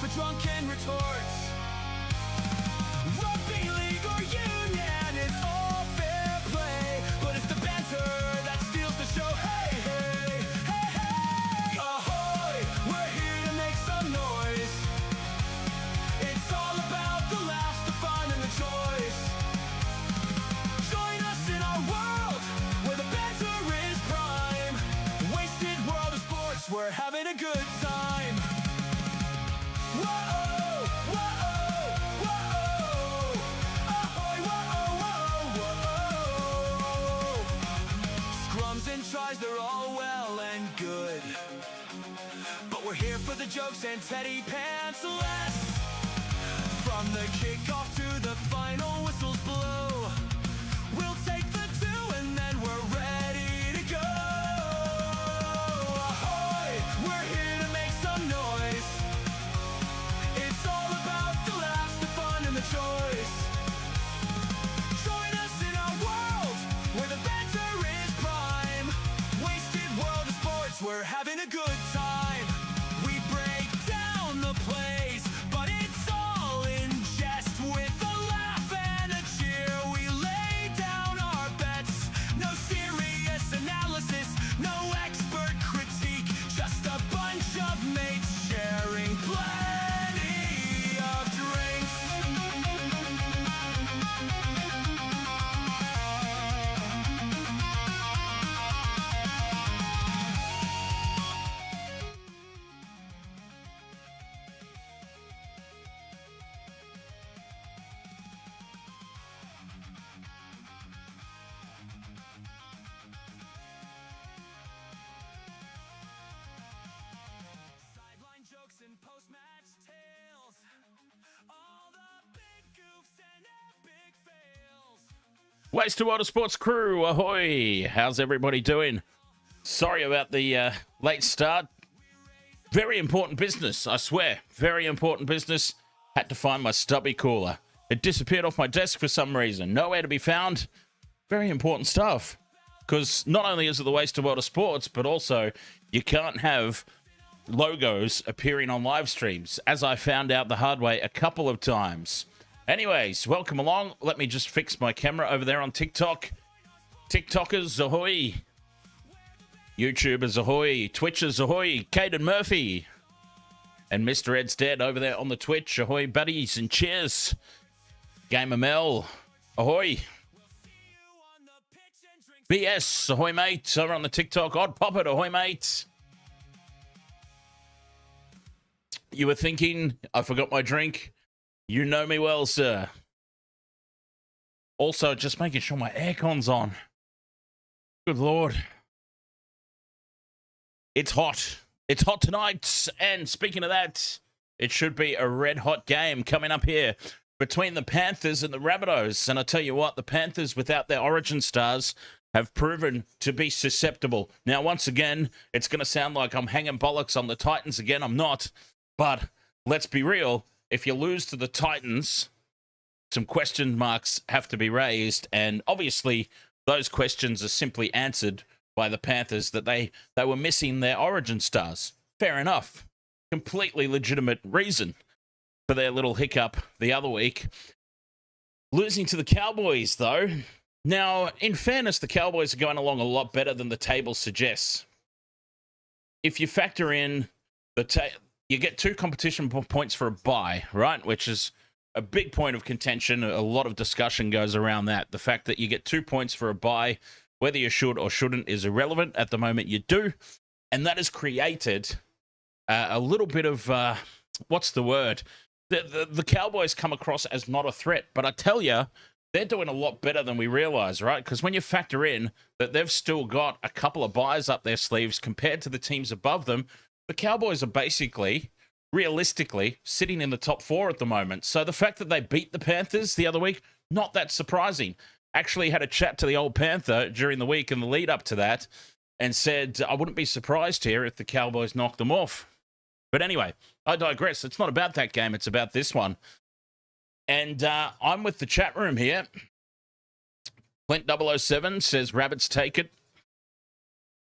for drunken retorts. Rugby league or union, it's all fair play. But it's the banter that steals the show. Hey, hey, hey, hey. Ahoy, we're here to make some noise. It's all about the laughs, the fun, and the choice. Join us in our world where the banter is prime. Wasted world of sports, we're having a good time. Whoa, whoa, whoa, ahoy, whoa, whoa, whoa. Scrums and tries, they're all well and good, but we're here for the jokes and teddy pants less. From the kickoff to the final whistles blow, we'll take the two and then we're ready to go. Ahoy, we're here to make some noise. It's all about the laughs, the fun, and the choice. Join us in our world where the banter is prime. Wasted world of sports, we're having a good time. We break down the plays, but it's all in jest. With a laugh and a cheer, we lay down our bets. No serious analysis, no expert critique, just a bunch of mates sharing plenty of drinks. Sideline jokes and post-match tales, all the big goofs and epic fails. Wasted World of Sports crew, ahoy! How's everybody doing? Sorry about the late start. Very important business, I swear. Very important business. Had to find my stubby cooler. It disappeared off my desk for some reason. Nowhere to be found. Very important stuff. Because not only is it the Wasted World of Sports, but also you can't have logos appearing on live streams, as I found out the hard way a couple of times. Anyways, welcome along. Let me just fix my camera over there on TikTok. TikTokers, ahoy. YouTubers, ahoy. Twitchers, ahoy. Caden Murphy. And Mr. Ed's Dead over there on the Twitch. Ahoy, buddies, and cheers. Gamer Mel, ahoy. BS, ahoy, mate. Over on the TikTok. Odd Poppet, ahoy, mate. You were thinking, I forgot my drink. You know me well, sir. Also, just making sure my aircon's on. Good Lord. It's hot. It's hot tonight. And speaking of that, it should be a red-hot game coming up here between the Panthers and the Rabbitohs. And I tell you what, the Panthers, without their origin stars, have proven to be susceptible. Now, once again, it's going to sound like I'm hanging bollocks on the Titans again. I'm not. But let's be real. If you lose to the Titans, some question marks have to be raised. And obviously, those questions are simply answered by the Panthers that they were missing their origin stars. Fair enough. Completely legitimate reason for their little hiccup the other week. Losing to the Cowboys, though. Now, in fairness, the Cowboys are going along a lot better than the table suggests. If you factor in you get 2 competition points for a bye, right? Which is a big point of contention. A lot of discussion goes around that. The fact that you get 2 points for a bye, whether you should or shouldn't, is irrelevant. At the moment, you do. And that has created a little bit of, what's the word? The Cowboys come across as not a threat. But I tell you, they're doing a lot better than we realize, right? Because when you factor in that they've still got a couple of buys up their sleeves compared to the teams above them, the Cowboys are basically, realistically, sitting in the top 4 at the moment. So the fact that they beat the Panthers the other week, not that surprising. Actually had a chat to the old Panther during the week in the lead up to that and said, I wouldn't be surprised here if the Cowboys knocked them off. But anyway, I digress. It's not about that game. It's about this one. And I'm with the chat room here. Clint007 says, Rabbits take it.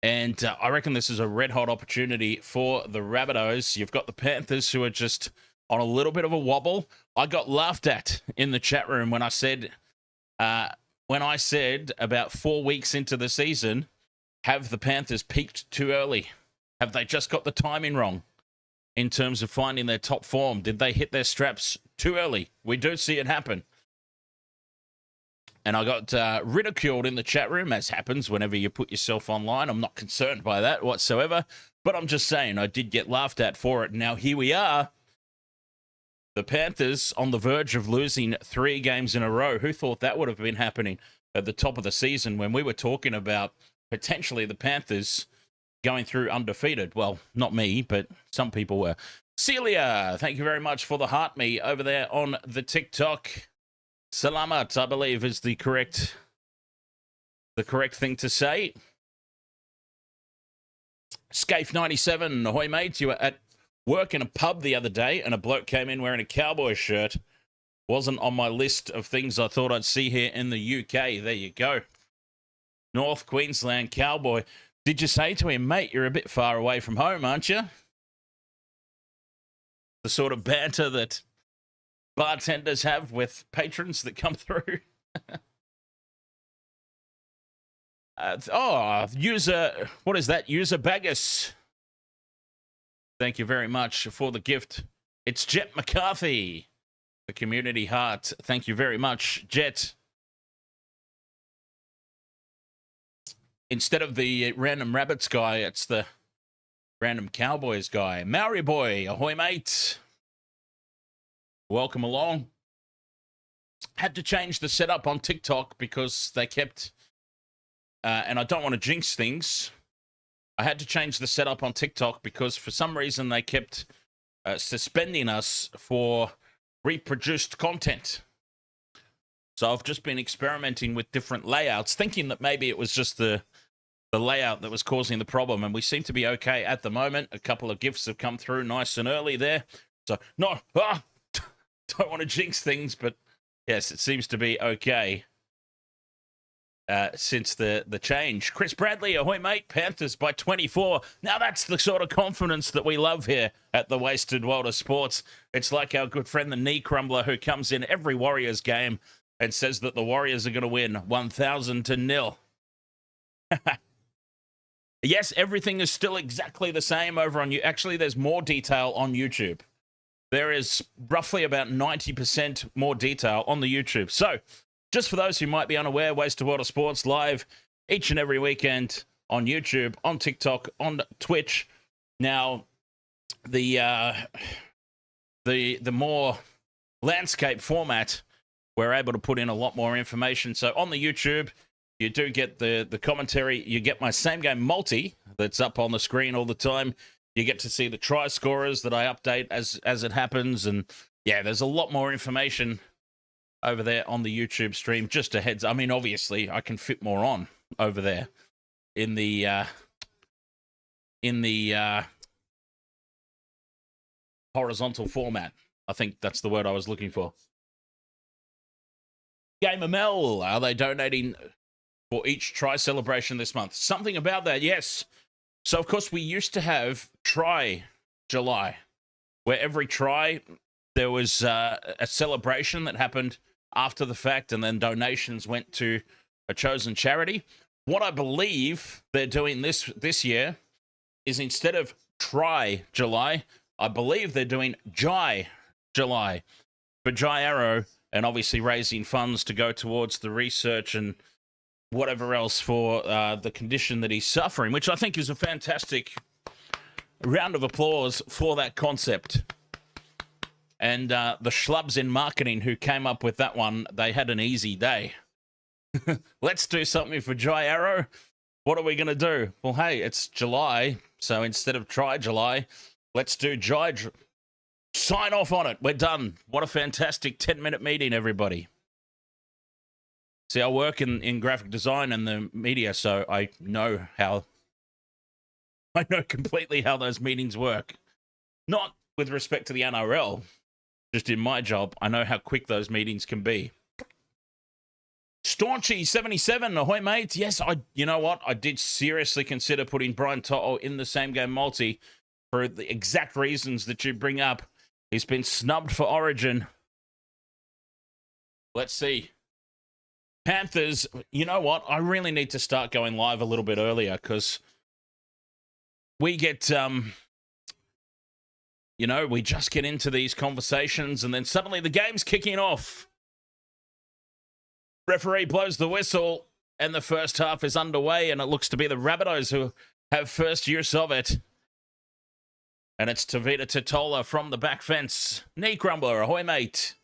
And I reckon this is a red-hot opportunity for the Rabbitohs. You've got the Panthers who are just on a little bit of a wobble. I got laughed at in the chat room when I said about 4 weeks into the season, have the Panthers peaked too early? Have they just got the timing wrong in terms of finding their top form? Did they hit their straps too early? We do see it happen. And I got ridiculed in the chat room, as happens whenever you put yourself online. I'm not concerned by that whatsoever, but I'm just saying I did get laughed at for it. Now, here we are. The Panthers on the verge of losing 3 games in a row. Who thought that would have been happening at the top of the season when we were talking about potentially the Panthers going through undefeated? Well, not me, but some people were. Celia, thank you very much for the heart me over there on the TikTok. Salamat, I believe, is the correct thing to say. Scaife97, ahoy mates, you were at work in a pub the other day and a bloke came in wearing a Cowboys shirt. Wasn't on my list of things I thought I'd see here in the UK. There you go. North Queensland Cowboy. Did you say to him, mate, you're a bit far away from home, aren't you? The sort of banter that bartenders have with patrons that come through. User, what is that? User Baggis. Thank you very much for the gift. It's Jet McCarthy, the community heart. Thank you very much, Jet. Instead of the random rabbits guy, it's the random Cowboys guy. Maori boy, ahoy mate. Welcome along. Had to change the setup on TikTok because they kept, and I don't want to jinx things, I had to change the setup on TikTok because for some reason they kept suspending us for reproduced content. So I've just been experimenting with different layouts, thinking that maybe it was just the layout that was causing the problem, and we seem to be okay at the moment. A couple of gifts have come through nice and early there. So, no, don't want to jinx things, but yes, it seems to be okay since the change. Chris Bradley, ahoy mate, Panthers by 24. Now that's the sort of confidence that we love here at the Wasted World of Sports. It's like our good friend the Knee Crumbler who comes in every Warriors game and says that the Warriors are going to win 1,000-0. Yes, everything is still exactly the same over on you. Actually, there's more detail on YouTube. There is roughly about 90% more detail on the YouTube. So, just for those who might be unaware, Wasted World of Sports live each and every weekend on YouTube, on TikTok, on Twitch. Now, the more landscape format, we're able to put in a lot more information. So on the YouTube, you do get the commentary. You get my same game multi that's up on the screen all the time. You get to see the try scorers that I update as it happens. And yeah, there's a lot more information over there on the YouTube stream. Just a heads. I mean, obviously, I can fit more on over there in the horizontal format. I think that's the word I was looking for. Gamer Mel, are they donating for each try celebration this month? Something about that, yes. So, of course, we used to have Try July, where every try, there was a celebration that happened after the fact, and then donations went to a chosen charity. What I believe they're doing this year is instead of Try July, I believe they're doing Jai July for Jai Arrow, and obviously raising funds to go towards the research and whatever else for the condition that he's suffering, which I think is a fantastic round of applause for that concept. And the schlubs in marketing who came up with that one, they had an easy day. Let's do something for Jai Arrow. What are we going to do? Well, hey, it's July, so instead of Try July, let's do Jai. Sign off on it. We're done. What a fantastic 10-minute meeting, everybody. See, I work in graphic design and the media, so I know completely how those meetings work. Not with respect to the NRL, just in my job, I know how quick those meetings can be. Staunchy77, ahoy mate. Yes, you know what? I did seriously consider putting Brian To'o in the same game multi for the exact reasons that you bring up. He's been snubbed for Origin. Let's see. Panthers, you know what? I really need to start going live a little bit earlier because we get, we just get into these conversations and then suddenly the game's kicking off. Referee blows the whistle and the first half is underway and it looks to be the Rabbitohs who have first use of it. And it's Tavita Totola from the back fence. Knee crumbler, ahoy mate.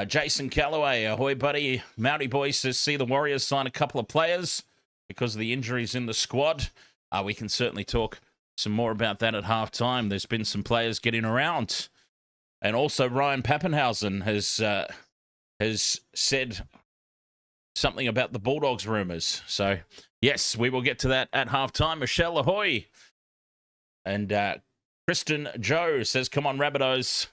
Jason Calloway, ahoy buddy. Mountie boy says, see the Warriors sign a couple of players because of the injuries in the squad. We can certainly talk some more about that at halftime. There's been some players getting around. And also Ryan Pappenhausen has said something about the Bulldogs rumours. So, yes, we will get to that at halftime. Michelle, ahoy. And Kristen Joe says, come on, Rabbitohs.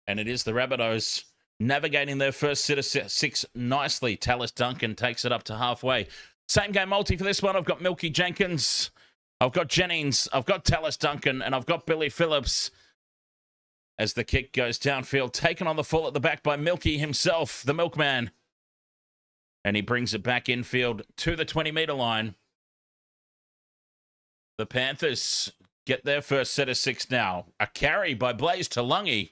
And it is the Rabbitohs navigating their first set of six nicely. Tallis Duncan takes it up to halfway. Same game multi for this one. I've got Milky Jenkins. I've got Jennings. I've got Tallis Duncan. And I've got Billy Phillips. As the kick goes downfield, taken on the full at the back by Milky himself, the milkman. And he brings it back infield to the 20-metre line. The Panthers get their first set of six now. A carry by Blaze Talungi.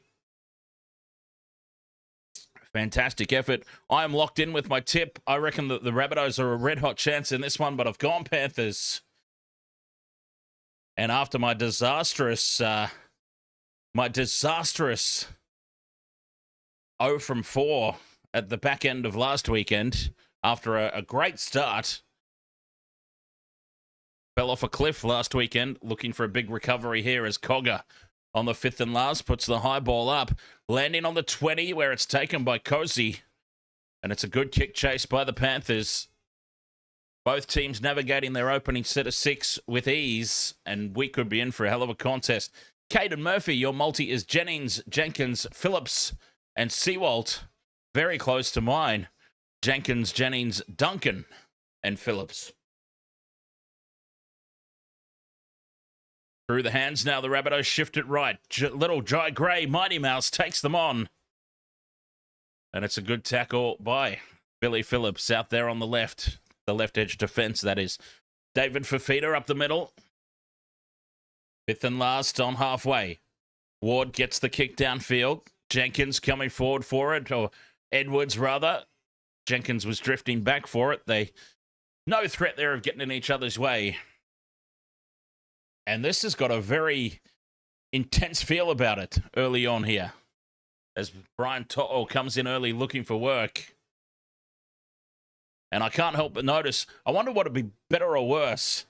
Fantastic effort. I am locked in with my tip. I reckon that the Rabbitohs are a red-hot chance in this one, but I've gone Panthers. And after my disastrous 0 from 4 at the back end of last weekend, after a great start, fell off a cliff last weekend, looking for a big recovery here as Cogger on the 5th and last puts the high ball up, landing on the 20 where it's taken by Cozy. And it's a good kick chase by the Panthers. Both teams navigating their opening set of six with ease, and we could be in for a hell of a contest. Caden Murphy, your multi is Jennings, Jenkins, Phillips, and Seawalt. Very close to mine. Jenkins, Jennings, Duncan, and Phillips. Through the hands now, the Rabbitohs shift it right. Little Jai Gray, Mighty Mouse, takes them on. And it's a good tackle by Billy Phillips out there on the left edge defense, that is. David Fafita up the middle. 5th and last on halfway. Ward gets the kick downfield. Jenkins coming forward for it, or Edwards rather. Jenkins was drifting back for it. No threat there of getting in each other's way. And this has got a very intense feel about it early on here. As Brian To'o comes in early looking for work. And I can't help but notice, I wonder what would be better or worse.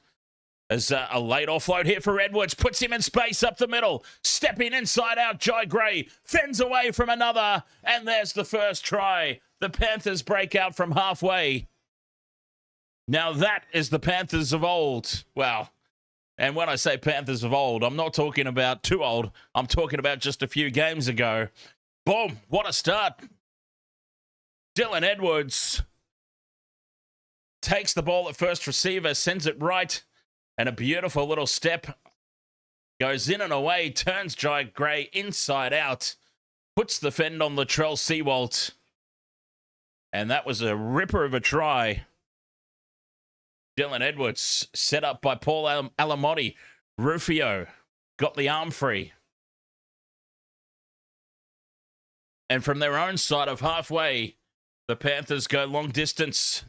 As a late offload here for Edwards, puts him in space up the middle. Stepping inside out, Jai Gray fends away from another. And there's the first try. The Panthers break out from halfway. Now that is the Panthers of old. Wow. And when I say Panthers of old, I'm not talking about too old. I'm talking about just a few games ago. Boom. What a start. Dylan Edwards takes the ball at first receiver, sends it right. And a beautiful little step goes in and away, turns Jai Gray inside out, puts the fend on Latrell Seawalt. And that was a ripper of a try. Dylan Edwards, set up by Paul Alamotti. Rufio got the arm free. And from their own side of halfway, the Panthers go long distance.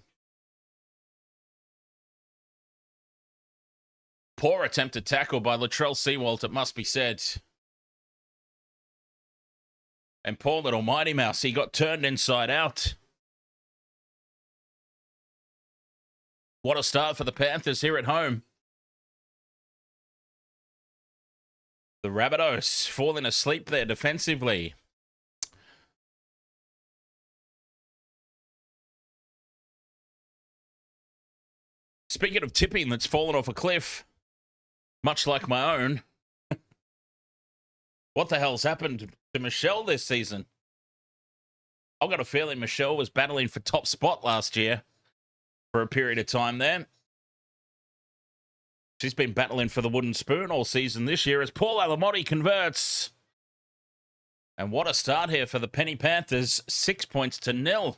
Poor attempted tackle by Latrell Seawalt, it must be said. And poor little Mighty Mouse, he got turned inside out. What a start for the Panthers here at home. The Rabbitohs falling asleep there defensively. Speaking of tipping that's fallen off a cliff, much like my own, what the hell's happened to Michelle this season? I've got a feeling Michelle was battling for top spot last year for a period of time there. She's been battling for the wooden spoon all season this year as Paul Alamotti converts. And what a start here for the Penny Panthers. 6 points to 0.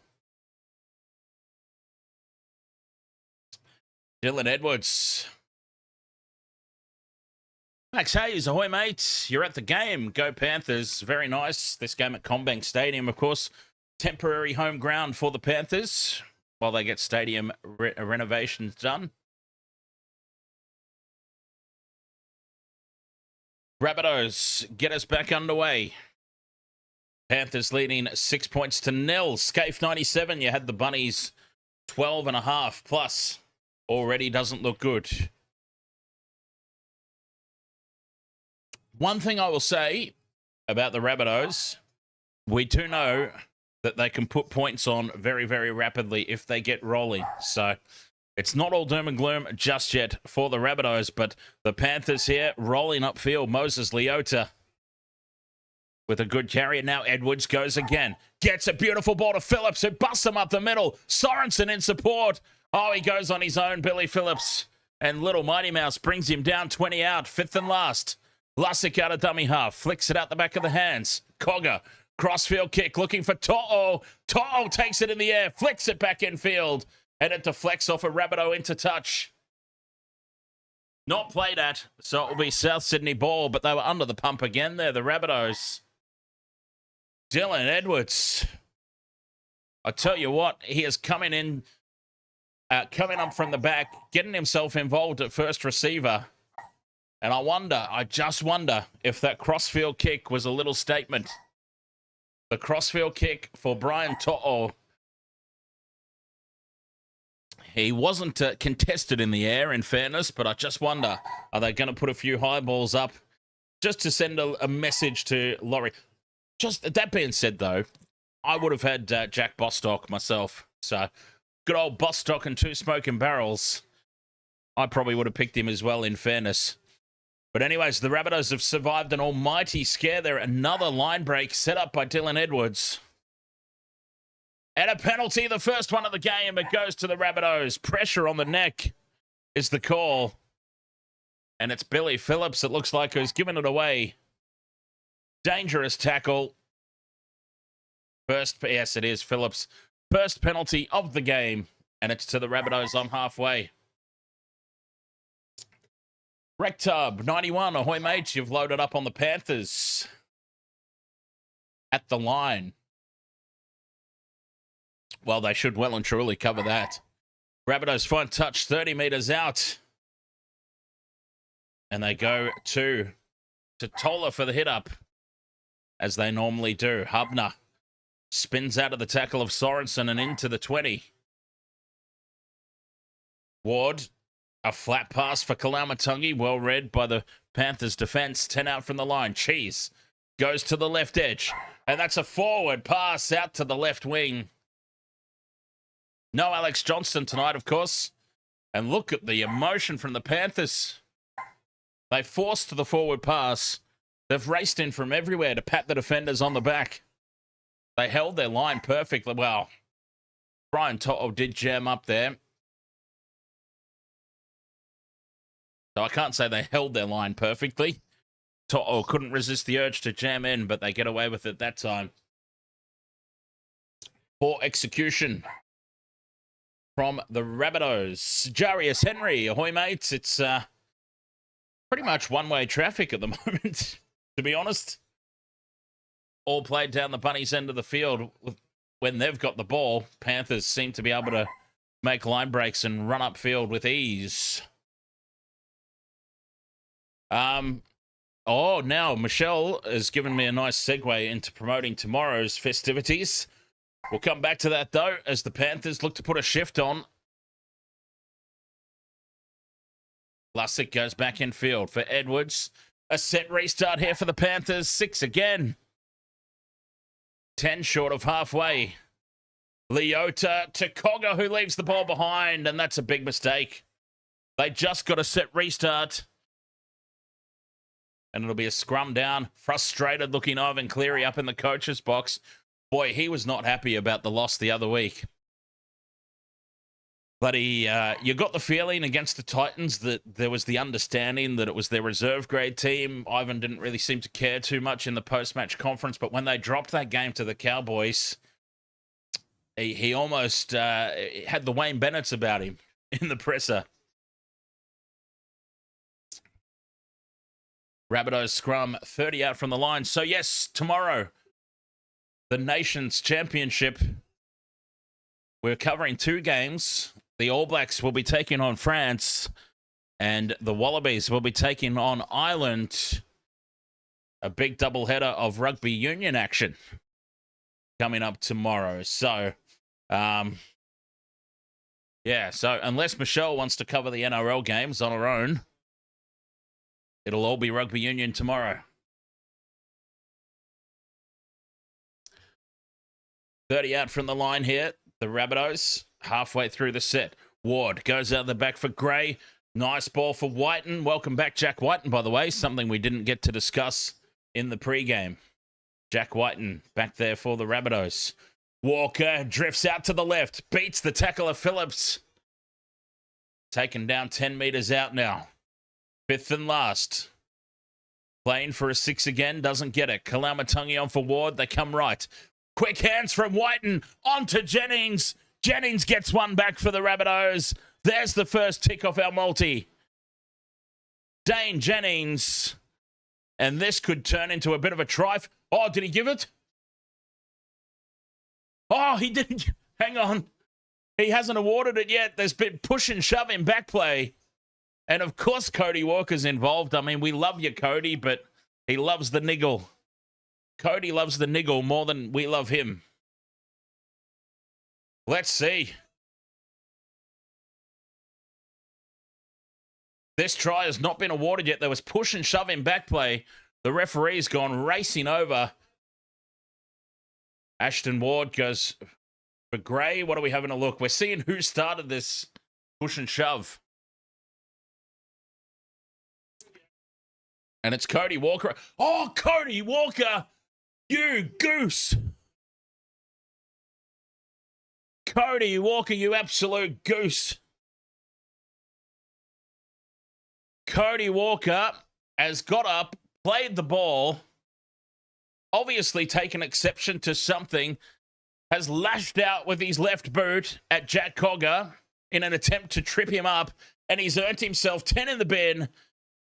Dylan Edwards. Max Hayes, ahoy, mate. You're at the game. Go Panthers. Very nice. This game at CommBank Stadium, of course. Temporary home ground for the Panthers while they get stadium renovations done. Rabbitohs get us back underway. Panthers leading 6 points to 0. Scaife 97, you had the Bunnies 12.5 plus. Already doesn't look good. One thing I will say about the Rabbitohs, we do know that they can put points on very, very rapidly if they get rolling. So it's not all doom and gloom just yet for the Rabbitohs, but the Panthers here rolling upfield. Moses Leota with a good carry. Now Edwards goes again. Gets a beautiful ball to Phillips, who busts him up the middle. Sorensen in support. Oh, he goes on his own, Billy Phillips. And little Mighty Mouse brings him down 20 out, 5th and last. Lussick out of dummy half. Flicks it out the back of the hands. Cogger. Crossfield kick looking for To'o. To'o takes it in the air. Flicks it back in field. And it deflects off a Rabbitoh into touch. Not played at, so it will be South Sydney ball, but they were under the pump again there, the Rabbitohs. Dylan Edwards. I tell you what, he is coming in, coming up from the back, getting himself involved at first receiver. And I just wonder if that crossfield kick was a little statement. The crossfield kick for Brian To'o. He wasn't contested in the air, in fairness, but I just wonder, are they going to put a few high balls up just to send a message to Laurie? Just that being said, though, I would have had Jack Bostock myself. So good old Bostock and 2 smoking barrels. I probably would have picked him as well, in fairness. But anyways, the Rabbitohs have survived an almighty scare there. Another line break set up by Dylan Edwards. And a penalty, the first one of the game. It goes to the Rabbitohs. Pressure on the neck is the call. And it's Billy Phillips, it looks like, who's given it away. Dangerous tackle. First, yes, it is Phillips. First penalty of the game. And it's to the Rabbitohs on halfway. Rectub, 91. Ahoy, mates. You've loaded up on the Panthers. At the line. Well, they should well and truly cover that. Rabbitohs fine touch, 30 metres out. And they go to Tola for the hit-up, as they normally do. Hubner spins out of the tackle of Sorensen and into the 20. Ward, a flat pass for Kalamatangi, well read by the Panthers defence. 10 out from the line. Cheese goes to the left edge, and that's a forward pass out to the left wing. No Alex Johnston tonight, of course. And look at the emotion from the Panthers. They forced the forward pass. They've raced in from everywhere to pat the defenders on the back. They held their line perfectly. Well, Brian To'o did jam up there. So I can't say they held their line perfectly. To'o couldn't resist the urge to jam in, but they get away with it that time. Poor execution from the Rabbitohs. Jarius Henry, ahoy, mates. It's pretty much one-way traffic at the moment, to be honest. All played down the Bunnies' end of the field. When they've got the ball, Panthers seem to be able to make line breaks and run upfield with ease. Oh, now Michelle has given me a nice segue into promoting tomorrow's festivities. We'll come back to that, though, as the Panthers look to put a shift on. Lussick goes back in field for Edwards. A set restart here for the Panthers. 6 again. 10 short of halfway. Leota to Cogger, who leaves the ball behind, and that's a big mistake. They just got a set restart. And it'll be a scrum down. Frustrated looking Ivan Cleary up in the coach's box. Boy, he was not happy about the loss the other week. Bloody, you got the feeling against the Titans that there was the understanding that it was their reserve grade team. Ivan didn't really seem to care too much in the post-match conference, but when they dropped that game to the Cowboys, he almost had the Wayne Bennett's about him in the presser. Rabbitohs scrum, 30 out from the line. So yes, tomorrow, the Nations Championship. We're covering 2 games. The All Blacks will be taking on France, and the Wallabies will be taking on Ireland. A big doubleheader of rugby union action coming up tomorrow. So, yeah, so unless Michelle wants to cover the NRL games on her own, it'll all be rugby union tomorrow. 30 out from the line here. The Rabbitohs halfway through the set. Ward goes out the back for Gray. Nice ball for Whiten. Welcome back, Jack Whiten, by the way. Something we didn't get to discuss in the pregame. Jack Whiten back there for the Rabbitohs. Walker drifts out to the left. Beats the tackler Phillips. Taken down 10 metres out now. 5th and last. Playing for a 6 again. Doesn't get it. Kalamatangi on for Ward. They come right. Quick hands from Whiten onto Jennings. Jennings gets one back for the Rabbitohs. There's the first tick off our multi. Dane Jennings. And this could turn into a bit of a try. Oh, did he give it? Oh, he didn't. Hang on. He hasn't awarded it yet. There's been push and shove in back play. And of course, Cody Walker's involved. I mean, we love you, Cody, but he loves the niggle. Cody loves the niggle more than we love him. Let's see. This try has not been awarded yet. There was push and shove in back play. The referee's gone racing over. Ashton Ward goes for Gray. What are we having a look? We're seeing who started this push and shove. And it's Cody Walker. Oh, Cody Walker! You goose! Cody Walker, you absolute goose. Cody Walker has got up, played the ball, obviously taken exception to something, has lashed out with his left boot at Jack Cogger in an attempt to trip him up, and he's earned himself 10 in the bin.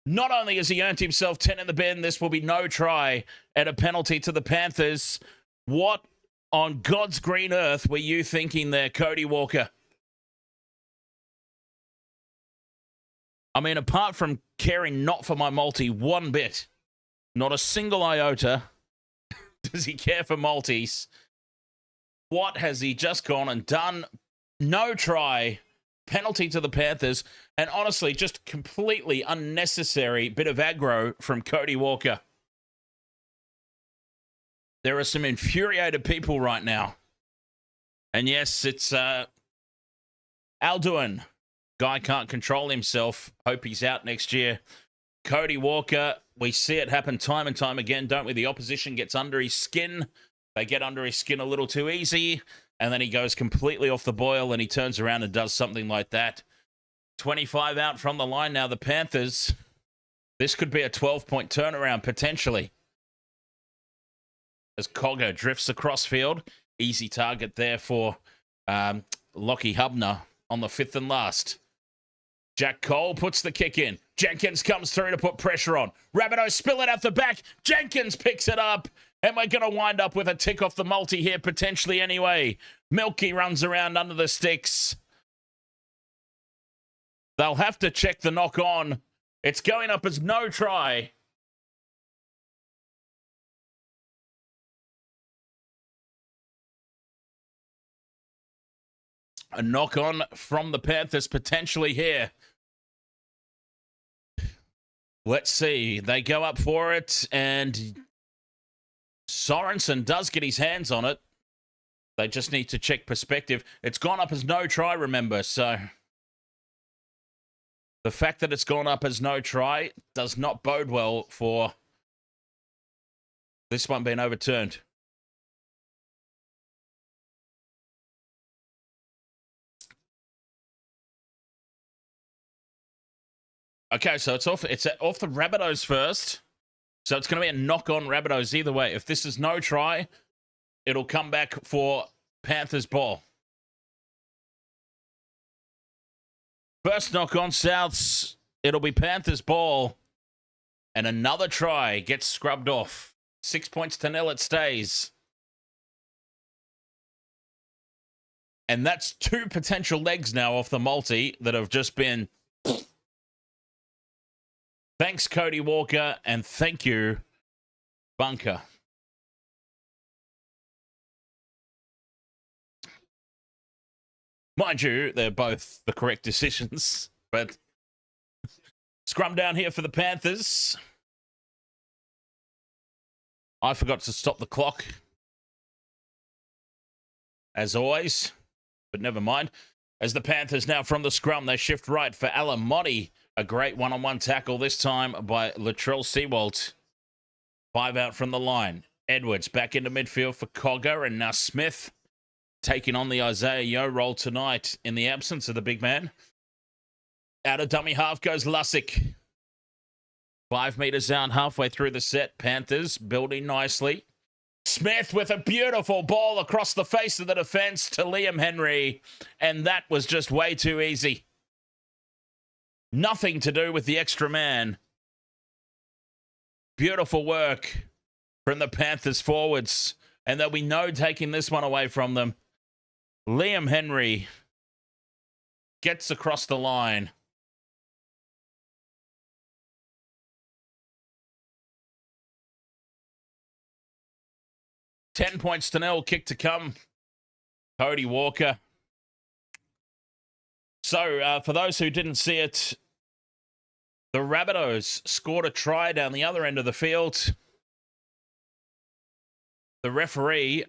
Not only has he earned himself 10 in the bin, this will be no try and a penalty to the Panthers. What on God's green earth were you thinking there, Cody Walker? I mean, apart from caring not for my multi one bit, not a single iota does he care for multis. What has he just gone and done? No try. Penalty to the Panthers, and honestly, just completely unnecessary bit of aggro from Cody Walker. There are some infuriated people right now. And yes, it's Alduin. Guy can't control himself. Hope he's out next year. Cody Walker, we see it happen time and time again, don't we? The opposition gets under his skin. They get under his skin a little too easy. And then he goes completely off the boil and he turns around and does something like that. 25 out from the line now, the Panthers. This could be a 12-point turnaround, potentially. As Cogger drifts across field. Easy target there for Lockie Hubner on the 5th and last. Jack Cole puts the kick in. Jenkins comes through to put pressure on. Rabbitohs spill it out the back. Jenkins picks it up. And we're going to wind up with a tick off the multi here, potentially anyway. Milky runs around under the sticks. They'll have to check the knock on. It's going up as no try. A knock on from the Panthers potentially here. Let's see. They go up for it and Sorensen does get his hands on it. They just need to check perspective. It's gone up as no try, remember. So the fact that it's gone up as no try does not bode well for this one being overturned. Okay, so it's off the Rabbitohs first. So it's going to be a knock-on Rabbitohs either way. If this is no try, it'll come back for Panthers ball. First knock-on Souths, it'll be Panthers ball. And another try gets scrubbed off. 6 points to 0 it stays. And that's 2 potential legs now off the multi that have just been... Thanks, Cody Walker, and thank you, Bunker. Mind you, they're both the correct decisions, but scrum down here for the Panthers. I forgot to stop the clock, as always, but never mind. As the Panthers now from the scrum, they shift right for Alamotti. A great one-on-one tackle this time by Latrell Seawalt. 5 out from the line. Edwards back into midfield for Cogger, and now Smith taking on the Isaiah Yeo role tonight in the absence of the big man. Out of dummy half goes Lussick. 5 meters down halfway through the set. Panthers building nicely. Smith with a beautiful ball across the face of the defense to Liam Henry. And that was just way too easy. Nothing to do with the extra man. Beautiful work from the Panthers forwards. And there'll be no taking this one away from them. Liam Henry gets across the line. $10 points to 0, kick to come. Cody Walker. So, for those who didn't see it, the Rabbitohs scored a try down the other end of the field. The referee,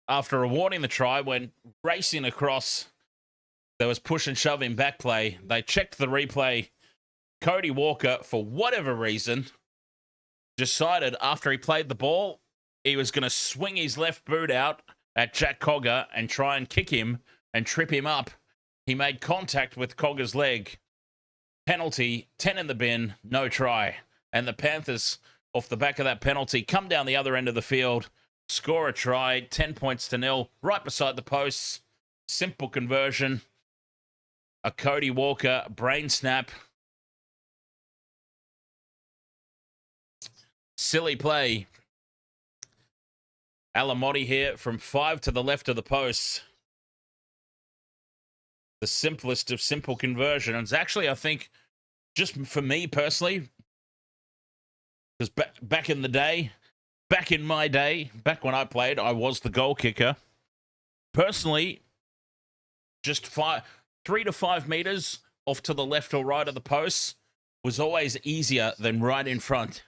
after awarding the try, went racing across. There was push and shove in back play. They checked the replay. Cody Walker, for whatever reason, decided after he played the ball, he was going to swing his left boot out at Jack Cogger and try and kick him and trip him up. He made contact with Cogger's leg. Penalty, 10 in the bin, no try. And the Panthers, off the back of that penalty, come down the other end of the field, score a try, 10 points to 0, right beside the posts. Simple conversion. A Cody Walker brain snap. Silly play. Alamotti here from 5 to the left of the posts. The simplest of simple conversions. Actually, I think, just for me personally, because back in the day, back in my day, back when I played, I was the goal kicker. Personally, just 3 to 5 meters off to the left or right of the posts was always easier than right in front.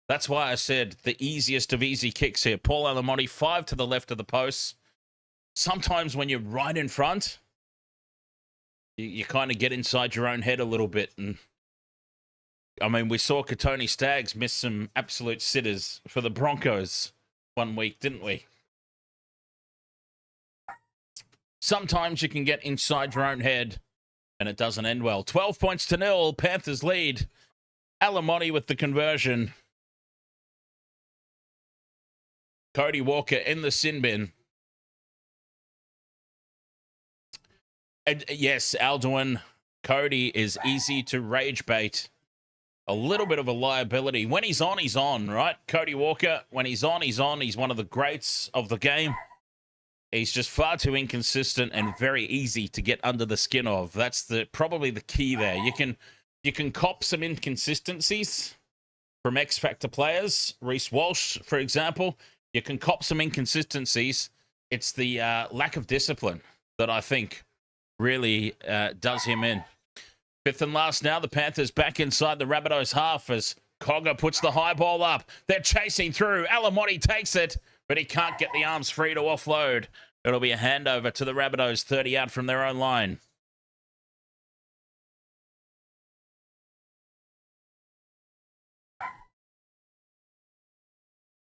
That's why I said the easiest of easy kicks here. Paul Alamotti, 5 to the left of the posts. Sometimes when you're right in front, you kind of get inside your own head a little bit. And I mean, we saw Katoni Staggs miss some absolute sitters for the Broncos one week, didn't we? Sometimes you can get inside your own head and it doesn't end well. 12 points to 0, Panthers lead. Alamotti with the conversion. Cody Walker in the sin bin. And yes, Alduin, Cody is easy to rage bait. A little bit of a liability. When he's on, right? Cody Walker, when he's on, he's on. He's one of the greats of the game. He's just far too inconsistent and very easy to get under the skin of. That's probably the key there. You can cop some inconsistencies from X Factor players. Reece Walsh, for example. You can cop some inconsistencies. It's the lack of discipline that I think really does him in. 5th and last now, the Panthers back inside the Rabbitohs half as Cogger puts the high ball up. They're chasing through. Alamotti takes it, but he can't get the arms free to offload. It'll be a handover to the Rabbitohs, 30 out from their own line.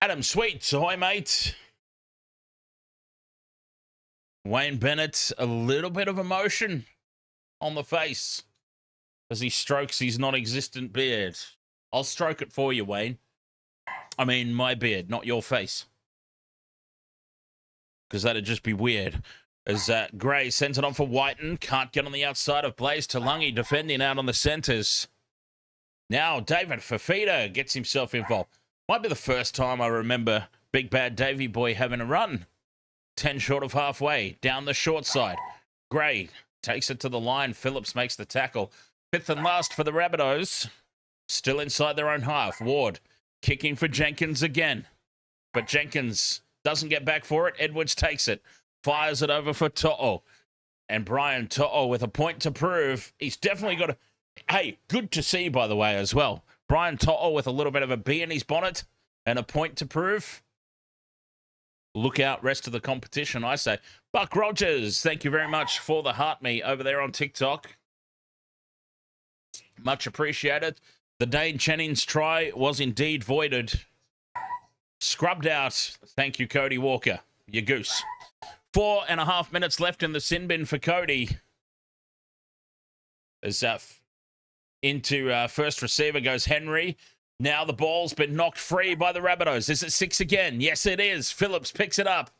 Adam Sweet, ahoy, mate. Wayne Bennett, a little bit of emotion on the face. as he strokes his non-existent beard. I'll stroke it for you, Wayne. I mean, my beard, not your face. Because that'd just be weird. As Gray sends it on for Whiten. Can't get on the outside of Blaze. Talangi defending out on the centres. Now David Fafita gets himself involved. Might be the first time I remember Big Bad Davy Boy having a run. 10 short of halfway. Down the short side. Gray takes it to the line. Phillips makes the tackle. Fifth and last for the Rabbitohs. Still inside their own half. Ward kicking for Jenkins again. But Jenkins doesn't get back for it. Edwards takes it. Fires it over for To'o. And Brian To'o with a point to prove. He's definitely got a... Hey, good to see, by the way, as well. Brian To'o with a little bit of a bee in his bonnet and a point to prove. Look out, rest of the competition, I say. Buck Rogers, thank you very much for the heart me over there on TikTok. Much appreciated. The Dane Jennings try was indeed voided. Scrubbed out. Thank you, Cody Walker. You goose. 4.5 minutes left in the sin bin for Cody. As into first receiver goes Henry. Now the ball's been knocked free by the Rabbitohs. Is it 6 again? Yes, it is. Phillips picks it up.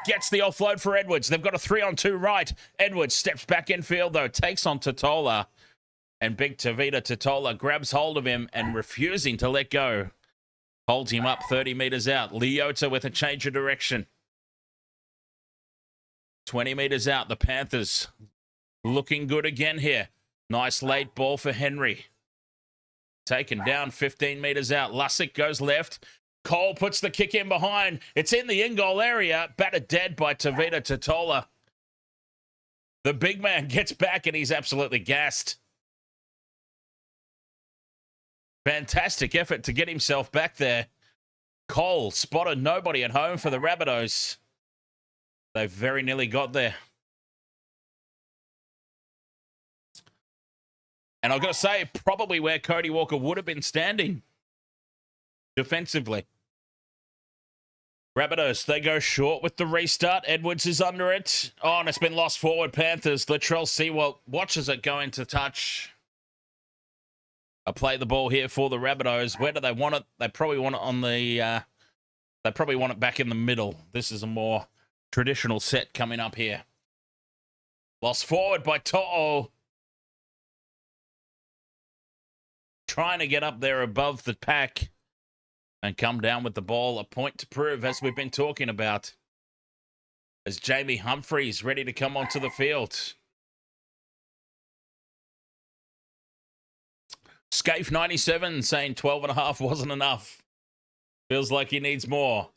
Gets the offload for Edwards. They've got a 3-on-2 right. Edwards steps back infield, though. Takes on Totola. And big Tavita Totola grabs hold of him and refusing to let go. Holds him up 30 metres out. Leota with a change of direction. 20 metres out. The Panthers looking good again here. Nice late ball for Henry. Taken down 15 metres out. Lussick goes left. Cole puts the kick in behind. It's in the in-goal area. Battered dead by Tavita Totola. The big man gets back and he's absolutely gassed. Fantastic effort to get himself back there. Cole spotted nobody at home for the Rabbitohs. They very nearly got there. And I've got to say, probably where Cody Walker would have been standing defensively. Rabbitohs, they go short with the restart. Edwards is under it. Oh, and it's been lost forward. Panthers, Latrell Sewell watches it go into touch. I play the ball here for the Rabbitohs. Where do they want it? They probably want it on the... they probably want it back in the middle. This is a more traditional set coming up here. Lost forward by To'o. Trying to get up there above the pack and come down with the ball. A point to prove, as we've been talking about. As Jamie Humphreys ready to come onto the field. Scaife 97 saying 12.5 wasn't enough. Feels like he needs more.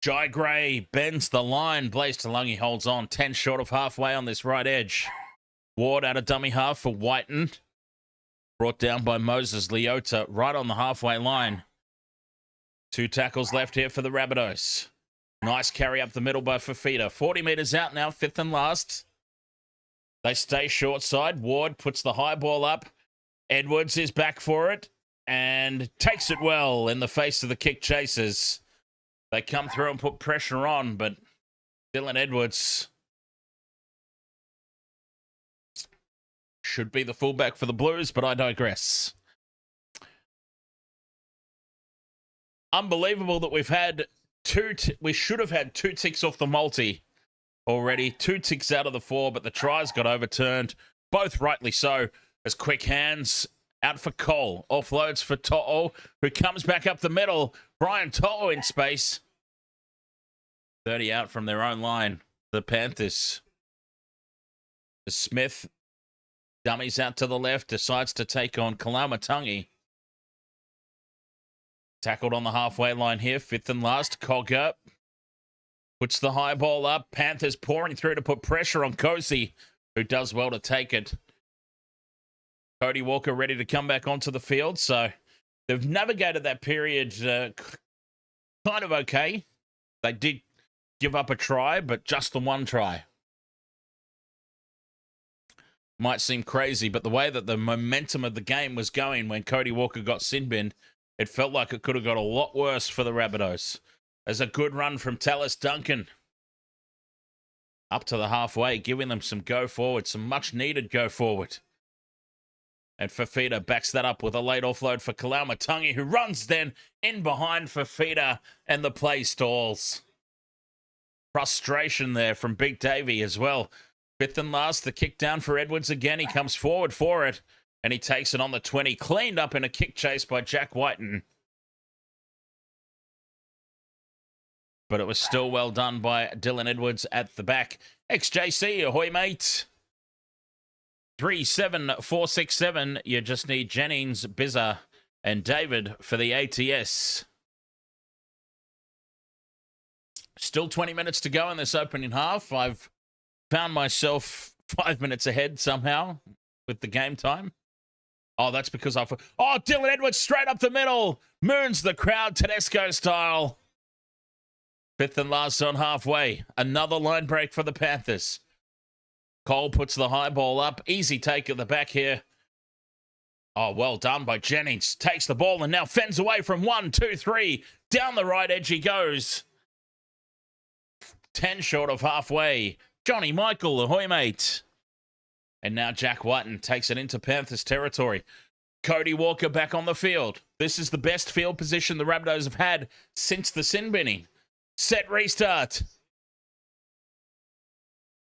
Jai Gray bends the line. Blaze Talangi holds on. 10 short of halfway on this right edge. Ward out of dummy half for Whiten. Brought down by Moses Leota right on the halfway line. 2 tackles left here for the Rabbitohs. Nice carry up the middle by Fafita. 40 metres out now, 5th and last. They stay short side. Ward puts the high ball up. Edwards is back for it and takes it well in the face of the kick chasers. They come through and put pressure on, but Dylan Edwards should be the fullback for the Blues, but I digress. Unbelievable that we've had we should have had 2 ticks off the multi already. 2 ticks out of the 4, but the tries got overturned. Both rightly so. As quick hands out for Cole. Offloads for To'o, who comes back up the middle. Brian To'o in space. 30 out from their own line. The Panthers. Smith dummies out to the left. Decides to take on Kalamatangi. Tackled on the halfway line here. 5th and last. Cogger puts the high ball up. Panthers pouring through to put pressure on Kosi, who does well to take it. Cody Walker ready to come back onto the field. So they've navigated that period kind of okay. They did give up a try, but just the 1 try. Might seem crazy, but the way that the momentum of the game was going when Cody Walker got sin-binned, it felt like it could have got a lot worse for the Rabbitohs. There's a good run from Tallis Duncan. Up to the halfway, giving them some go forward, some much needed go forward. And Fafita backs that up with a late offload for Kalaumatangi, who runs then in behind Fafita, and the play stalls. Frustration there from Big Davey as well. Fifth and last, the kick down for Edwards again. He comes forward for it, and he takes it on the 20. Cleaned up in a kick chase by Jack Whiten. But it was still well done by Dylan Edwards at the back. XJC, ahoy, mate. 37467. You just need Jennings, Bizza, and David for the ATS. Still 20 minutes to go in this opening half. I've found myself 5 minutes ahead somehow with the game time. Oh, that's because I've... Oh, Dylan Edwards straight up the middle. Moons the crowd, Tedesco style. Fifth and last on halfway. Another line break for the Panthers. Cole puts the high ball up. Easy take at the back here. Oh, well done by Jennings. Takes the ball and now fends away from 1, 2, 3. Down the right edge he goes. 10 short of halfway. Johnny Michael, ahoy, mate. And now Jack Whiten takes it into Panthers territory. Cody Walker back on the field. This is the best field position the Rabbitohs have had since the sin binning. Set restart.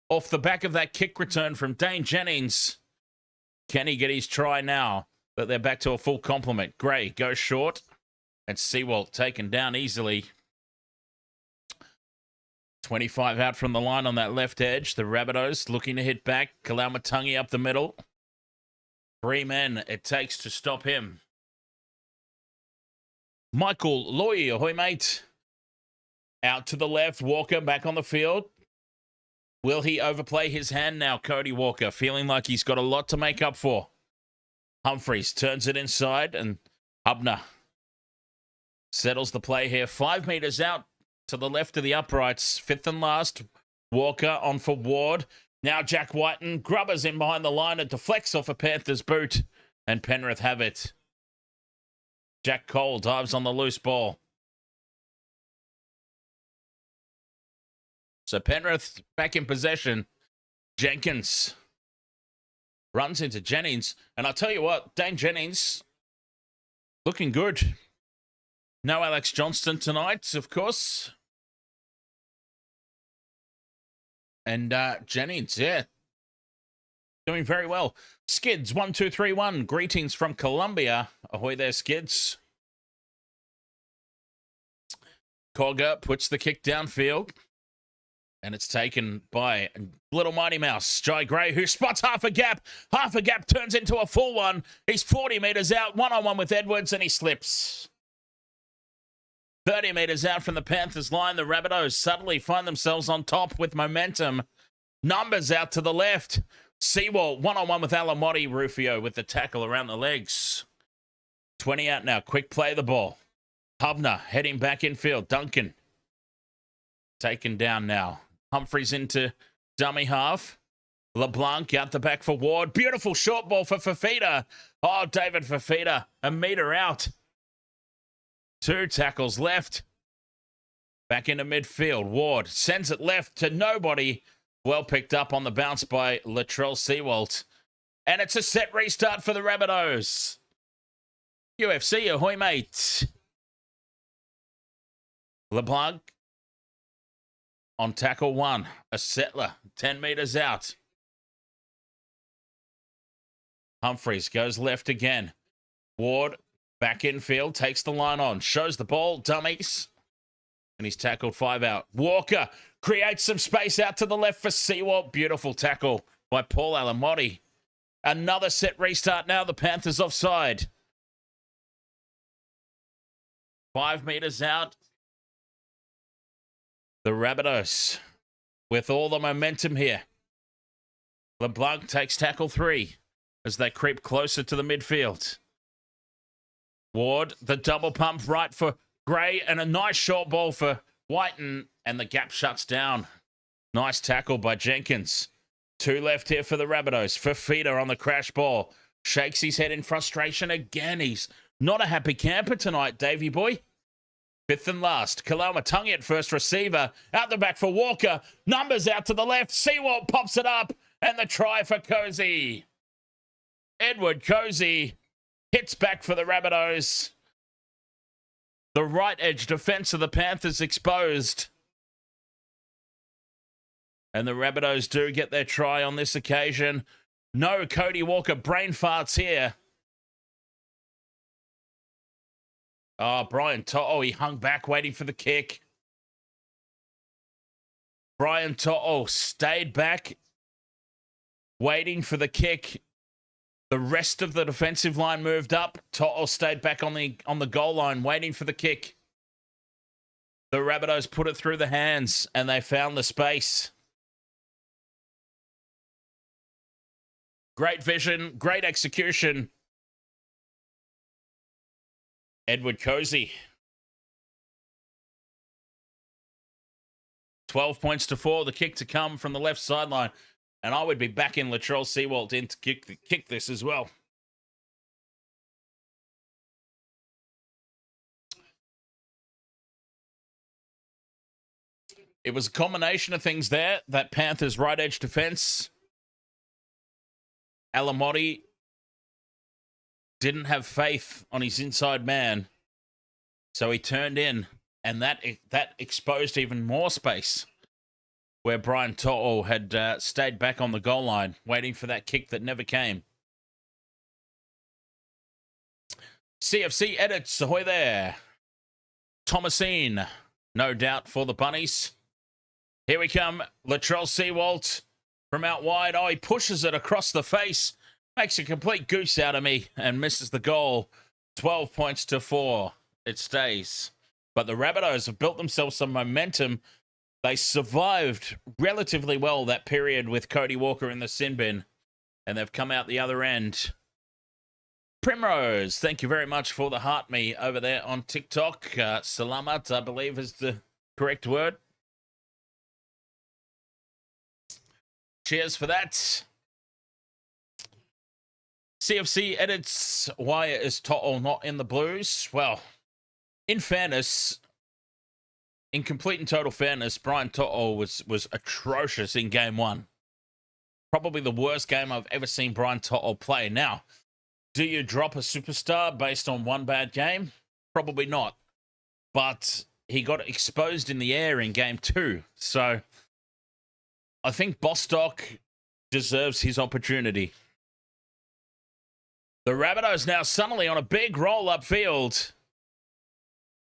Off the back of that kick return from Dane Jennings. Can he get his try now that they're back to a full complement? Gray goes short. And Sewalt taken down easily. 25 out from the line on that left edge. The Rabbitohs looking to hit back. Kalaumatangi up the middle. 3 men it takes to stop him. Michael Loy, ahoy, mate. Out to the left. Walker back on the field. Will he overplay his hand now, Cody Walker? Feeling like he's got a lot to make up for. Humphreys turns it inside, and Hubner settles the play here. 5 meters out to the left of the uprights. Fifth and last. Walker on for Ward. Now Jack Whiten. Grubbers in behind the line. It deflects off a Panthers boot, and Penrith have it. Jack Cole dives on the loose ball. So Penrith back in possession. Jenkins runs into Jennings. And I'll tell you what, Dane Jennings looking good. No Alex Johnston tonight, of course. And Jennings, yeah, doing very well. Skids, 1, 2, 3, 1. Greetings from Colombia. Ahoy there, Skids. Cogger puts the kick downfield. And it's taken by Little Mighty Mouse, Jai Gray, who spots half a gap. Half a gap turns into a full one. He's 40 meters out, one-on-one with Edwards, and he slips. 30 meters out from the Panthers line, the Rabbitohs suddenly find themselves on top with momentum. Numbers out to the left. Sewalt, one-on-one with Alamotti. Rufio with the tackle around the legs. 20 out now. Quick play the ball. Hubner heading back infield. Duncan taken down now. Humphreys into dummy half. LeBlanc out the back for Ward. Beautiful short ball for Fafita. Oh, David Fafita, a meter out. 2 tackles left. Back into midfield. Ward sends it left to nobody. Well picked up on the bounce by Latrell Sewalt. And it's a set restart for the Rabbitohs. UFC, ahoy, mate. LeBlanc on tackle 1. A settler, 10 meters out. Humphreys goes left again. Ward back infield, takes the line on, shows the ball, dummies. And he's tackled 5 out. Walker creates some space out to the left for Sewalt. Beautiful tackle by Paul Alamotti. Another set restart now. The Panthers offside. 5 meters out. The Rabbitohs with all the momentum here. LeBlanc takes tackle 3 as they creep closer to the midfield. Ward, the double pump right for Gray, and a nice short ball for Whiten, and the gap shuts down. Nice tackle by Jenkins. 2 left here for the Rabbitohs. Fafita on the crash ball. Shakes his head in frustration again. He's not a happy camper tonight, Davey boy. 5th and last. Kalaumatangi at first receiver. Out the back for Walker. Numbers out to the left. Sewalt pops it up. And the try for Cozy. Edward Cozy hits back for the Rabbitohs. The right edge defense of the Panthers exposed. And the Rabbitohs do get their try on this occasion. No Cody Walker brain farts here. Oh, Brian To'o, he hung back waiting for the kick. Brian To'o stayed back waiting for the kick. The rest of the defensive line moved up. To'o stayed back on the goal line waiting for the kick. The Rabbitohs put it through the hands and they found the space. Great vision, great execution. Edward Cozy. 12 points to 4. The kick to come from the left sideline. And I would be back in Latrell Seawalt in to kick this as well. It was a combination of things there. That Panthers right edge defense. Alamotti didn't have faith on his inside man. So he turned in. And that exposed even more space where Brian To'o had stayed back on the goal line, waiting for that kick that never came. CFC edits, ahoy there. Thomasine, no doubt for the Bunnies. Here we come, Latrell Seawalt from out wide. Oh, he pushes it across the face, makes a complete goose out of me and misses the goal. 12 points to 4, it stays. But the Rabbitohs have built themselves some momentum. They survived relatively well that period with Cody Walker in the sin bin. And they've come out the other end. Primrose, thank you very much for the heart me over there on TikTok. Salamat, I believe is the correct word. Cheers for that. CFC edits, why is To'o not in the Blues? Well, in fairness, in complete and total fairness, Brian To'o was atrocious in game 1. Probably the worst game I've ever seen Brian To'o play. Now, do you drop a superstar based on one bad game? Probably not. But he got exposed in the air in game 2. So I think Bostock deserves his opportunity. The Rabbitohs now suddenly on a big roll upfield.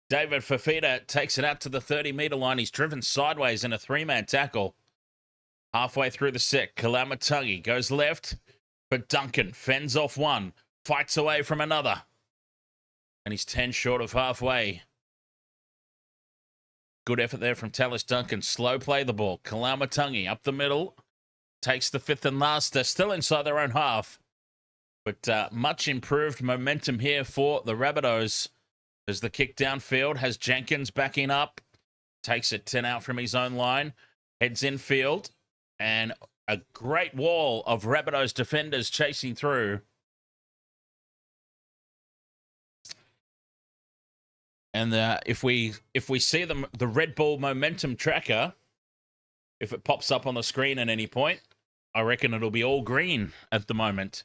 David Fafita takes it out to the 30-meter line. He's driven sideways in a 3-man tackle. Halfway through the set, Kalamatangi goes left, but Duncan fends off one, fights away from another. And he's 10 short of halfway. Good effort there from Tallis Duncan. Slow play the ball. Kalamatangi up the middle. Takes the 5th and last. They're still inside their own half. But much improved momentum here for the Rabbitohs. As the kick downfield has Jenkins backing up. Takes it 10 out from his own line. Heads infield. And a great wall of Rabbitohs defenders chasing through. And if we see the Red Bull momentum tracker, if it pops up on the screen at any point, I reckon it'll be all green at the moment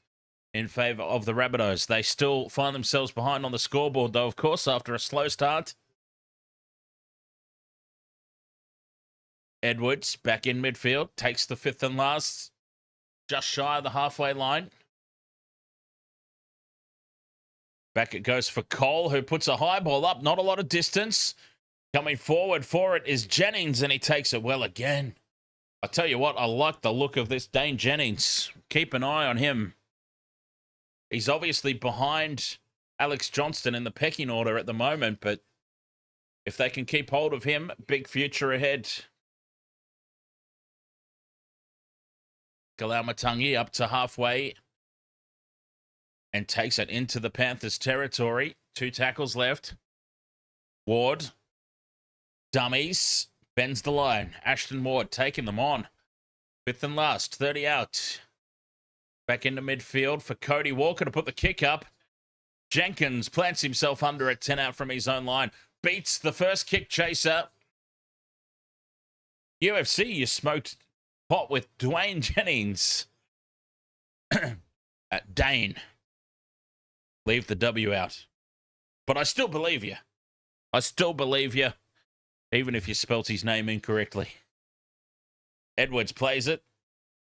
in favour of the Rabbitohs. They still find themselves behind on the scoreboard, though, of course, after a slow start. Edwards back in midfield, takes the 5th and last, just shy of the halfway line. Back it goes for Cole, who puts a high ball up, not a lot of distance. Coming forward for it is Jennings, and he takes it well again. I tell you what, I like the look of this Dane Jennings. Keep an eye on him. He's obviously behind Alex Johnston in the pecking order at the moment, but if they can keep hold of him, big future ahead. Kalamatangi up to halfway and takes it into the Panthers territory. 2 tackles left. Ward, dummies, bends the line. Ashton Ward taking them on. 5th and last, 30 out. Back into midfield for Cody Walker to put the kick up. Jenkins plants himself under it, 10 out from his own line. Beats the first kick chaser. UFC, you smoked pot with Dwayne Jennings. Dane. Leave the W out. But I still believe you. I still believe you, even if you spelt his name incorrectly. Edwards plays it.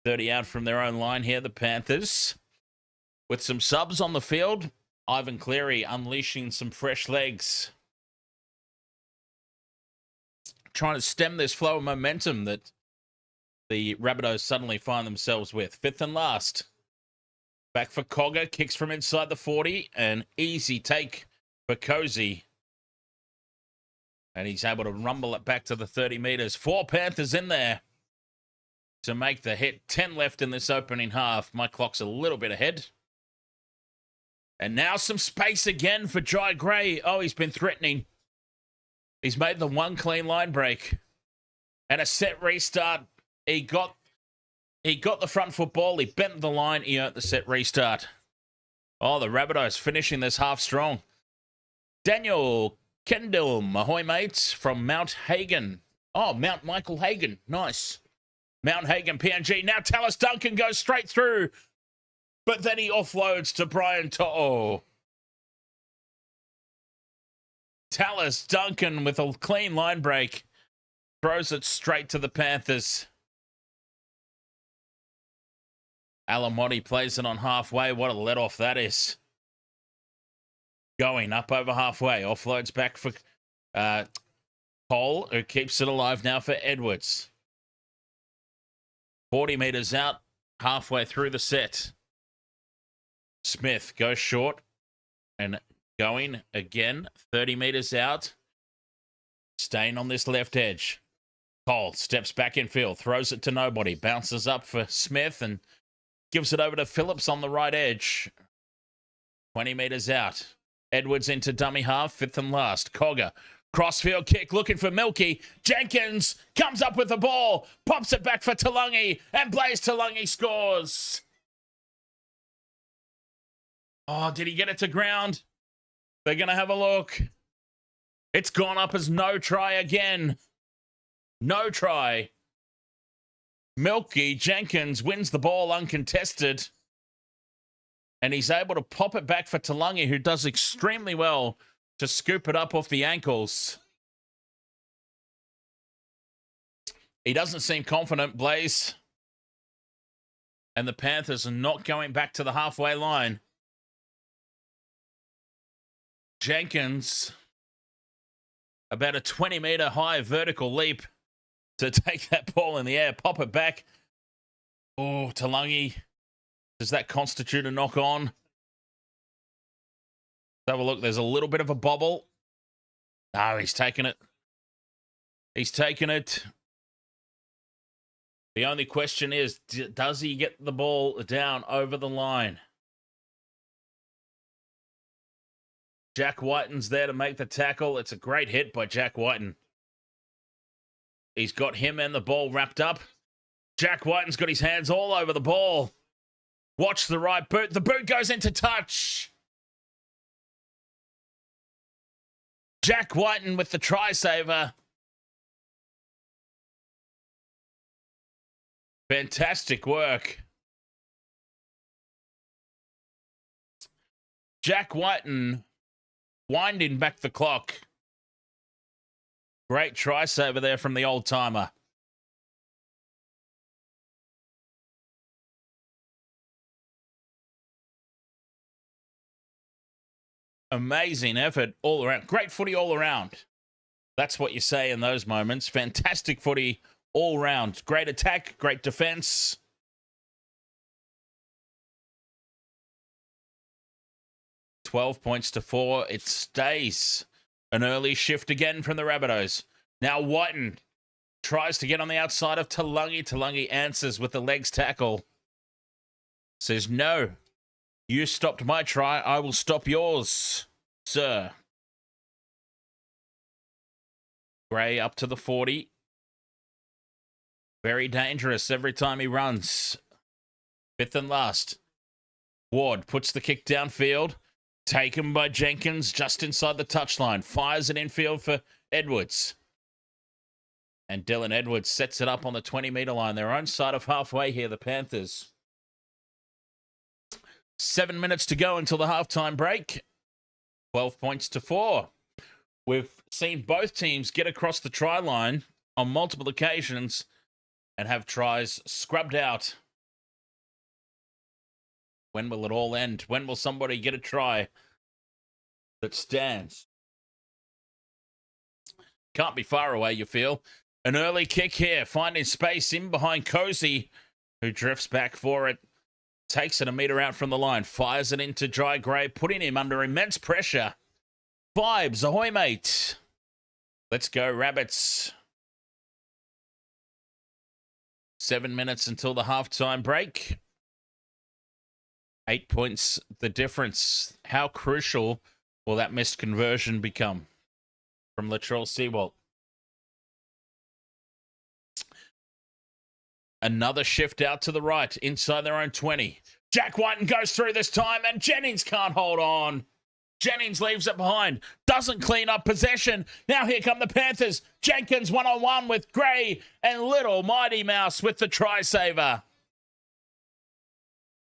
30 out from their own line here, the Panthers. With some subs on the field, Ivan Cleary unleashing some fresh legs. Trying to stem this flow of momentum that the Rabbitohs suddenly find themselves with. Fifth and last. Back for Cogger. Kicks from inside the 40. An easy take for Cozy. And he's able to rumble it back to the 30 metres. 4 Panthers in there to make the hit. 10 left in this opening half. My clock's a little bit ahead. And now some space again for Jai Gray. Oh, he's been threatening. He's made the one clean line break. And a set restart. He got the front foot ball. He bent the line. He earned the set restart. Oh, the Rabbitohs finishing this half strong. Daniel Kendall, ahoy mates, from Mount Hagen. Oh, Mount Michael Hagen. Nice. Mount Hagen, PNG. Now Tallis Duncan goes straight through. But then he offloads to Brian To'o. Tallis Duncan with a clean line break. Throws it straight to the Panthers. Alamotti plays it on halfway. What a let-off that is. Going up over halfway. Offloads back for Cole, who keeps it alive now for Edwards. 40 metres out, halfway through the set. Smith goes short and going again, 30 metres out. Staying on this left edge. Cole steps back in field, throws it to nobody, bounces up for Smith and gives it over to Phillips on the right edge. 20 metres out. Edwards into dummy half, fifth and last. Cogger, crossfield kick, looking for Milky. Jenkins comes up with the ball, pops it back for Taulagi, and Blaze Taulagi scores. Oh, did he get it to ground? They're going to have a look. It's gone up as no try again. No try. Milky Jenkins wins the ball uncontested. And he's able to pop it back for Taulagi, who does extremely well to scoop it up off the ankles. He doesn't seem confident, Blaze. And the Panthers are not going back to the halfway line. Jenkins, about a 20-metre high vertical leap to take that ball in the air, pop it back. Oh, Taulagi. Does that constitute a knock on? Let's have a look. There's a little bit of a bobble. No, he's taken it. He's taken it. The only question is, does he get the ball down over the line? Jack Whiten's there to make the tackle. It's a great hit by Jack Whiten. He's got him and the ball wrapped up. Jack Whiten's got his hands all over the ball. Watch the right boot. The boot goes into touch. Jack Whiten with the try saver. Fantastic work. Jack Whiten winding back the clock. Great try saver there from the old timer. Amazing effort all around. Great footy all around. That's what you say in those moments. Fantastic footy all round. Great attack, great defense. $12 points to 4. It stays an early shift again from the Rabbitohs. Now Whiten tries to get on the outside of Taulagi. Taulagi answers with the legs tackle. Says, no. You stopped my try, I will stop yours, sir. Gray up to the 40. Very dangerous every time he runs. Fifth and last. Ward puts the kick downfield. Taken by Jenkins just inside the touchline. Fires it infield for Edwards. And Dylan Edwards sets it up on the 20-metre line. Their own side of halfway here, the Panthers. 7 minutes to go until the halftime break. 12 points to 4. We've seen both teams get across the try line on multiple occasions and have tries scrubbed out. When will it all end? When will somebody get a try that stands? Can't be far away, you feel. An early kick here, finding space in behind Cozy, who drifts back for it. Takes it a metre out from the line, fires it into Dry Gray, putting him under immense pressure. Vibes, ahoy, mate. Let's go, Rabbits. 7 minutes until the halftime break. 8 points the difference. How crucial will that missed conversion become from Latrell Sewald? Another shift out to the right, inside their own 20. Jack Whiten goes through this time, and Jennings can't hold on. Jennings leaves it behind, doesn't clean up possession. Now here come the Panthers. Jenkins one-on-one with Gray and Little Mighty Mouse with the try-saver.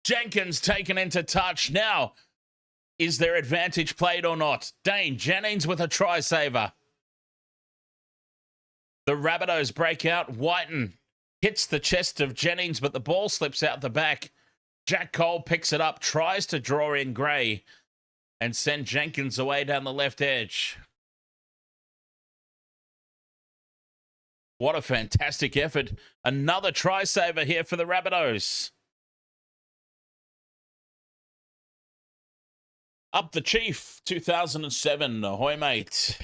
Jenkins taken into touch. Now, is their advantage played or not? Dane Jennings with a try-saver. The Rabbitohs break out. Whiten hits the chest of Jennings, but the ball slips out the back. Jack Cole picks it up, tries to draw in Gray, and send Jenkins away down the left edge. What a fantastic effort. Another try-saver here for the Rabbitohs. Up the Chief, 2007. Ahoy, mate.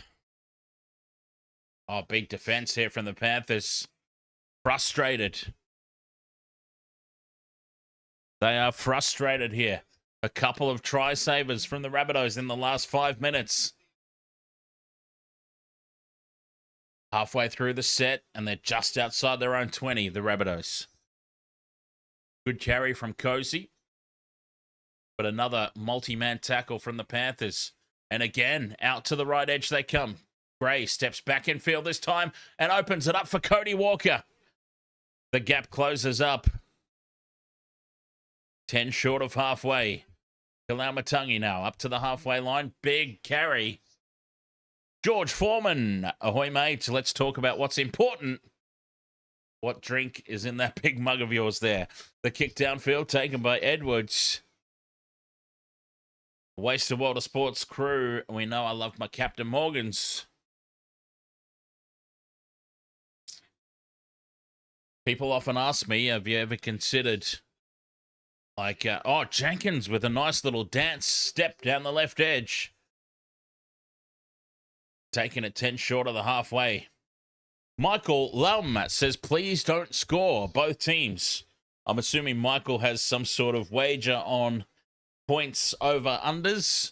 Oh, big defense here from the Panthers. Frustrated. They are frustrated here. A couple of try-savers from the Rabbitohs in the last 5 minutes. Halfway through the set, and they're just outside their own 20, the Rabbitohs. Good carry from Cozy. But another multi-man tackle from the Panthers. And again, out to the right edge they come. Gray steps back in field this time and opens it up for Cody Walker. The gap closes up. 10 short of halfway. Kalaumatangi now up to the halfway line. Big carry. George Foreman. Ahoy, mate. Let's talk about what's important. What drink is in that big mug of yours there? The kick downfield taken by Edwards. Waste of World of Sports crew. We know I love my Captain Morgans. People often ask me, have you ever considered, like, Jenkins with a nice little dance step down the left edge. Taking it 10 short of the halfway. Michael Lum says, please don't score, both teams. I'm assuming Michael has some sort of wager on points over unders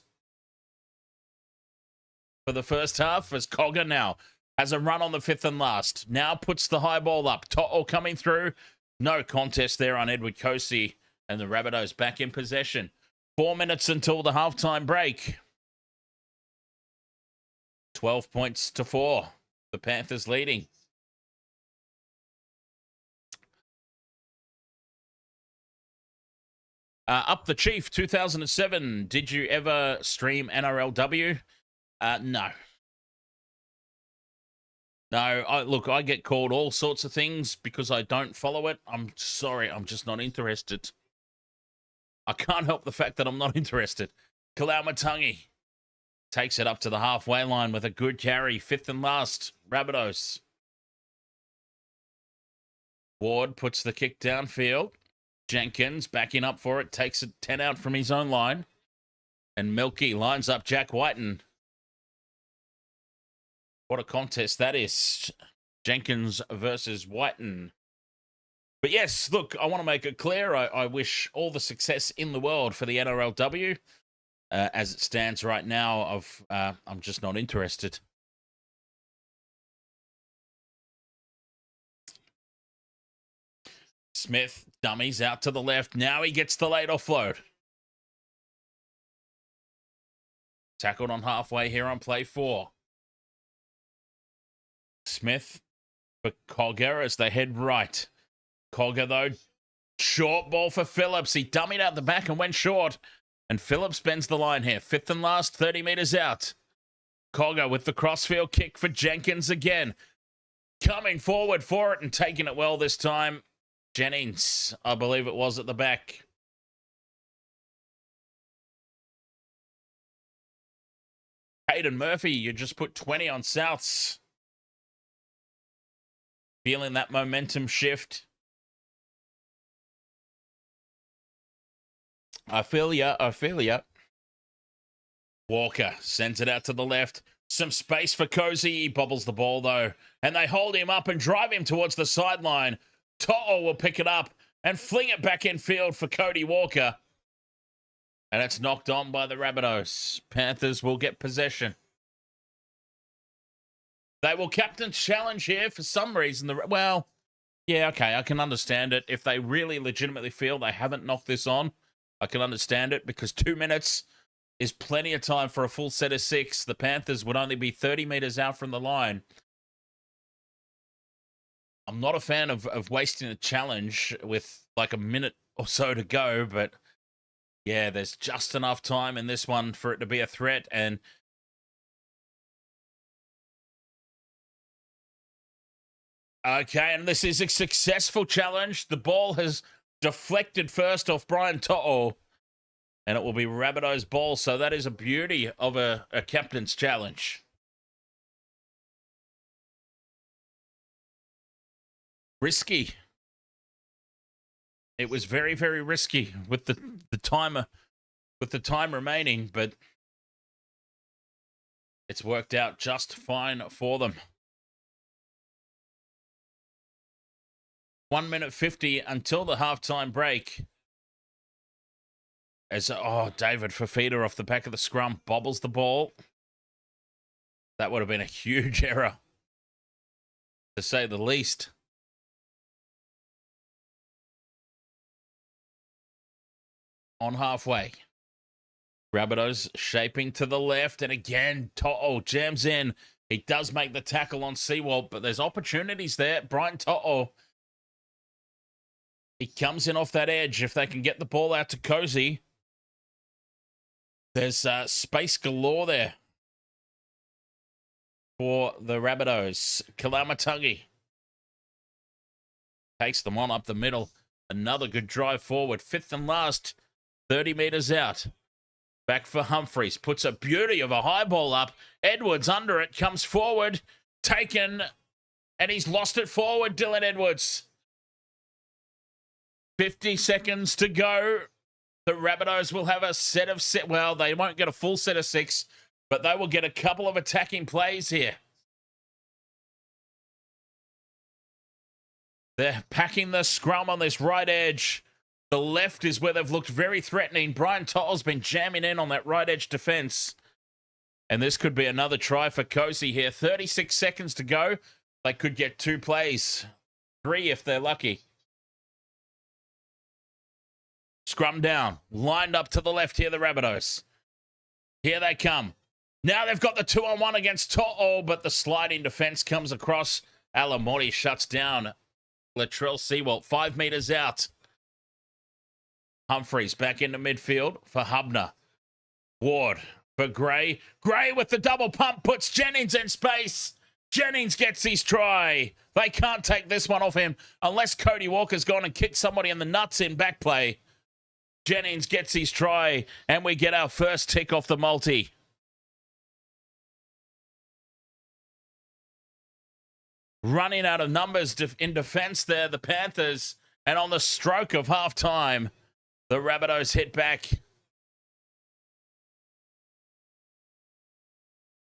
for the first half, as Cogger now has a run on the fifth and last. Now puts the high ball up. To'o coming through. No contest there on Edward Cozy, and the Rabbitohs back in possession. 4 minutes until the halftime break. 12 points to 4. The Panthers leading. Up the Chief, 2007. Did you ever stream NRLW? No. No, look, I get called all sorts of things because I don't follow it. I'm sorry, I'm just not interested. I can't help the fact that I'm not interested. Kalaumatangi takes it up to the halfway line with a good carry. Fifth and last, Rabbitohs. Ward puts the kick downfield. Jenkins backing up for it, takes it 10 out from his own line. And Milky lines up Jack Whiten. What a contest that is. Jenkins versus Whiten. But yes, look, I want to make it clear. I wish all the success in the world for the NRLW. As it stands right now, I'm just not interested. Smith dummies out to the left. Now he gets the late offload. Tackled on halfway here on play 4. Smith for Cogger as they head right. Cogger, though, Short ball for Phillips. He dummied out the back and went short. And Phillips bends the line here. Fifth and last, 30 metres out. Cogger with the crossfield kick for Jenkins again. Coming forward for it and taking it well this time. Jennings, I believe it was at the back. Hayden Murphy, you just put 20 on Souths. Feeling that momentum shift. I feel ya. Walker sends it out to the left. Some space for Cozy. He bobbles the ball, though. And they hold him up and drive him towards the sideline. To'o will pick it up and fling it back in field for Cody Walker. And it's knocked on by the Rabbitohs. Panthers will get possession. They will captain challenge here for some reason. Well, yeah, okay, I can understand it. If they really legitimately feel they haven't knocked this on, I can understand it because 2 minutes is plenty of time for a full set of 6. The Panthers would only be 30 metres out from the line. I'm not a fan of wasting a challenge with like a minute or so to go, but yeah, there's just enough time in this one for it to be a threat. And okay, and this is a successful challenge. The ball has deflected first off Brian To'o, and it will be Rabbitohs' ball. So that is a beauty of a captain's challenge. Risky. It was very, very risky with the time remaining, but it's worked out just fine for them. 1 minute 50 until the halftime break. As David Fafita off the back of the scrum bobbles the ball. That would have been a huge error, to say the least. On halfway. Rabbitohs shaping to the left, and again, To'o jams in. He does make the tackle on Seawald, but there's opportunities there. Brian To'o, he comes in off that edge. If they can get the ball out to Cozy, there's space galore there for the Rabbitohs. Kalamatangi takes them on up the middle. Another good drive forward. Fifth and last, 30 metres out. Back for Humphreys. Puts a beauty of a high ball up. Edwards under it. Comes forward. Taken. And he's lost it forward, Dylan Edwards. 50 seconds to go. The Rabbitohs will have a set of well, they won't get a full set of 6, but they will get a couple of attacking plays here. They're packing the scrum on this right edge. The left is where they've looked very threatening. Brian To'o's been jamming in on that right edge defense. And this could be another try for Cozy here. 36 seconds to go. They could get 2 plays. 3 if they're lucky. Scrum down. Lined up to the left here, the Rabbitohs. Here they come. Now they've got the 2-on-1 against To'o, but the sliding defense comes across. Alamori shuts down Latrell Seawalt. 5 metres out. Humphreys back into midfield for Hubner. Ward for Gray. Gray with the double pump puts Jennings in space. Jennings gets his try. They can't take this one off him unless Cody Walker's gone and kicked somebody in the nuts in back play. Jennings gets his try, and we get our first tick off the multi. Running out of numbers in defense there, the Panthers. And on the stroke of halftime, the Rabbitohs hit back.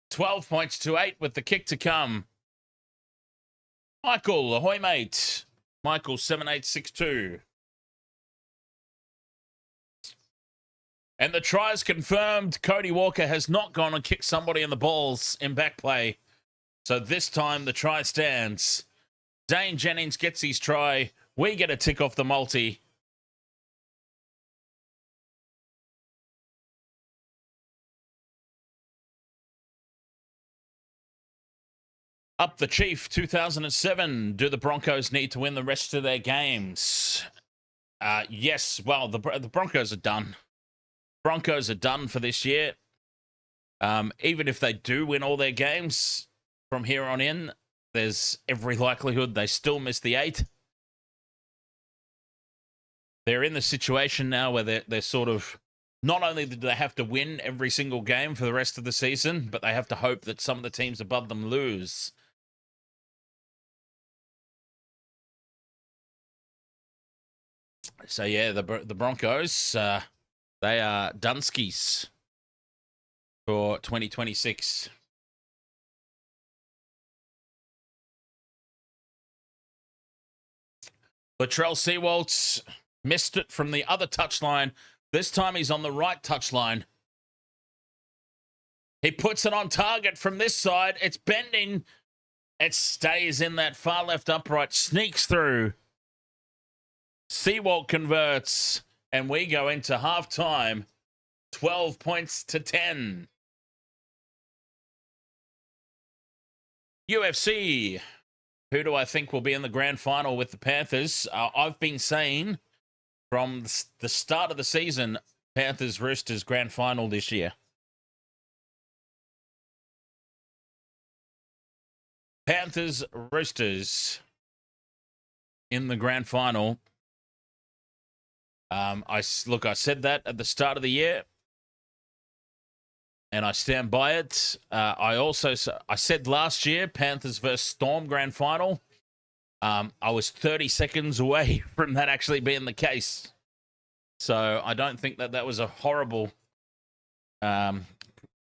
12 points to 8 with the kick to come. Michael, ahoy, mate. Michael, 7862. And the try is confirmed. Cody Walker has not gone and kicked somebody in the balls in back play. So this time the try stands. Dane Jennings gets his try. We get a tick off the multi. Up the Chief, 2007. Do the Broncos need to win the rest of their games? Yes, well, the Broncos are done. Broncos are done for this year. Even if they do win all their games from here on in, there's every likelihood they still miss the 8. They're in the situation now where they're sort of, not only do they have to win every single game for the rest of the season, but they have to hope that some of the teams above them lose. So yeah, the Broncos, they are Dunskies for 2026. Latrell Seawoltz missed it from the other touchline. This time he's on the right touchline. He puts it on target from this side. It's bending. It stays in that far left upright, sneaks through. Seawoltz converts, and we go into halftime. 12 points to 10. UFC. Who do I think will be in the grand final with the Panthers? I've been saying from the start of the season, Panthers Roosters grand final this year. Panthers Roosters in the grand final. I said that at the start of the year, and I stand by it. I said last year, Panthers versus Storm grand final. I was 30 seconds away from that actually being the case. So I don't think that was a horrible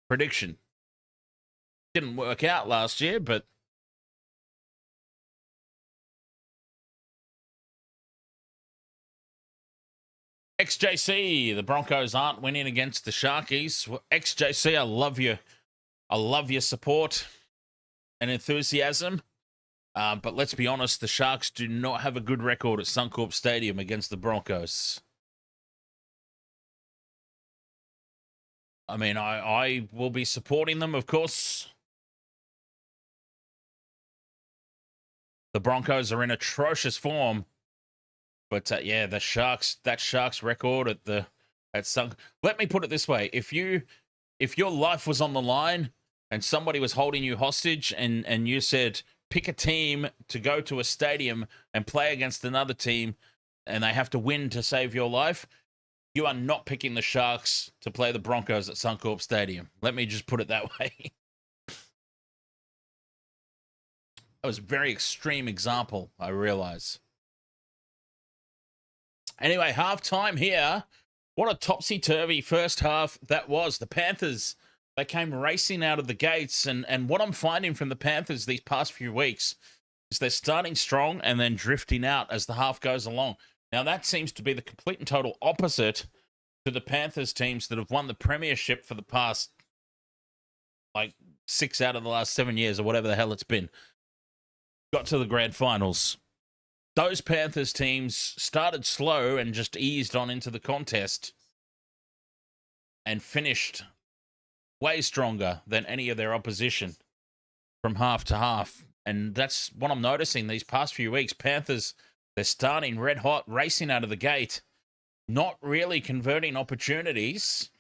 prediction. Didn't work out last year, but XJC, the Broncos aren't winning against the Sharkies. Well, XJC, I love you. I love your support and enthusiasm. But let's be honest, the Sharks do not have a good record at Suncorp Stadium against the Broncos. I mean, I will be supporting them, of course. The Broncos are in atrocious form. But yeah, that Sharks record at Suncorp. Let me put it this way: if your life was on the line and somebody was holding you hostage, and you said pick a team to go to a stadium and play against another team, and they have to win to save your life, you are not picking the Sharks to play the Broncos at Suncorp Stadium. Let me just put it that way. That was a very extreme example, I realize. Anyway, halftime here. What a topsy-turvy first half that was. The Panthers, they came racing out of the gates. And what I'm finding from the Panthers these past few weeks is they're starting strong and then drifting out as the half goes along. Now, that seems to be the complete and total opposite to the Panthers teams that have won the premiership for the past, 6 out of the last 7 years or whatever the hell it's been. Got to the grand finals. Those Panthers teams started slow and just eased on into the contest and finished way stronger than any of their opposition from half to half. And that's what I'm noticing these past few weeks. Panthers, they're starting red hot, racing out of the gate, not really converting opportunities.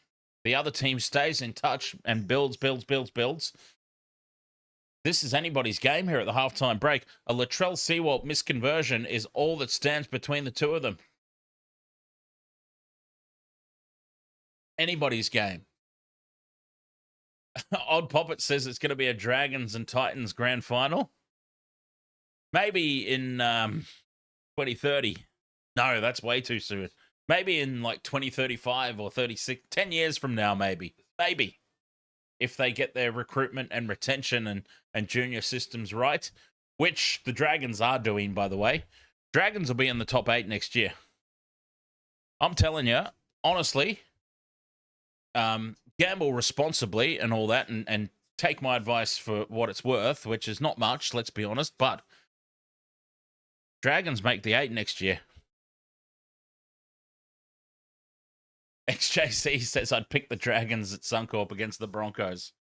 The other team stays in touch and builds. This is anybody's game here at the halftime break. A Latrell Seawoltz misconversion is all that stands between the two of them. Anybody's game. Odd Poppet says it's going to be a Dragons and Titans grand final. Maybe in 2030. No, that's way too soon. Maybe in 2035 or 36. 10 years from now, maybe. Maybe. If they get their recruitment and retention and junior systems right, which the Dragons are doing, by the way. Dragons will be in the top 8 next year. I'm telling you, honestly, gamble responsibly and all that, and take my advice for what it's worth, which is not much, let's be honest, but Dragons make the 8 next year. XJC says I'd pick the Dragons at Suncorp against the Broncos.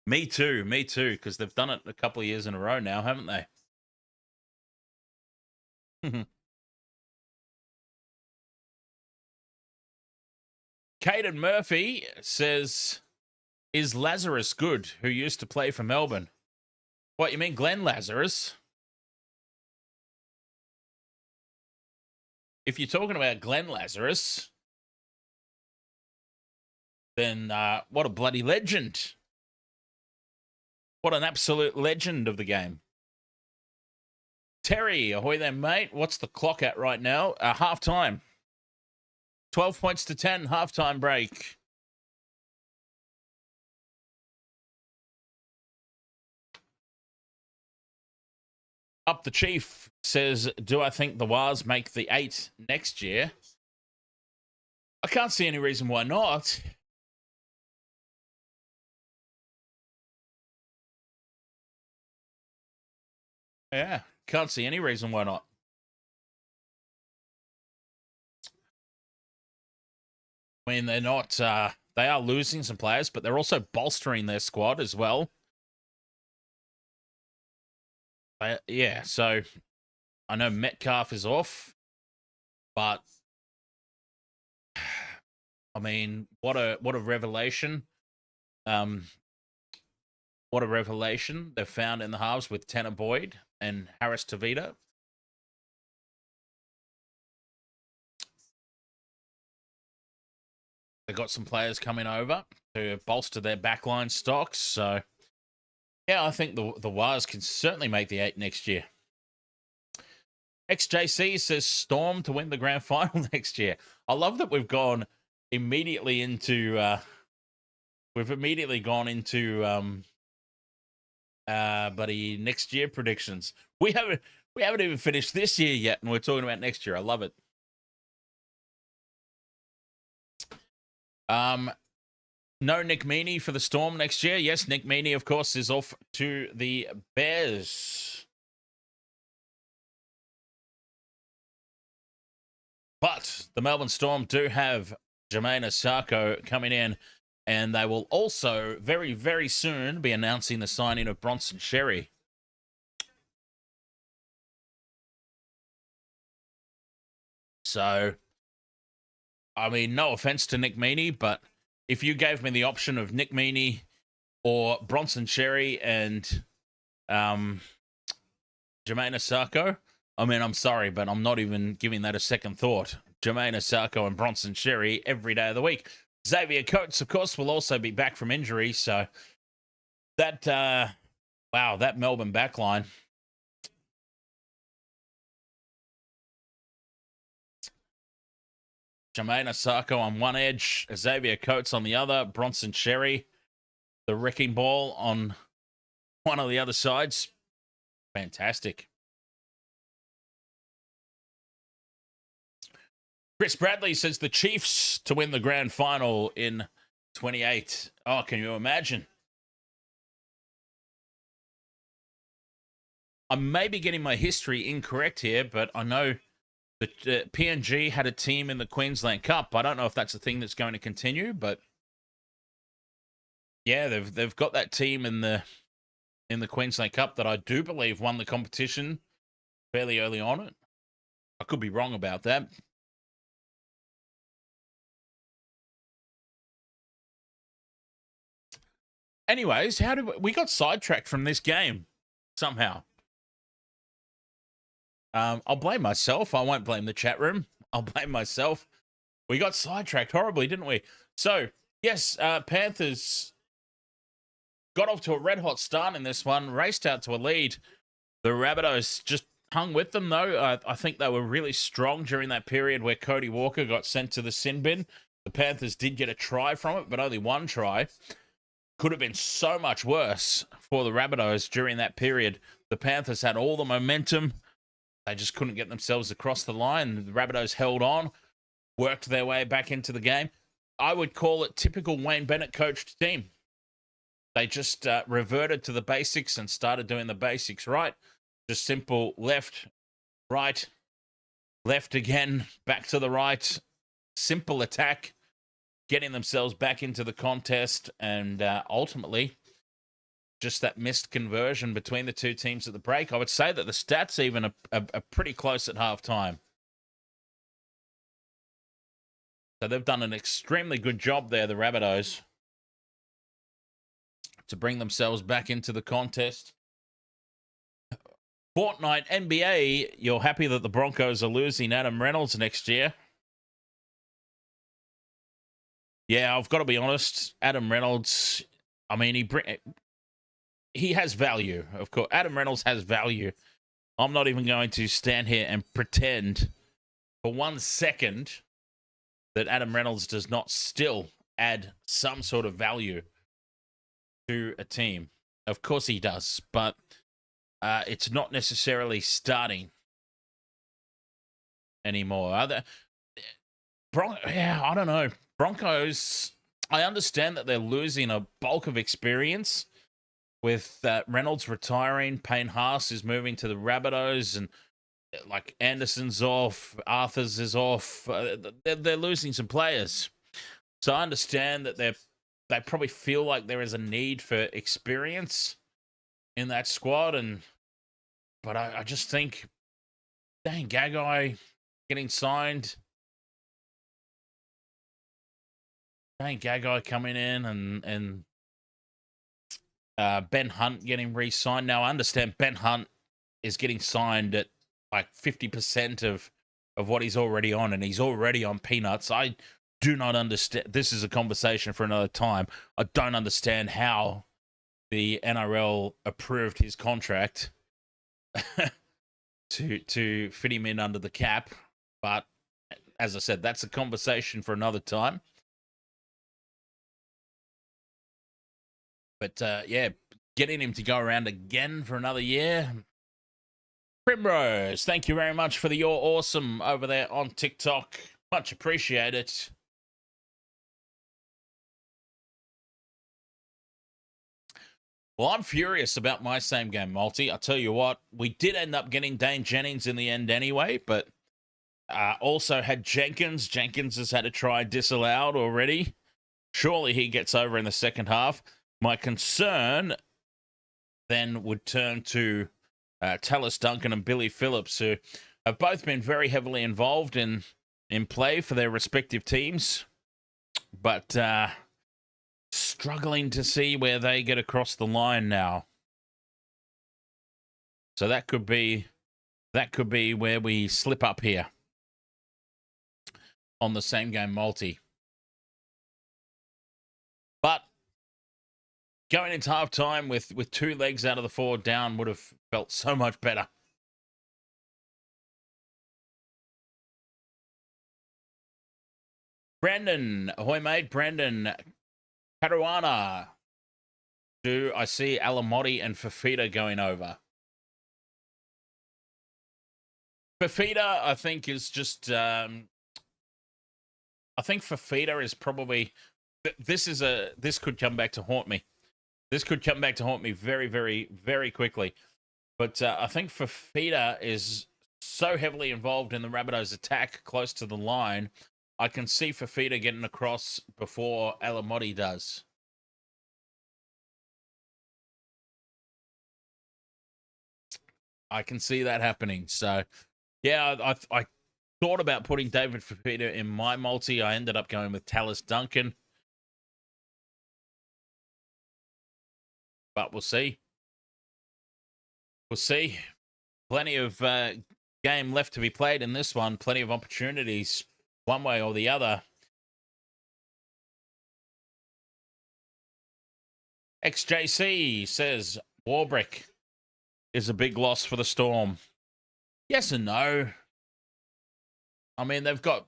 Me too, because they've done it a couple of years in a row now, haven't they? Caden Murphy says, is Lazarus good, who used to play for Melbourne? What, you mean Glenn Lazarus? If you're talking about Glenn Lazarus, then what a bloody legend. What an absolute legend of the game. Terry, ahoy there, mate. What's the clock at right now? Half-time. 12 points to 10, half-time break. Up the Chief says, do I think the Wars make the 8 next year? I can't see any reason why not. Yeah, can't see any reason why not. I mean, they're not, they are losing some players, but they're also bolstering their squad as well. Yeah, so I know Metcalf is off, but I mean, what a revelation. What a revelation they've found in the halves with Tanner Boyd and Harris Tavita. They've got some players coming over to bolster their backline stocks. So, yeah, I think the Wars can certainly make the 8 next year. XJC says Storm to win the grand final next year. I love that we've gone immediately into... buddy, next year predictions. We haven't even finished this year yet, and we're talking about next year. I love it. No Nick Meaney for the Storm next year. Yes, Nick Meaney, of course, is off to the Bears. But the Melbourne Storm do have Jermaine Asako coming in, and they will also very, very soon be announcing the signing of Bronson Xerri. So, I mean, no offense to Nick Meaney, but if you gave me the option of Nick Meaney or Bronson Xerri and Jermaine Asako, I mean, I'm sorry, but I'm not even giving that a second thought. Jermaine Asako and Bronson Xerri every day of the week. Xavier Coates, of course, will also be back from injury. So that, wow, that Melbourne backline. Jermaine Asako on one edge, Xavier Coates on the other, Bronson Xerri, the wrecking ball on one of the other sides. Fantastic. Chris Bradley says the Chiefs to win the grand final in 28. Oh, can you imagine? I may be getting my history incorrect here, but I know that PNG had a team in the Queensland Cup. I don't know if that's a thing that's going to continue, but yeah, they've got that team in the Queensland Cup that I do believe won the competition fairly early on. I could be wrong about that. Anyways, how did we got sidetracked from this game somehow? I'll blame myself. I won't blame the chat room. I'll blame myself. We got sidetracked horribly, didn't we? So, yes, Panthers got off to a red-hot start in this one, raced out to a lead. The Rabbitohs just hung with them, though. I think they were really strong during that period where Cody Walker got sent to the sin bin. The Panthers did get a try from it, but only one try. Could have been so much worse for the Rabbitohs during that period. The Panthers had all the momentum. They just couldn't get themselves across the line. The Rabbitohs held on, worked their way back into the game. I would call it typical Wayne Bennett coached team. They just reverted to the basics and started doing the basics right. Just simple left, right, left again, back to the right. Simple attack, getting themselves back into the contest, and ultimately just that missed conversion between the two teams at the break. I would say that the stats even are pretty close at halftime. So they've done an extremely good job there, the Rabbitohs, to bring themselves back into the contest. Fortnight NBA, you're happy that the Broncos are losing Adam Reynolds next year. Yeah, I've got to be honest. Adam Reynolds, I mean, he has value, of course. Adam Reynolds has value. I'm not even going to stand here and pretend for 1 second that Adam Reynolds does not still add some sort of value to a team. Of course he does, but it's not necessarily starting anymore. I don't know. Broncos, I understand that they're losing a bulk of experience with Reynolds retiring. Payne Haas is moving to the Rabbitohs, and like Anderson's off, Arthurs is off. They're losing some players. So I understand that they probably feel like there is a need for experience in that squad, but I just think, dang, Gagai getting signed. Dang, Gagai coming in and Ben Hunt getting re-signed. Now, I understand Ben Hunt is getting signed at like 50% of what he's already on, and he's already on peanuts. I do not understand. This is a conversation for another time. I don't understand how the NRL approved his contract to fit him in under the cap. But as I said, that's a conversation for another time. But yeah, getting him to go around again for another year. Primrose, thank you very much for the You're Awesome over there on TikTok. Much appreciated. Well, I'm furious about my same game multi. I'll tell you what, we did end up getting Dane Jennings in the end anyway, but also had Jenkins. Jenkins has had a try disallowed already. Surely he gets over in the second half. My concern then would turn to Tallis Duncan and Billy Phillips, who have both been very heavily involved in play for their respective teams, but struggling to see where they get across the line now. So that could be where we slip up here on the same game multi. But going into halftime with 2 legs out of the 4 down would have felt so much better. Brandon, ahoy mate, Brandon Caruana. Do I see Alamotti and Fafita going over? Fafita, I think, is just... I think Fafita is probably... This could come back to haunt me. This could come back to haunt me very, very, very quickly. But I think Fafita is so heavily involved in the Rabbitohs' attack close to the line. I can see Fafita getting across before Alamotti does. I can see that happening. So, yeah, I thought about putting David Fafita in my multi. I ended up going with Tallis Duncan. But we'll see. We'll see. Plenty of game left to be played in this one. Plenty of opportunities, one way or the other. XJC says Warbrick is a big loss for the Storm. Yes and no. I mean, they've got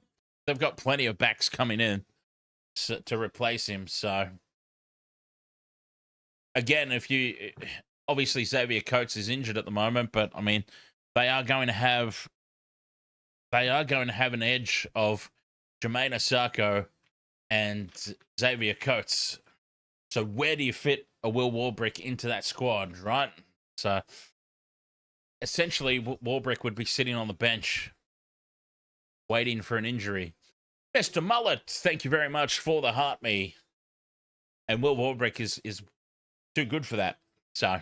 plenty of backs coming in to replace him. So again, obviously Xavier Coates is injured at the moment, but I mean, they are going to have an edge of Jermaine Asako and Xavier Coates. So where do you fit a Will Warbrick into that squad, right? So essentially, Warbrick would be sitting on the bench waiting for an injury. Mr. Mullet, thank you very much for the heart me. And Will Warbrick is too good for that. So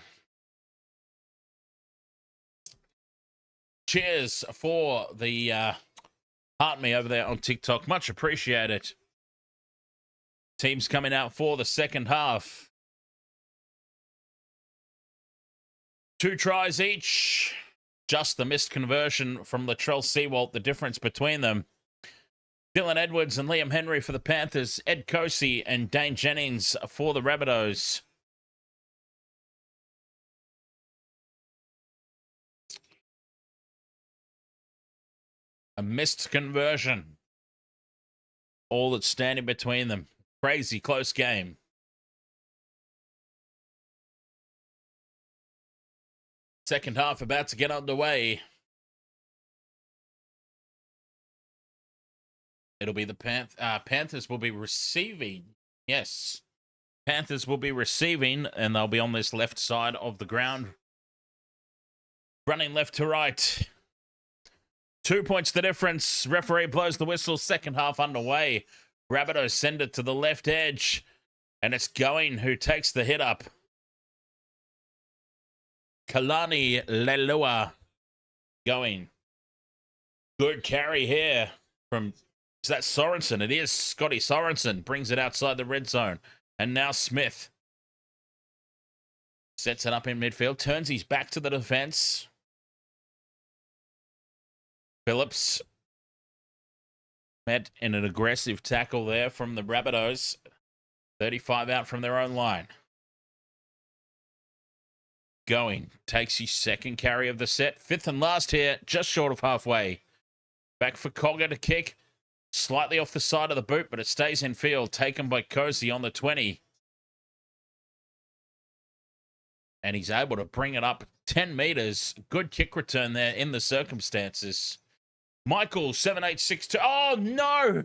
cheers for the Heart me over there on TikTok. Much appreciated. Teams coming out for the second half. 2 tries each. Just the missed conversion from Latrell Sewalt, the difference between them. Dylan Edwards and Liam Henry for the Panthers. Ed Kosey and Dane Jennings for the Rabbitohs. A missed conversion. All that's standing between them. Crazy close game. Second half about to get underway. It'll be the Panthers will be receiving. Yes. Panthers will be receiving, and they'll be on this left side of the ground. Running left to right. 2 points the difference. Referee blows the whistle. Second half underway. Rabbitohs send it to the left edge. And it's Going who takes the hit up. Kalani Leilua Going. Good carry here from, is that Sorensen? It is Scotty Sorensen. Brings it outside the red zone. And now Smith. Sets it up in midfield. Turns his back to the defense. Phillips met in an aggressive tackle there from the Rabbitohs. 35 out from their own line. Going. Takes his second carry of the set. 5th and last here. Just short of halfway. Back for Cogger to kick. Slightly off the side of the boot, but it stays in field. Taken by Kosey on the 20. And he's able to bring it up 10 meters. Good kick return there in the circumstances. Michael, 7862. Oh, no!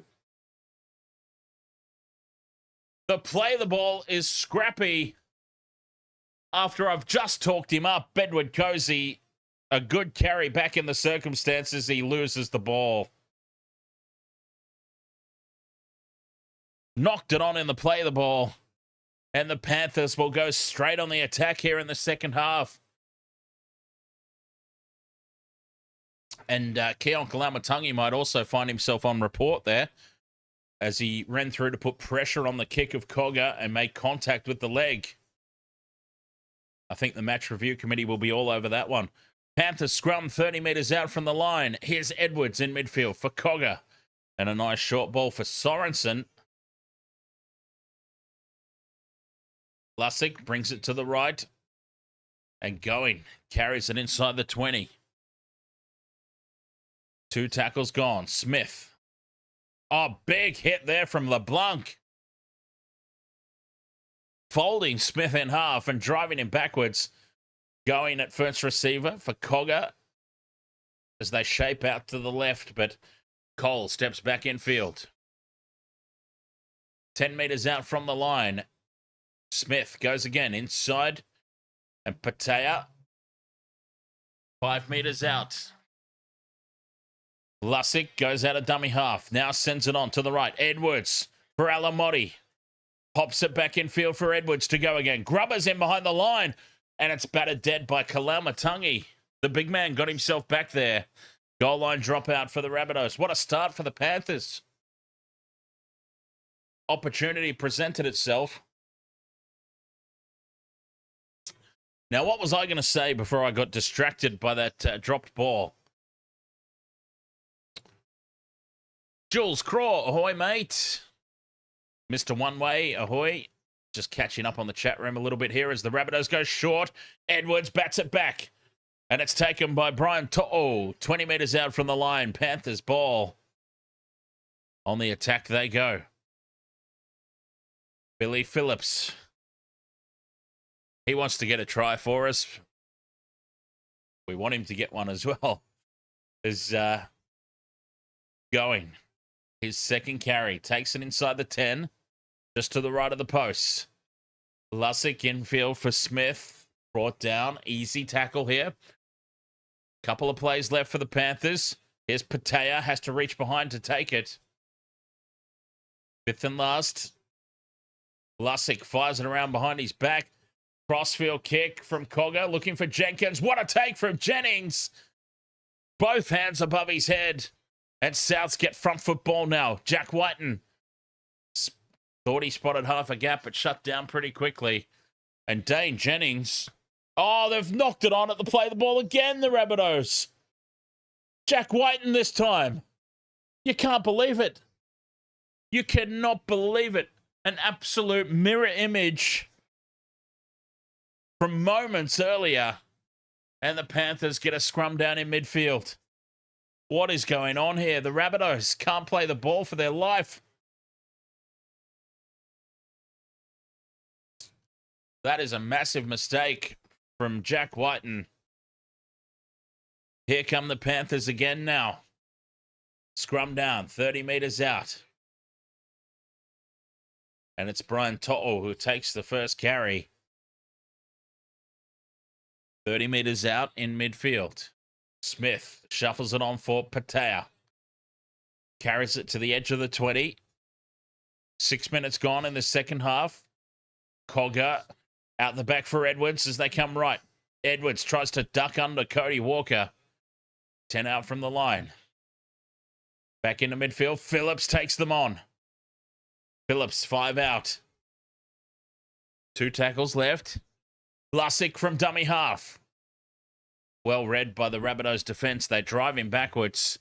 The play the ball is scrappy. After I've just talked him up, Bedward Kosey, a good carry back in the circumstances. He loses the ball. Knocked it on in the play the ball. And the Panthers will go straight on the attack here in the second half. And Keon Kalamatangi might also find himself on report there as he ran through to put pressure on the kick of Cogger and made contact with the leg. I think the match review committee will be all over that one. Panthers scrum 30 meters out from the line. Here's Edwards in midfield for Cogger. And a nice short ball for Sorensen. Lussick brings it to the right. And Going carries it inside the 20. 2 tackles gone. Smith. Oh, big hit there from LeBlanc. Folding Smith in half and driving him backwards. Going at first receiver for Cogger as they shape out to the left, but Cole steps back in field. 10 meters out from the line. Smith goes again inside. And Patea 5 meters out. Lussick goes out of dummy half. Now sends it on to the right. Edwards for Alamotti. Pops it back in field for Edwards to go again. Grubber's in behind the line. And it's battered dead by Kalamatangi. The big man got himself back there. Goal line dropout for the Rabbitohs. What a start for the Panthers. Opportunity presented itself. Now, what was I going to say before I got distracted by that dropped ball? Jules Craw, ahoy, mate. Mr. One Way, ahoy. Just catching up on the chat room a little bit here as the Rabbitohs go short. Edwards bats it back. And it's taken by Brian To'o. 20 meters out from the line. Panthers ball. On the attack they go. Billy Phillips. He wants to get a try for us. We want him to get one as well. Is Going. His second carry. Takes it inside the 10. Just to the right of the post. Lussick infield for Smith. Brought down. Easy tackle here. Couple of plays left for the Panthers. Here's Patea. Has to reach behind to take it. 5th and last. Lussick fires it around behind his back. Crossfield kick from Cogger. Looking for Jenkins. What a take from Jennings. Both hands above his head. And Souths get front foot ball now. Jack Whiten thought he spotted half a gap, but shut down pretty quickly. And Dane Jennings. Oh, they've knocked it on at the play the ball again, the Rabbitohs. Jack Whiten this time. You can't believe it. You cannot believe it. An absolute mirror image from moments earlier. And the Panthers get a scrum down in midfield. What is going on here? The Rabbitohs can't play the ball for their life. That is a massive mistake from Jack Whiten. Here come the Panthers again now. Scrum down, 30 metres out. And it's Brian To'o who takes the first carry. 30 metres out in midfield. Smith shuffles it on for Patea. Carries it to the edge of the 20. 6 minutes gone in the second half. Cogger out the back for Edwards as they come right. Edwards tries to duck under Cody Walker. 10 out from the line. Back into midfield. Phillips takes them on. Phillips, 5 out. 2 tackles left. Lusick from dummy half. Well read by the Rabbitohs defence. They drive him backwards.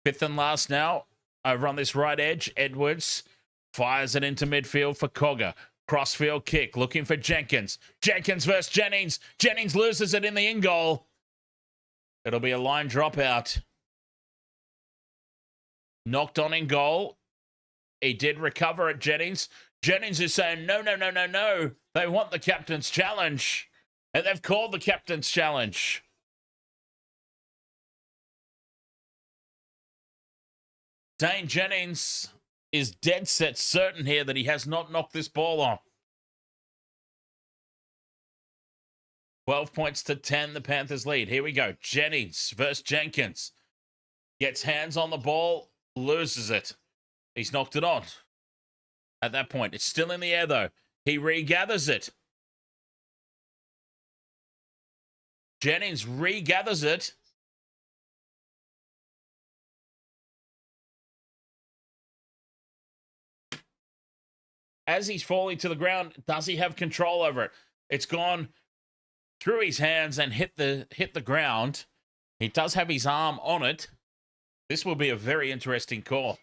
5th and last now. Over on this right edge. Edwards fires it into midfield for Cogger. Crossfield kick. Looking for Jenkins. Jenkins versus Jennings. Jennings loses it in the in goal. It'll be a line dropout. Knocked on in goal. He did recover at Jennings. Jennings is saying, no, no, no, no, no. They want the captain's challenge. And they've called the captain's challenge. Dane Jennings is dead set certain here that he has not knocked this ball on. 12 points to 10, the Panthers lead. Here we go. Jennings versus Jenkins. Gets hands on the ball, loses it. He's knocked it on. At that point, it's still in the air though. He regathers it. Jennings regathers it. As he's falling to the ground, does he have control over it? It's gone through his hands and hit the ground. He does have his arm on it. This will be a very interesting call.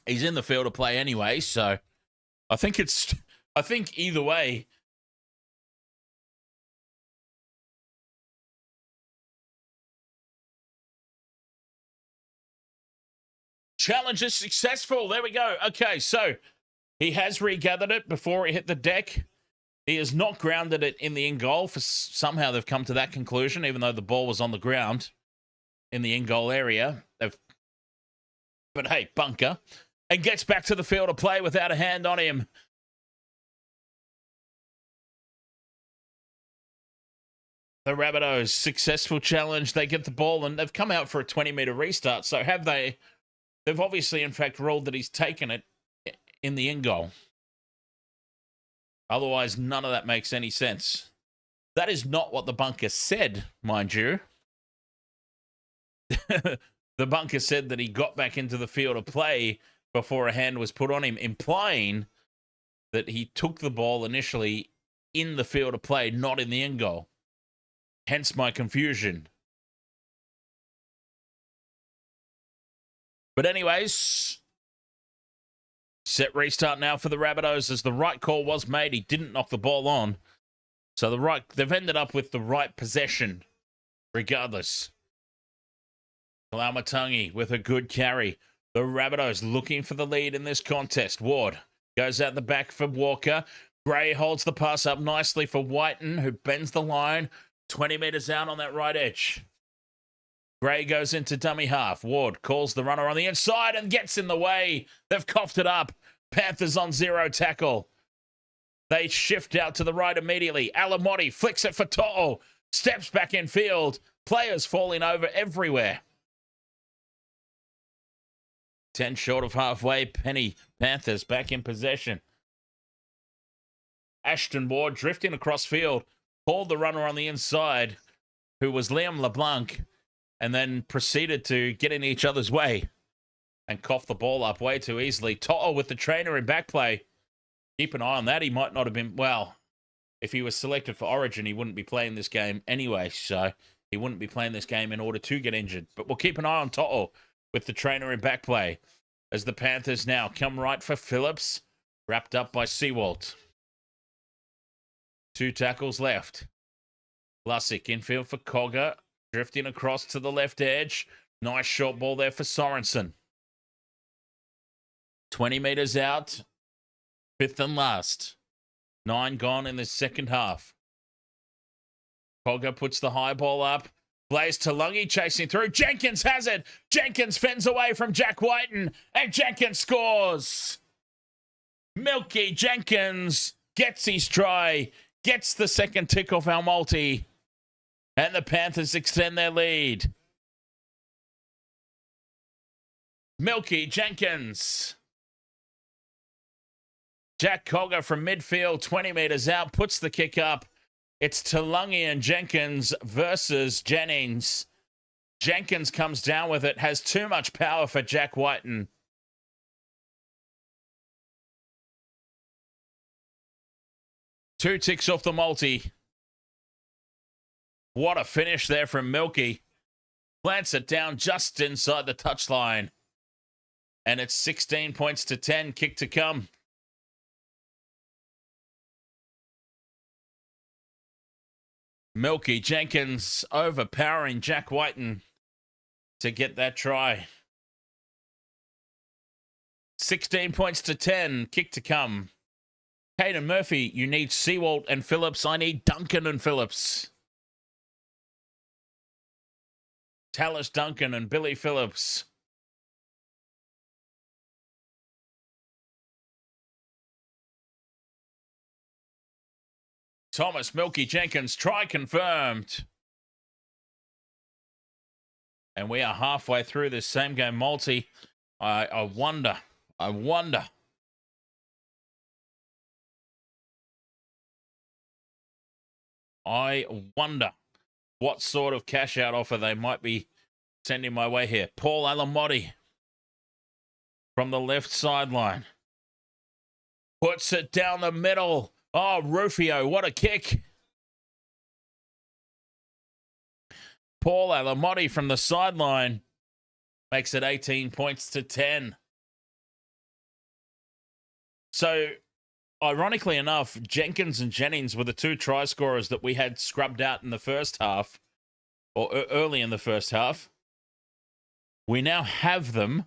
He's in the field of play anyway, so I think either way. Challenge is successful. There we go. Okay, so he has regathered it before it hit the deck. He has not grounded it in the in goal. Somehow they've come to that conclusion, even though the ball was on the ground in the in goal area. But hey, bunker. And gets back to the field of play without a hand on him. The Rabbitohs, successful challenge. They get the ball and they've come out for a 20-metre restart. So have they? They've obviously, in fact, ruled that he's taken it in the in goal. Otherwise, none of that makes any sense. That is not what the bunker said, mind you. The bunker said that he got back into the field of play before a hand was put on him, implying that he took the ball initially in the field of play, not in the in goal. Hence my confusion. But anyways, set restart now for the Rabbitohs as the right call was made. He didn't knock the ball on. So they've ended up with the right possession regardless. Kalamatangi with a good carry. The Rabbitohs looking for the lead in this contest. Ward goes out the back for Walker. Gray holds the pass up nicely for Whiten, who bends the line 20 metres out on that right edge. Gray goes into dummy half. Ward calls the runner on the inside and gets in the way. They've coughed it up. Panthers on 0 tackle. They shift out to the right immediately. Alamotti flicks it for To'o. Steps back in field. Players falling over everywhere. 10 short of halfway. Penny Panthers back in possession. Ashton Ward drifting across field. Called the runner on the inside, who was Liam LeBlanc. and then proceeded to get in each other's way and cough the ball up way too easily. To'o with the trainer in back play. Keep an eye on that. He might not have been, well, if he was selected for Origin, he wouldn't be playing this game anyway, so he wouldn't be playing this game in order to get injured. But we'll keep an eye on To'o with the trainer in back play as the Panthers now come right for Phillips, wrapped up by Seawalt. 2 tackles left. Lusick infield for Cogger, drifting across to the left edge. Nice short ball there for Sorensen. 20 metres out, 5th and last. 9 gone in the second half. Cogger puts the high ball up. Blaze Talungi chasing through. Jenkins has it. Jenkins fends away from Jack Whiten, and Jenkins scores. Milky Jenkins gets his try, gets the second tick off our multi, and the Panthers extend their lead. Milky Jenkins. Jack Cogger from midfield, 20 metres out, puts the kick up. It's Talungi and Jenkins versus Jennings. Jenkins comes down with it, has too much power for Jack Whiten. Two ticks off the multi. What a finish there from Milky. Plants it down just inside the touchline. And it's 16 points to 10, kick to come. Milky Jenkins overpowering Jack Whiten to get that try. 16 points to 10, kick to come. Caden Murphy, you need Seawalt and Phillips. I need Duncan and Phillips. Tallis Duncan and Billy Phillips. Thomas Milky Jenkins, try confirmed. And we are halfway through this same game multi. I wonder what sort of cash out offer they might be sending my way here. Paul Alamotti from the left sideline. Puts it down the middle. Oh, Rufio, what a kick. Paul Alamotti from the sideline makes it 18 points to 10. So, ironically enough, Jenkins and Jennings were the 2 try scorers that we had scrubbed out in the first half, or early in the first half. We now have them.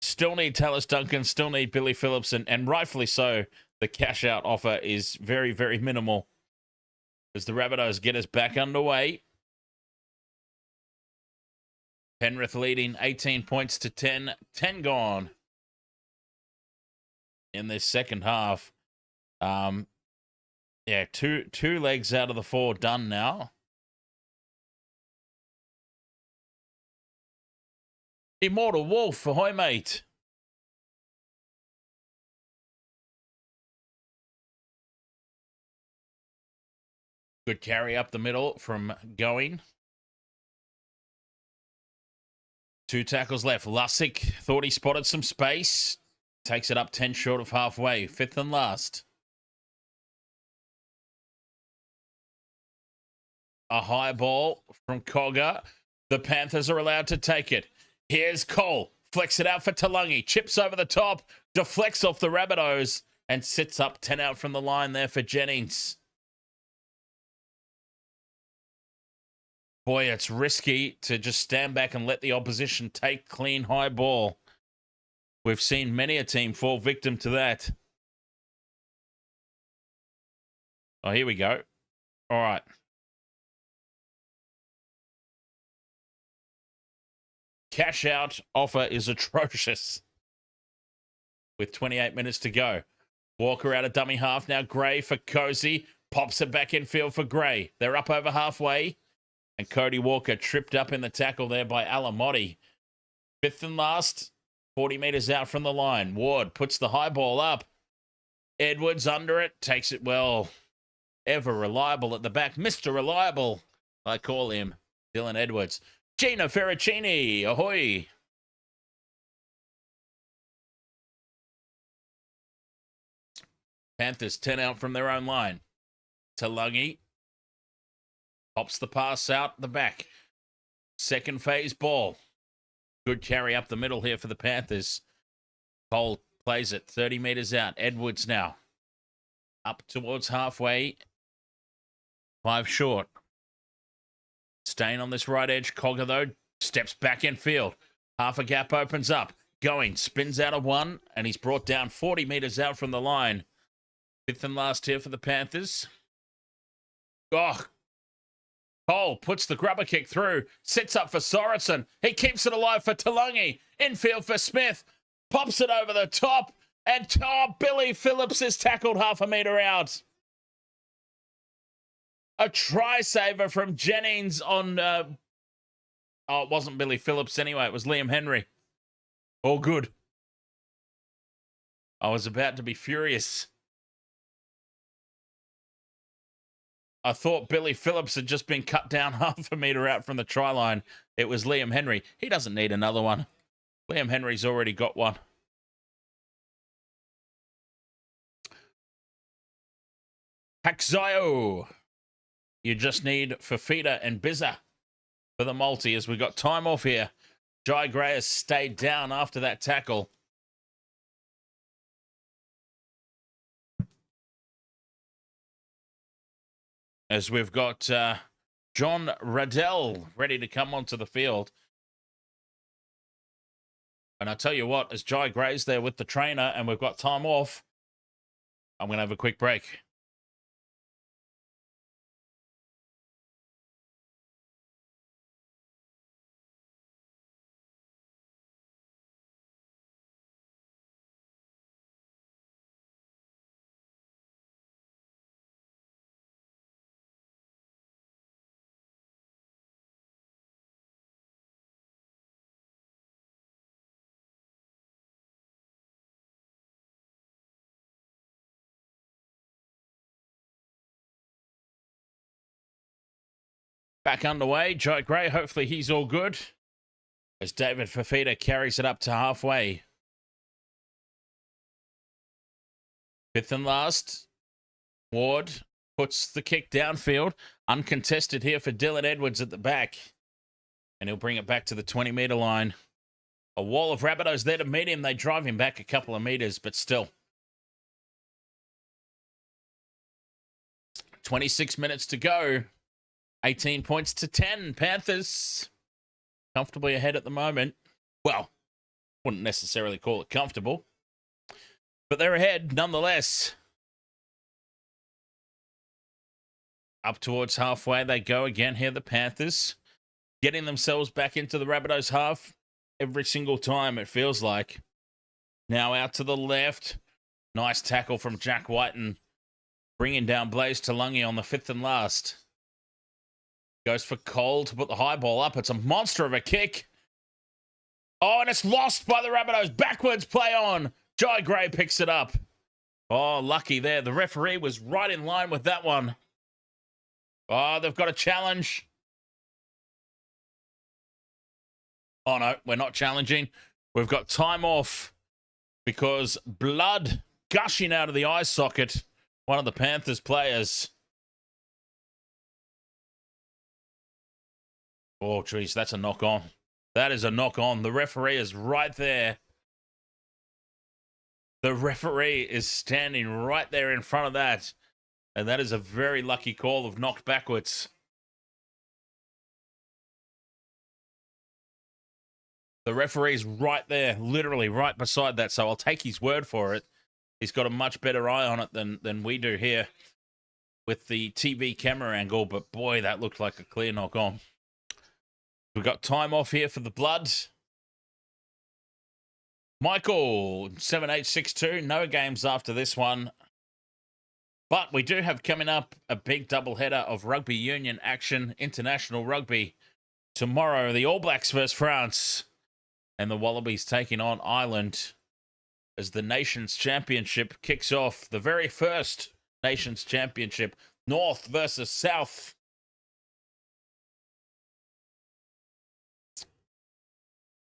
Still need Tallis Duncan, still need Billy Phillips, and rightfully so. The cash out offer is very, very minimal as the Rabbitohs get us back underway. Penrith leading 18 points to 10. 10 gone in this second half. Yeah, two legs out of the 4 done now. Immortal Wolf, ahoy, mate. Good carry up the middle from Going. 2 tackles left. Lusick thought he spotted some space. Takes it up 10 short of halfway. 5th and last. A high ball from Cogger. The Panthers are allowed to take it. Here's Cole. Flecks it out for Talungi. Chips over the top. Deflects off the Rabbitohs. And sits up 10 out from the line there for Jennings. Boy, it's risky to just stand back and let the opposition take clean high ball. We've seen many a team fall victim to that. Oh, here we go. All right. Cash out offer is atrocious. With 28 minutes to go. Walker out of dummy half. Now Gray for Cozy. Pops it back in field for Gray. They're up over halfway. And Cody Walker tripped up in the tackle there by Alamotti. 5th and last. 40 metres out from the line. Ward puts the high ball up. Edwards under it. Takes it well. ever reliable at the back. Mr. Reliable, I call him. Dylan Edwards. Gina Ferracini, ahoy. Panthers 10 out from their own line. Talungi pops the pass out the back. Second phase ball. Good carry up the middle here for the Panthers. Cole plays it 30 meters out. Edwards now up towards halfway. 5 short. Staying on this right edge. Cogger, though, steps back in field. Half a gap opens up. Going, spins out of 1, and he's brought down 40 meters out from the line. 5th and last here for the Panthers. Oh, Cole puts the grubber kick through. Sits up for Sorensen. He keeps it alive for Talungi. Infield for Smith. Pops it over the top. And Billy Phillips is tackled half a meter out. A try saver from Jennings on... it wasn't Billy Phillips anyway. It was Liam Henry. All good. I was about to be furious. I thought Billy Phillips had just been cut down half a meter out from the try line. It was Liam Henry. He doesn't need another one. Liam Henry's already got one. Haxio. You just need Fafita and Bizza for the multi as we got time off here. Jai Gray has stayed down after that tackle. As we've got John Riddell ready to come onto the field. And I tell you what, as Jai Gray's there with the trainer and we've got time off, I'm going to have a quick break. Back underway. Joe Gray, hopefully he's all good. As David Fafita carries it up to halfway. 5th and last. Ward puts the kick downfield. Uncontested here for Dylan Edwards at the back. And he'll bring it back to the 20-meter line. A wall of Rabbitohs there to meet him. They drive him back a couple of meters, but still. 26 minutes to go. 18 points to 10. Panthers comfortably ahead at the moment. Well, wouldn't necessarily call it comfortable, but they're ahead nonetheless. Up towards halfway they go again here, the Panthers. Getting themselves back into the Rabbitohs half every single time, it feels like. Now out to the left. Nice tackle from Jack Whiten. Bringing down Blaze Talungi on the 5th and last. Goes for Cole to put the high ball up. It's a monster of a kick. Oh, and it's lost by the Rabbitohs. Backwards play on. Jai Gray picks it up. Oh, lucky there. The referee was right in line with that one. Oh, they've got a challenge. Oh, no, we're not challenging. We've got time off because blood gushing out of the eye socket. One of the Panthers players. Oh, geez, that's a knock on. That is a knock on. The referee is right there. The referee is standing right there in front of that. And that is a very lucky call of knocked backwards. The referee's right there, literally right beside that. So I'll take his word for it. He's got a much better eye on it than we do here with the TV camera angle. But boy, that looked like a clear knock on. We've got time off here for the blood. Michael, 7862. No games after this one. But we do have coming up a big doubleheader of rugby union action, international rugby. Tomorrow, the All Blacks versus France. And the Wallabies taking on Ireland as the Nations Championship kicks off. The very first Nations Championship. North versus South.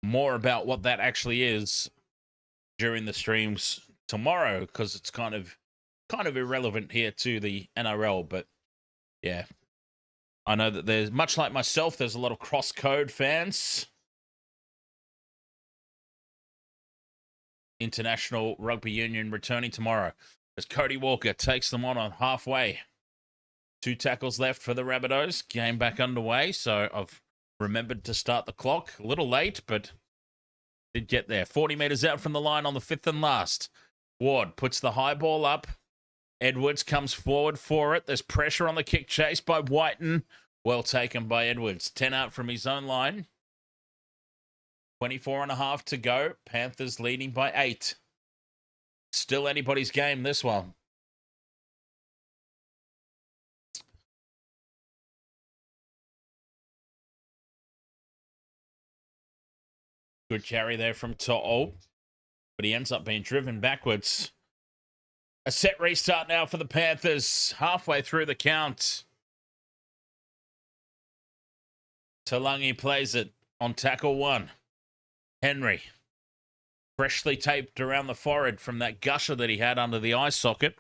More about what that actually is during the streams tomorrow, because it's kind of irrelevant here to the NRL. But yeah, I know that there's, much like myself, there's a lot of cross-code fans. International Rugby Union returning tomorrow as Cody Walker takes them on halfway. 2 tackles left for the Rabbitohs. Game back underway, so I've remembered to start the clock. A little late, but did get there. 40 metres out from the line on the 5th and last. Ward puts the high ball up. Edwards comes forward for it. There's pressure on the kick chase by Whiten. Well taken by Edwards. 10 out from his own line. 24 and a half to go. Panthers leading by 8. Still anybody's game, this one. Good carry there from To'o, but he ends up being driven backwards. A set restart now for the Panthers, halfway through the count. Talangi plays it on tackle 1. Henry, freshly taped around the forehead from that gusher that he had under the eye socket.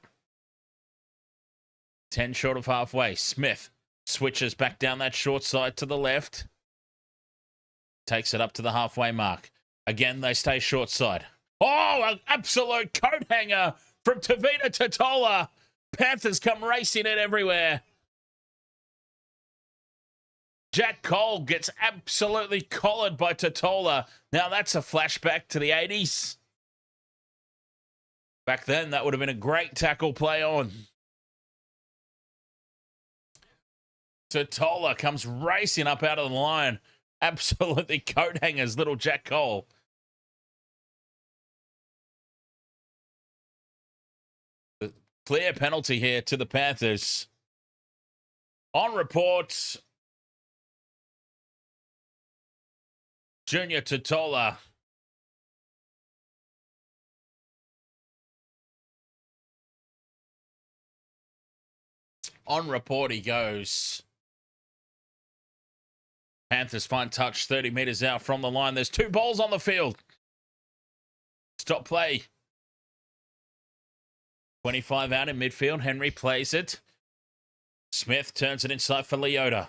10 short of halfway. Smith switches back down that short side to the left. Takes it up to the halfway mark. Again, they stay short side. Oh, an absolute coat hanger from Tavita Totola. Panthers come racing it everywhere. Jack Cole gets absolutely collared by Totola. Now that's a flashback to the 80s. Back then, that would have been a great tackle play on. Totola comes racing up out of the line. Absolutely coat hangers, little Jack Cole. The clear penalty here to the Panthers. On report, Junior Totola. On report he goes. Panthers find touch 30 metres out from the line. There's 2 balls on the field. Stop play. 25 out in midfield. Henry plays it. Smith turns it inside for Leota.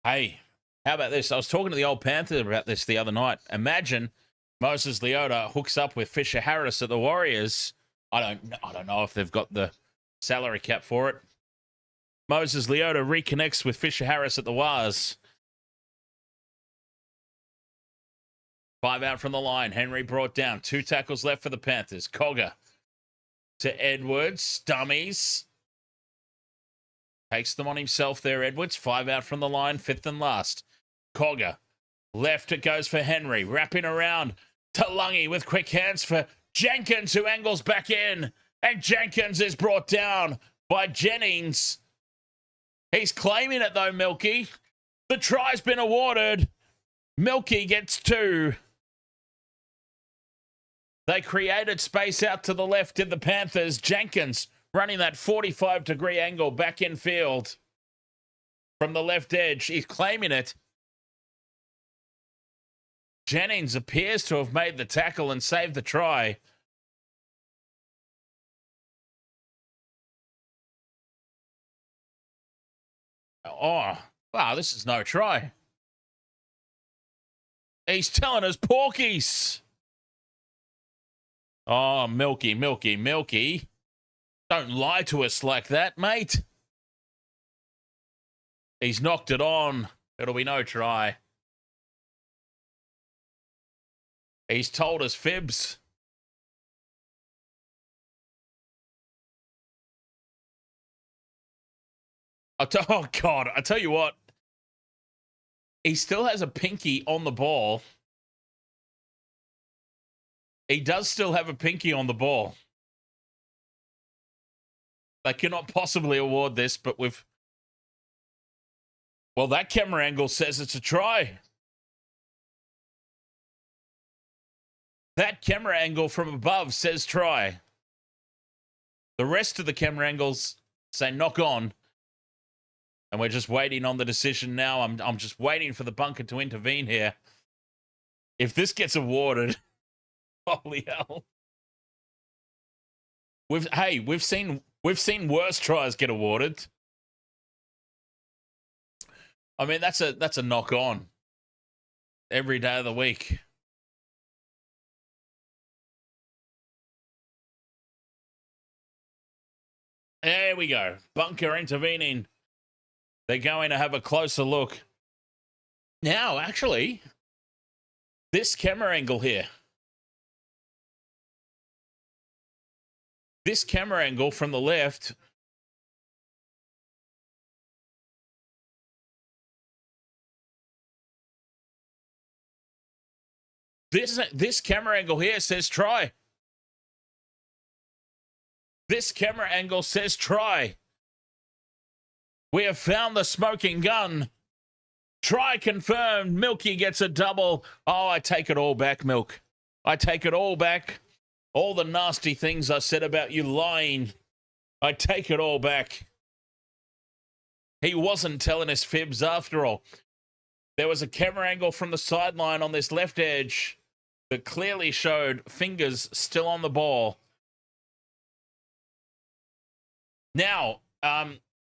Hey, how about this? I was talking to the old Panther about this the other night. Imagine Moses Leota hooks up with Fisher Harris at the Warriors. I don't know if they've got the salary cap for it. Moses Leota reconnects with Fisher Harris at the Wars. 5 out from the line. Henry brought down. 2 tackles left for the Panthers. Cogger to Edwards. Dummies. Takes them on himself there, Edwards. 5 out from the line. 5th and last. Cogger. Left it goes for Henry. Wrapping around. Talangi with quick hands for Jenkins, who angles back in. And Jenkins is brought down by Jennings. He's claiming it though, Milky. The try's been awarded. Milky gets 2. They created space out to the left in the Panthers. Jenkins running that 45-degree angle back in field from the left edge. He's claiming it. Jennings appears to have made the tackle and saved the try. Oh, wow, this is no try. He's telling us porkies. Oh, Milky. Don't lie to us like that, mate. He's knocked it on. It'll be no try. He's told us fibs. Oh, God. I tell you what. He still has a pinky on the ball. He does still have a pinky on the ball. They cannot possibly award this, but with... Well, that camera angle says it's a try. That camera angle from above says try. The rest of the camera angles say knock on. And we're just waiting on the decision now. I'm just waiting for the bunker to intervene here. If this gets awarded, holy hell. We've seen worse tries get awarded. I mean, that's a knock on every day of the week. There we go. Bunker intervening. They're going to have a closer look. Now, actually, this camera angle here. This camera angle from the left. This camera angle here says try. This camera angle says try. We have found the smoking gun. Try confirmed. Milky gets a double. Oh, I take it all back, Milk. I take it all back. All the nasty things I said about you lying. I take it all back. He wasn't telling us fibs after all. There was a camera angle from the sideline on this left edge that clearly showed fingers still on the ball. Now,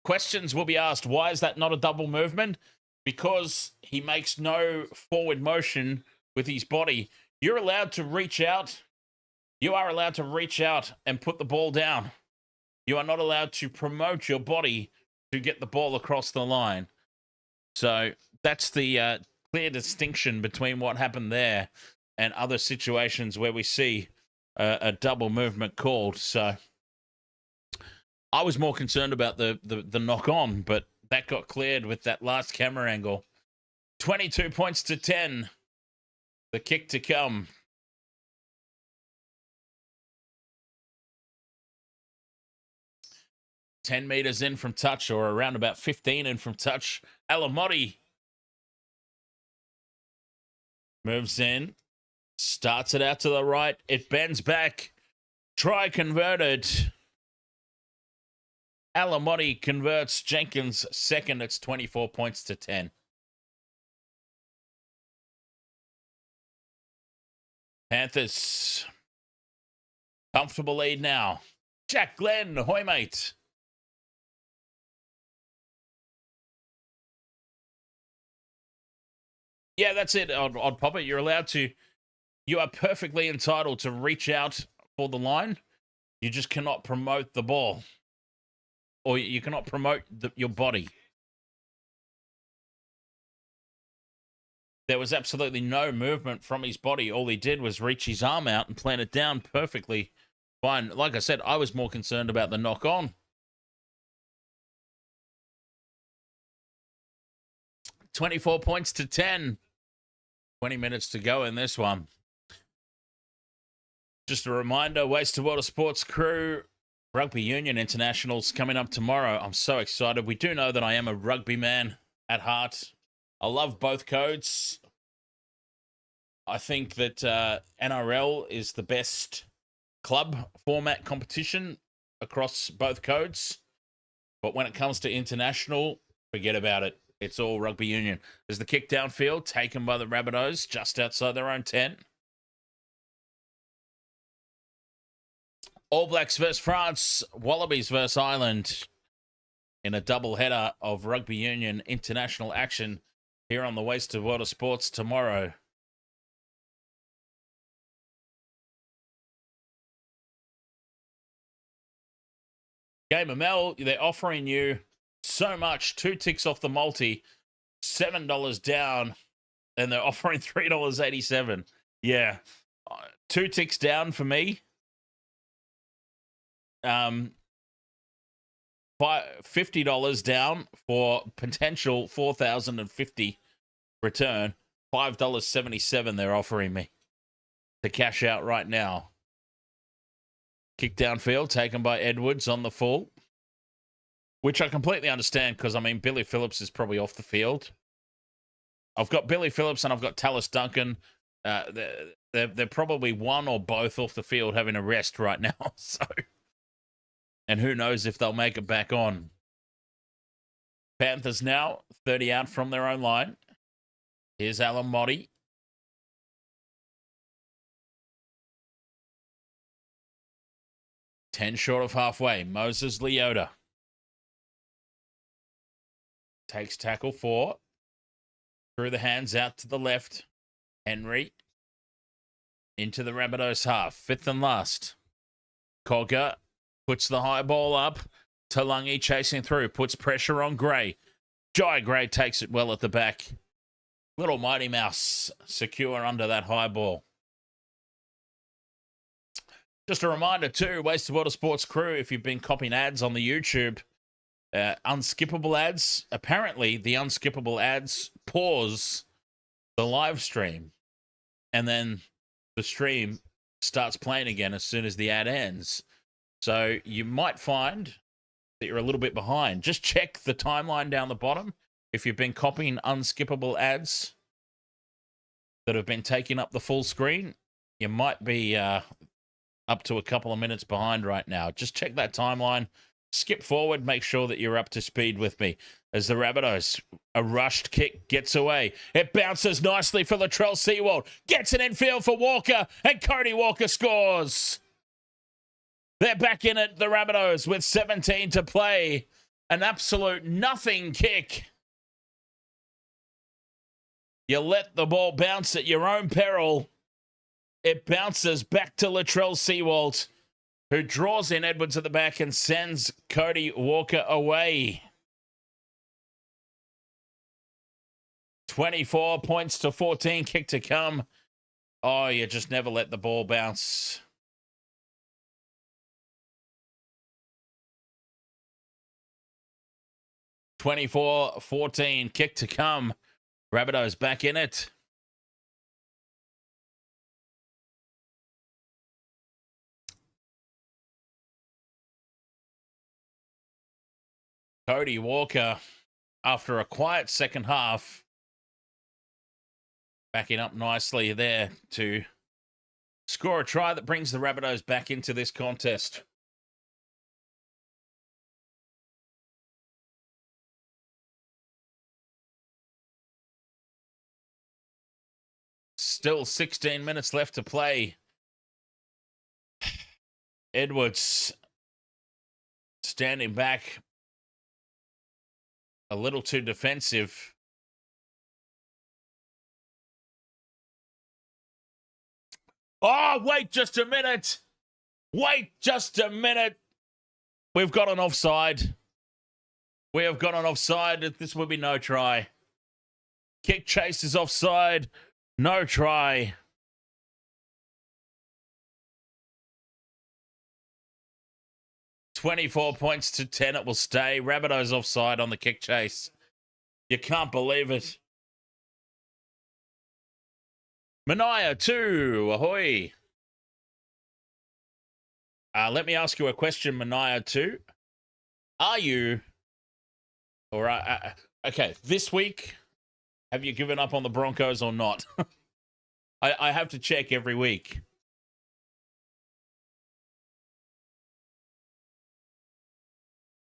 questions will be asked. Why is that not a double movement? Because he makes no forward motion with his body. You're allowed to reach out. You are allowed to reach out and put the ball down. You are not allowed to promote your body to get the ball across the line. So that's the clear distinction between what happened there and other situations where we see a double movement called. So I was more concerned about the knock on, but that got cleared with that last camera angle. 22 points to 10. The kick to come. $10 meters in from touch, or around about 15 in from touch. Alamotti moves in, starts it out to the right. It bends back. Try converted. Alamotti converts. Jenkins second. It's 24 points to 10. Panthers. Comfortable lead now. Jack Glenn, ahoy, mate. Yeah, that's it, Odd Popper. You're allowed to, you are perfectly entitled to reach out for the line. You just cannot promote the ball. Or you cannot promote your body. There was absolutely no movement from his body. All he did was reach his arm out and plant it down perfectly fine. Like I said, I was more concerned about the knock on. 24 points to 10. 20 minutes to go in this one. Just a reminder, Waste to World of Sports crew, Rugby Union Internationals coming up tomorrow. I'm so excited. We do know that I am a rugby man at heart. I love both codes. I think that NRL is the best club format competition across both codes. But when it comes to international, forget about it. It's all rugby union. There's the kick downfield taken by the Rabbitohs just outside their own 10. All Blacks versus France, Wallabies versus Ireland in a double-header of rugby union international action here on the Waste of World of Sports tomorrow. Game ML, they're offering you so much. 2 ticks off the multi, $7 down, and they're offering $3.87. Yeah, 2 ticks down for me. $50 down for potential $4,050 return. $5.77 they're offering me to cash out right now. Kick downfield taken by Edwards on the full, which I completely understand because, I mean, Billy Phillips is probably off the field. I've got Billy Phillips and I've got Tallis Duncan. They're probably one or both off the field having a rest right now. So And who knows if they'll make it back on. Panthers now 30 out from their own line. Here's Alan Motti. Ten short of halfway. Moses Leota takes tackle 4. Through the hands out to the left. Henry into the Rabbitohs half. 5th and last. Cogger puts the high ball up. Talangi chasing through. Puts pressure on Gray. Jai Gray takes it well at the back. Little Mighty Mouse secure under that high ball. Just a reminder too, Wasted Water Sports crew, if you've been copying ads on the YouTube, unskippable ads, apparently the unskippable ads pause the live stream and then the stream starts playing again as soon as the ad ends. So you might find that you're a little bit behind. Just check the timeline down the bottom. If you've been copying unskippable ads that have been taking up the full screen, you might be up to a couple of minutes behind right now. Just check that timeline. Skip forward. Make sure that you're up to speed with me. As the Rabbitohs, a rushed kick gets away. It bounces nicely for Latrell Sewald. Gets it in field for Walker, and Cody Walker scores. They're back in it, the Rabbitohs, with 17 to play. An absolute nothing kick. You let the ball bounce at your own peril. It bounces back to Latrell Sewald, who draws in Edwards at the back and sends Cody Walker away. 24 points to 14, kick to come. Oh, you just never let the ball bounce. (24-14), kick to come. Rabbitohs back in it. Cody Walker, after a quiet second half, backing up nicely there to score a try that brings the Rabbitohs back into this contest. Still 16 minutes left to play. Edwards standing back a little too defensive. Oh, wait just a minute. Wait just a minute. We've got an offside. We have got an offside. This will be no try. Kick chase is offside. No try. (24 points to 10). It will stay. Rabbitohs offside on the kick chase. You can't believe it. Mania 2. Ahoy. Let me ask you a question, Mania 2. Are you... okay, this week, have you given up on the Broncos or not? I have to check every week.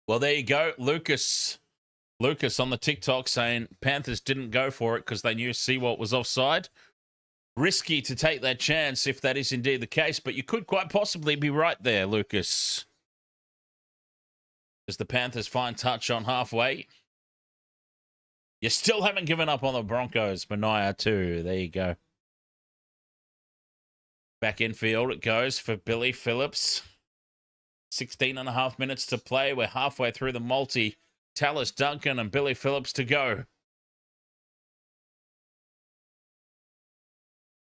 Well, there you go. Lucas on the TikTok saying Panthers didn't go for it because they knew Sewald was offside. Risky to take that chance if that is indeed the case, but you could quite possibly be right there, Lucas. As the Panthers find touch on halfway. You still haven't given up on the Broncos, Mania 2. There you go. Back infield it goes for Billy Phillips. 16 and a half minutes to play. We're halfway through the multi. Tallis Duncan and Billy Phillips to go.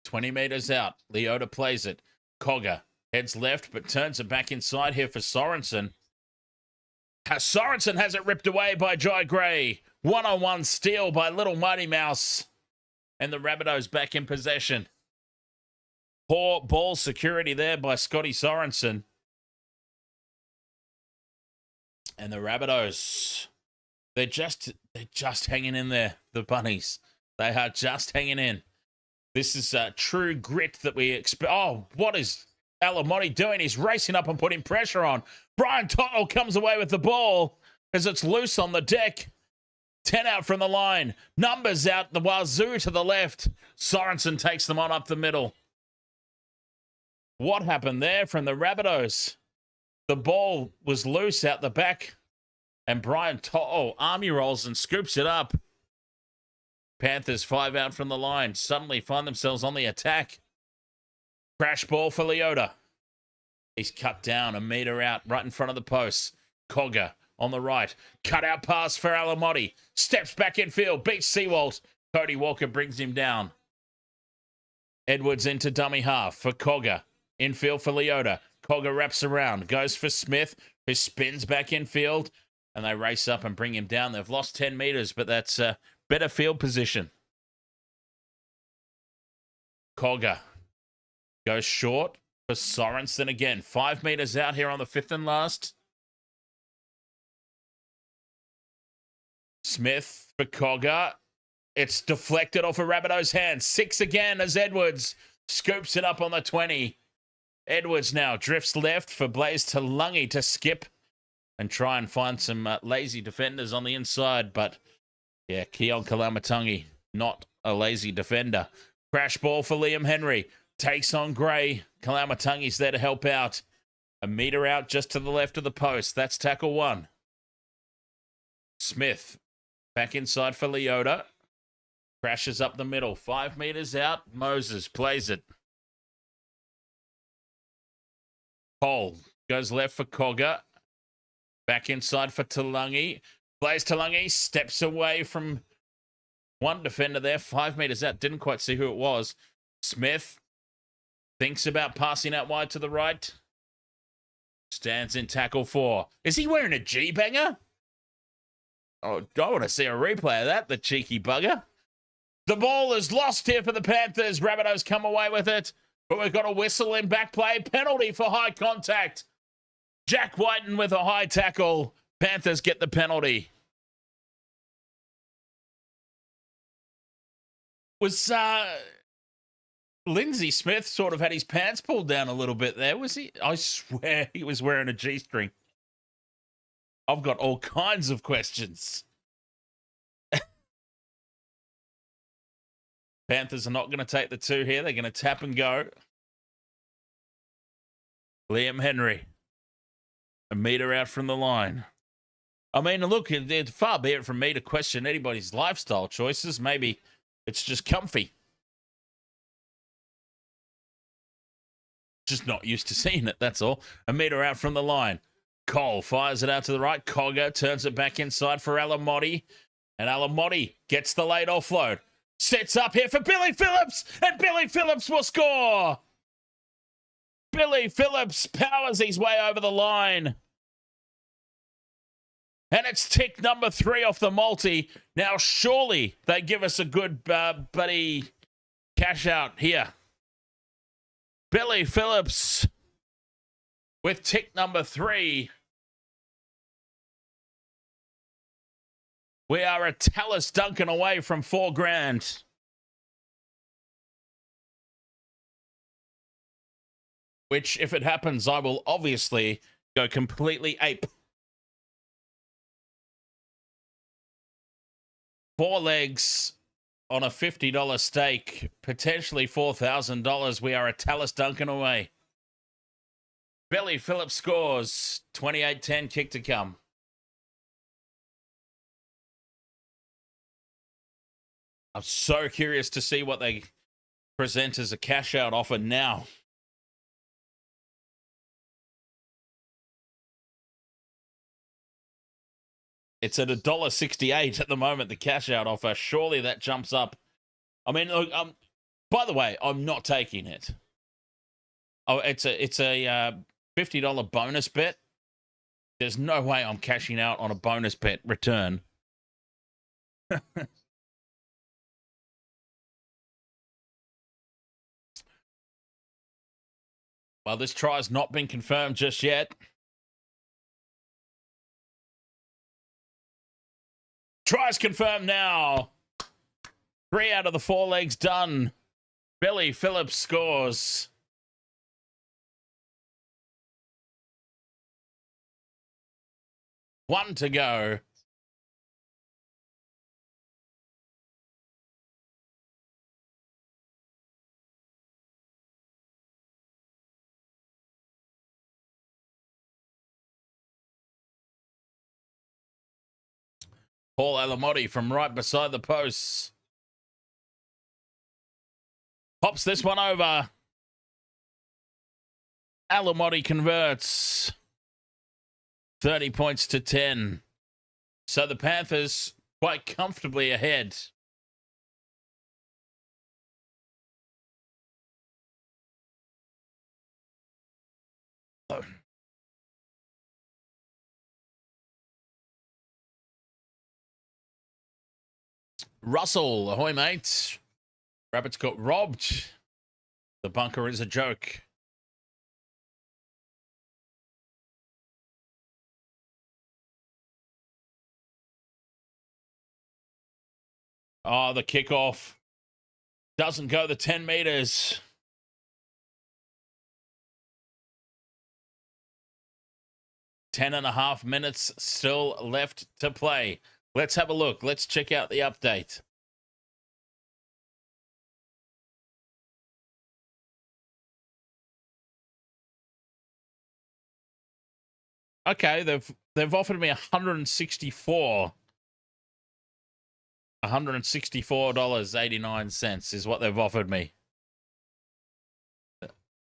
20 meters out. Leota plays it. Cogger heads left, but turns it back inside here for Sorensen. Sorensen has it ripped away by Jai Gray. One-on-one steal by Little Mighty Mouse. And the Rabbitohs back in possession. Poor ball security there by Scotty Sorensen. And the Rabbitohs, they're just hanging in there, the Bunnies. They are just hanging in. This is true grit that we expect. Oh, what is Alamotti doing? He's racing up and putting pressure on. Brian To'o comes away with the ball as it's loose on the deck. 10 out from the line. Numbers out the wazoo to the left. Sorensen takes them on up the middle. What happened there from the Rabbitohs? The ball was loose out the back, and Brian To'o army rolls and scoops it up. Panthers 5 out from the line. Suddenly find themselves on the attack. Crash ball for Leota. He's cut down a metre out right in front of the post. Cogger on the right. Cut out pass for Alamotti. Steps back in field. Beats Seawalt. Cody Walker brings him down. Edwards into dummy half for Cogger. Infield for Leota. Cogger wraps around. Goes for Smith, who spins back infield. And they race up and bring him down. They've lost 10 metres, but that's better field position. Cogger goes short for Sorensen again. 5 metres out here on the 5th and last. Smith for Cogger. It's deflected off a Rabbitohs' hand. 6 again as Edwards scoops it up on the 20. Edwards now drifts left for Blaze Talungi to skip and try and find some lazy defenders on the inside. But, yeah, Keon Kalamatangi, not a lazy defender. Crash ball for Liam Henry. Takes on Gray. Kalamatangi's there to help out. A metre out just to the left of the post. That's tackle 1. Smith back inside for Leota. Crashes up the middle. 5 metres out. Moses plays it. Cole goes left for Cogger. Back inside for Talungi. Blaze Talungi steps away from one defender there. 5 metres out. Didn't quite see who it was. Smith thinks about passing out wide to the right. Stands in tackle 4. Is he wearing a G-banger? Oh, I want to see a replay of that, the cheeky bugger. The ball is lost here for the Panthers. Rabbitohs come away with it. But we've got a whistle in back play. Penalty for high contact. Jack Whiten with a high tackle. Panthers get the penalty. Was Lindsay Smith sort of had his pants pulled down a little bit there, was he? I swear he was wearing a G-string. I've got all kinds of questions. Panthers are not going to take the 2 here. They're going to tap and go. Liam Henry. A metre out from the line. I mean, look, it's far be it from me to question anybody's lifestyle choices. Maybe it's just comfy. Just not used to seeing it, that's all. A metre out from the line. Cole fires it out to the right. Cogger turns it back inside for Alamotti. And Alamotti gets the late offload. Sets up here for Billy Phillips. And Billy Phillips will score. Billy Phillips powers his way over the line. And it's tick number 3 off the multi. Now, surely they give us a good buddy cash out here. Billy Phillips with tick number 3. We are a Tallis Duncan away from $4,000. Which, if it happens, I will obviously go completely ape. 4 legs on a $50 stake, potentially $4,000. We are a Tallis Duncan away. Billy Phillips scores. 28-10, kick to come. I'm so curious to see what they present as a cash out offer now. It's at $1.68 at the moment, the cash out offer. Surely that jumps up. I mean, look, by the way, I'm not taking it. Oh, it's a $50 bonus bet. There's no way I'm cashing out on a bonus bet return. Well, this try has not been confirmed just yet. Tries confirmed now. 3 out of the 4 legs done. Billy Phillips scores. 1 to go. Paul Alamotti from right beside the posts. Pops this one over. Alamotti converts. 30 points to 10. So the Panthers quite comfortably ahead. Russell, ahoy, mate. Rabbits got robbed. The bunker is a joke. Oh, the kickoff doesn't go the 10 meters. Ten and a half minutes still left to play. Let's have a look. Let's check out the update. Okay, they've offered me $164.89 is what they've offered me.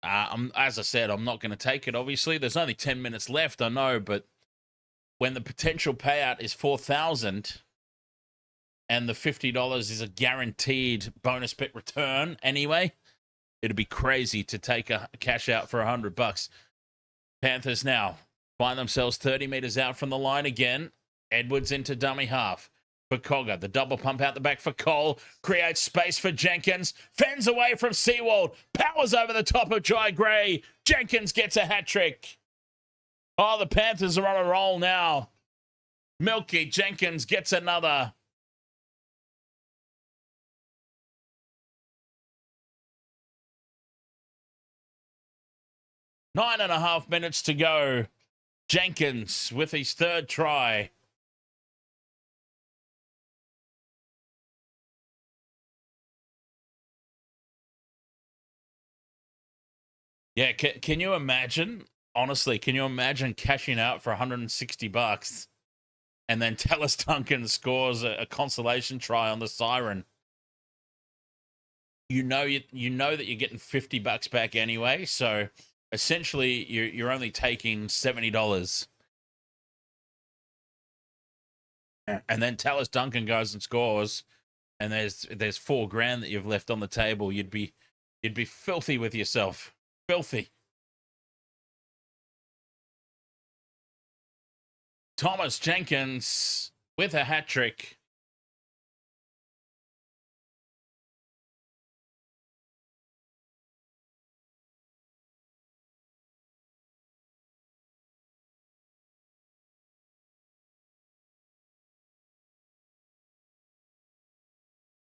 As I said, I'm not going to take it, obviously. There's only 10 minutes left, I know, but when the potential payout is $4,000 and the $50 is a guaranteed bonus bet return anyway, it'd be crazy to take a cash out for $100. Panthers now find themselves 30 meters out from the line again. Edwards into dummy half. For Cogger, the double pump out the back for Cole, creates space for Jenkins, fends away from Seawald, powers over the top of Jai Gray. Jenkins gets a hat trick. Oh, the Panthers are on a roll now. Milky Jenkins gets another. Nine and a half minutes to go. Jenkins with his third try. Yeah, can you imagine? Honestly, can you imagine cashing out for $160 and then Tallis Duncan scores a consolation try on the siren? You know that you're getting $50 back anyway, so essentially you're only taking $70. And then Tallis Duncan goes and scores, and there's $4,000 that you've left on the table. You'd be filthy with yourself. Filthy. Thomas Jenkins with a hat trick.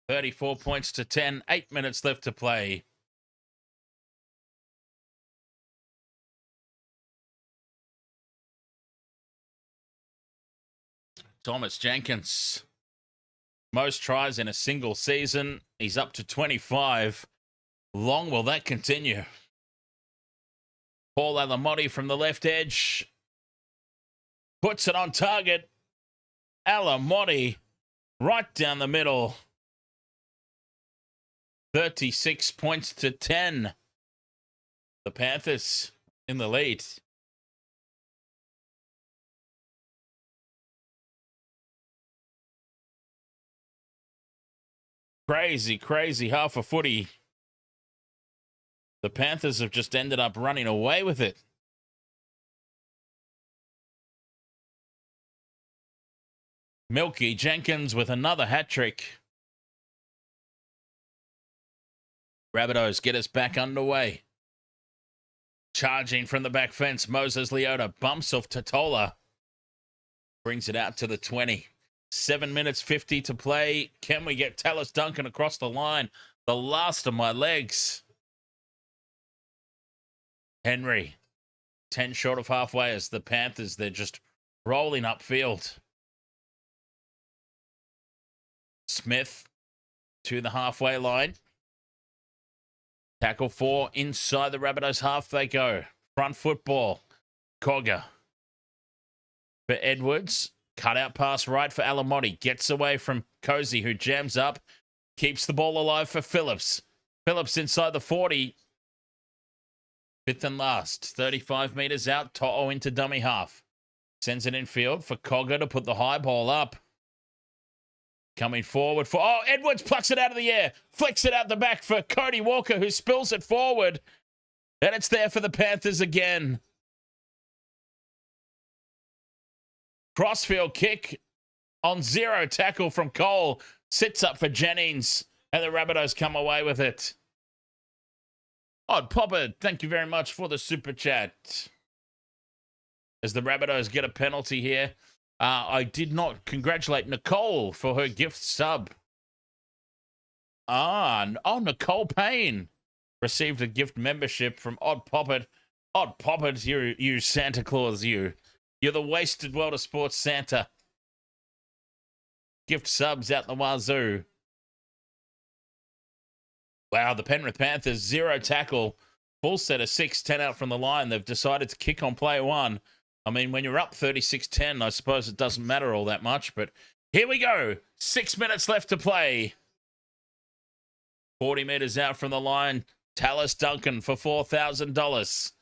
$34 points to 10. 8 minutes left to play. Thomas Jenkins, most tries in a single season. He's up to 25. Long will that continue? Paul Alamotti from the left edge puts it on target. Alamotti right down the middle. 36 points to 10. The Panthers in the lead. Crazy half a footy. The Panthers have just ended up running away with it. Milky Jenkins with another hat trick. Rabbitohs get us back underway. Charging from the back fence, Moses Leota bumps off Totola. Brings it out to the 20. 7 minutes 50 to play. Can we get Tallis Duncan across the line? The last of my legs. Henry, 10 short of halfway as the Panthers, they're just rolling upfield. Smith to the halfway line. Tackle 4 inside the Rabbitohs half they go. Front football. Cogger for Edwards. Cut out pass right for Alamotti. Gets away from Cozy, who jams up. Keeps the ball alive for Phillips. Phillips inside the 40. Fifth and last. 35 metres out. To'o into dummy half. Sends it infield for Cogger to put the high ball up. Coming forward for... Oh, Edwards plucks it out of the air. Flicks it out the back for Cody Walker, who spills it forward. And it's there for the Panthers again. Crossfield kick on 0. Tackle from Cole. Sits up for Jennings. And the Rabbitohs come away with it. Odd Popper, thank you very much for the super chat. As the Rabbitohs get a penalty here. I did not congratulate Nicole for her gift sub. Nicole Payne received a gift membership from Odd Poppet. Odd Poppet, you Santa Claus, you. You're the wasted world of sports Santa. Gift subs out the wazoo. Wow, the Penrith Panthers, 0 tackle. Full set of 6, 10 out from the line. They've decided to kick on play 1. I mean, when you're up 36-10, I suppose it doesn't matter all that much. But here we go. 6 minutes left to play. 40 metres out from the line. Tallis Duncan for $4,000.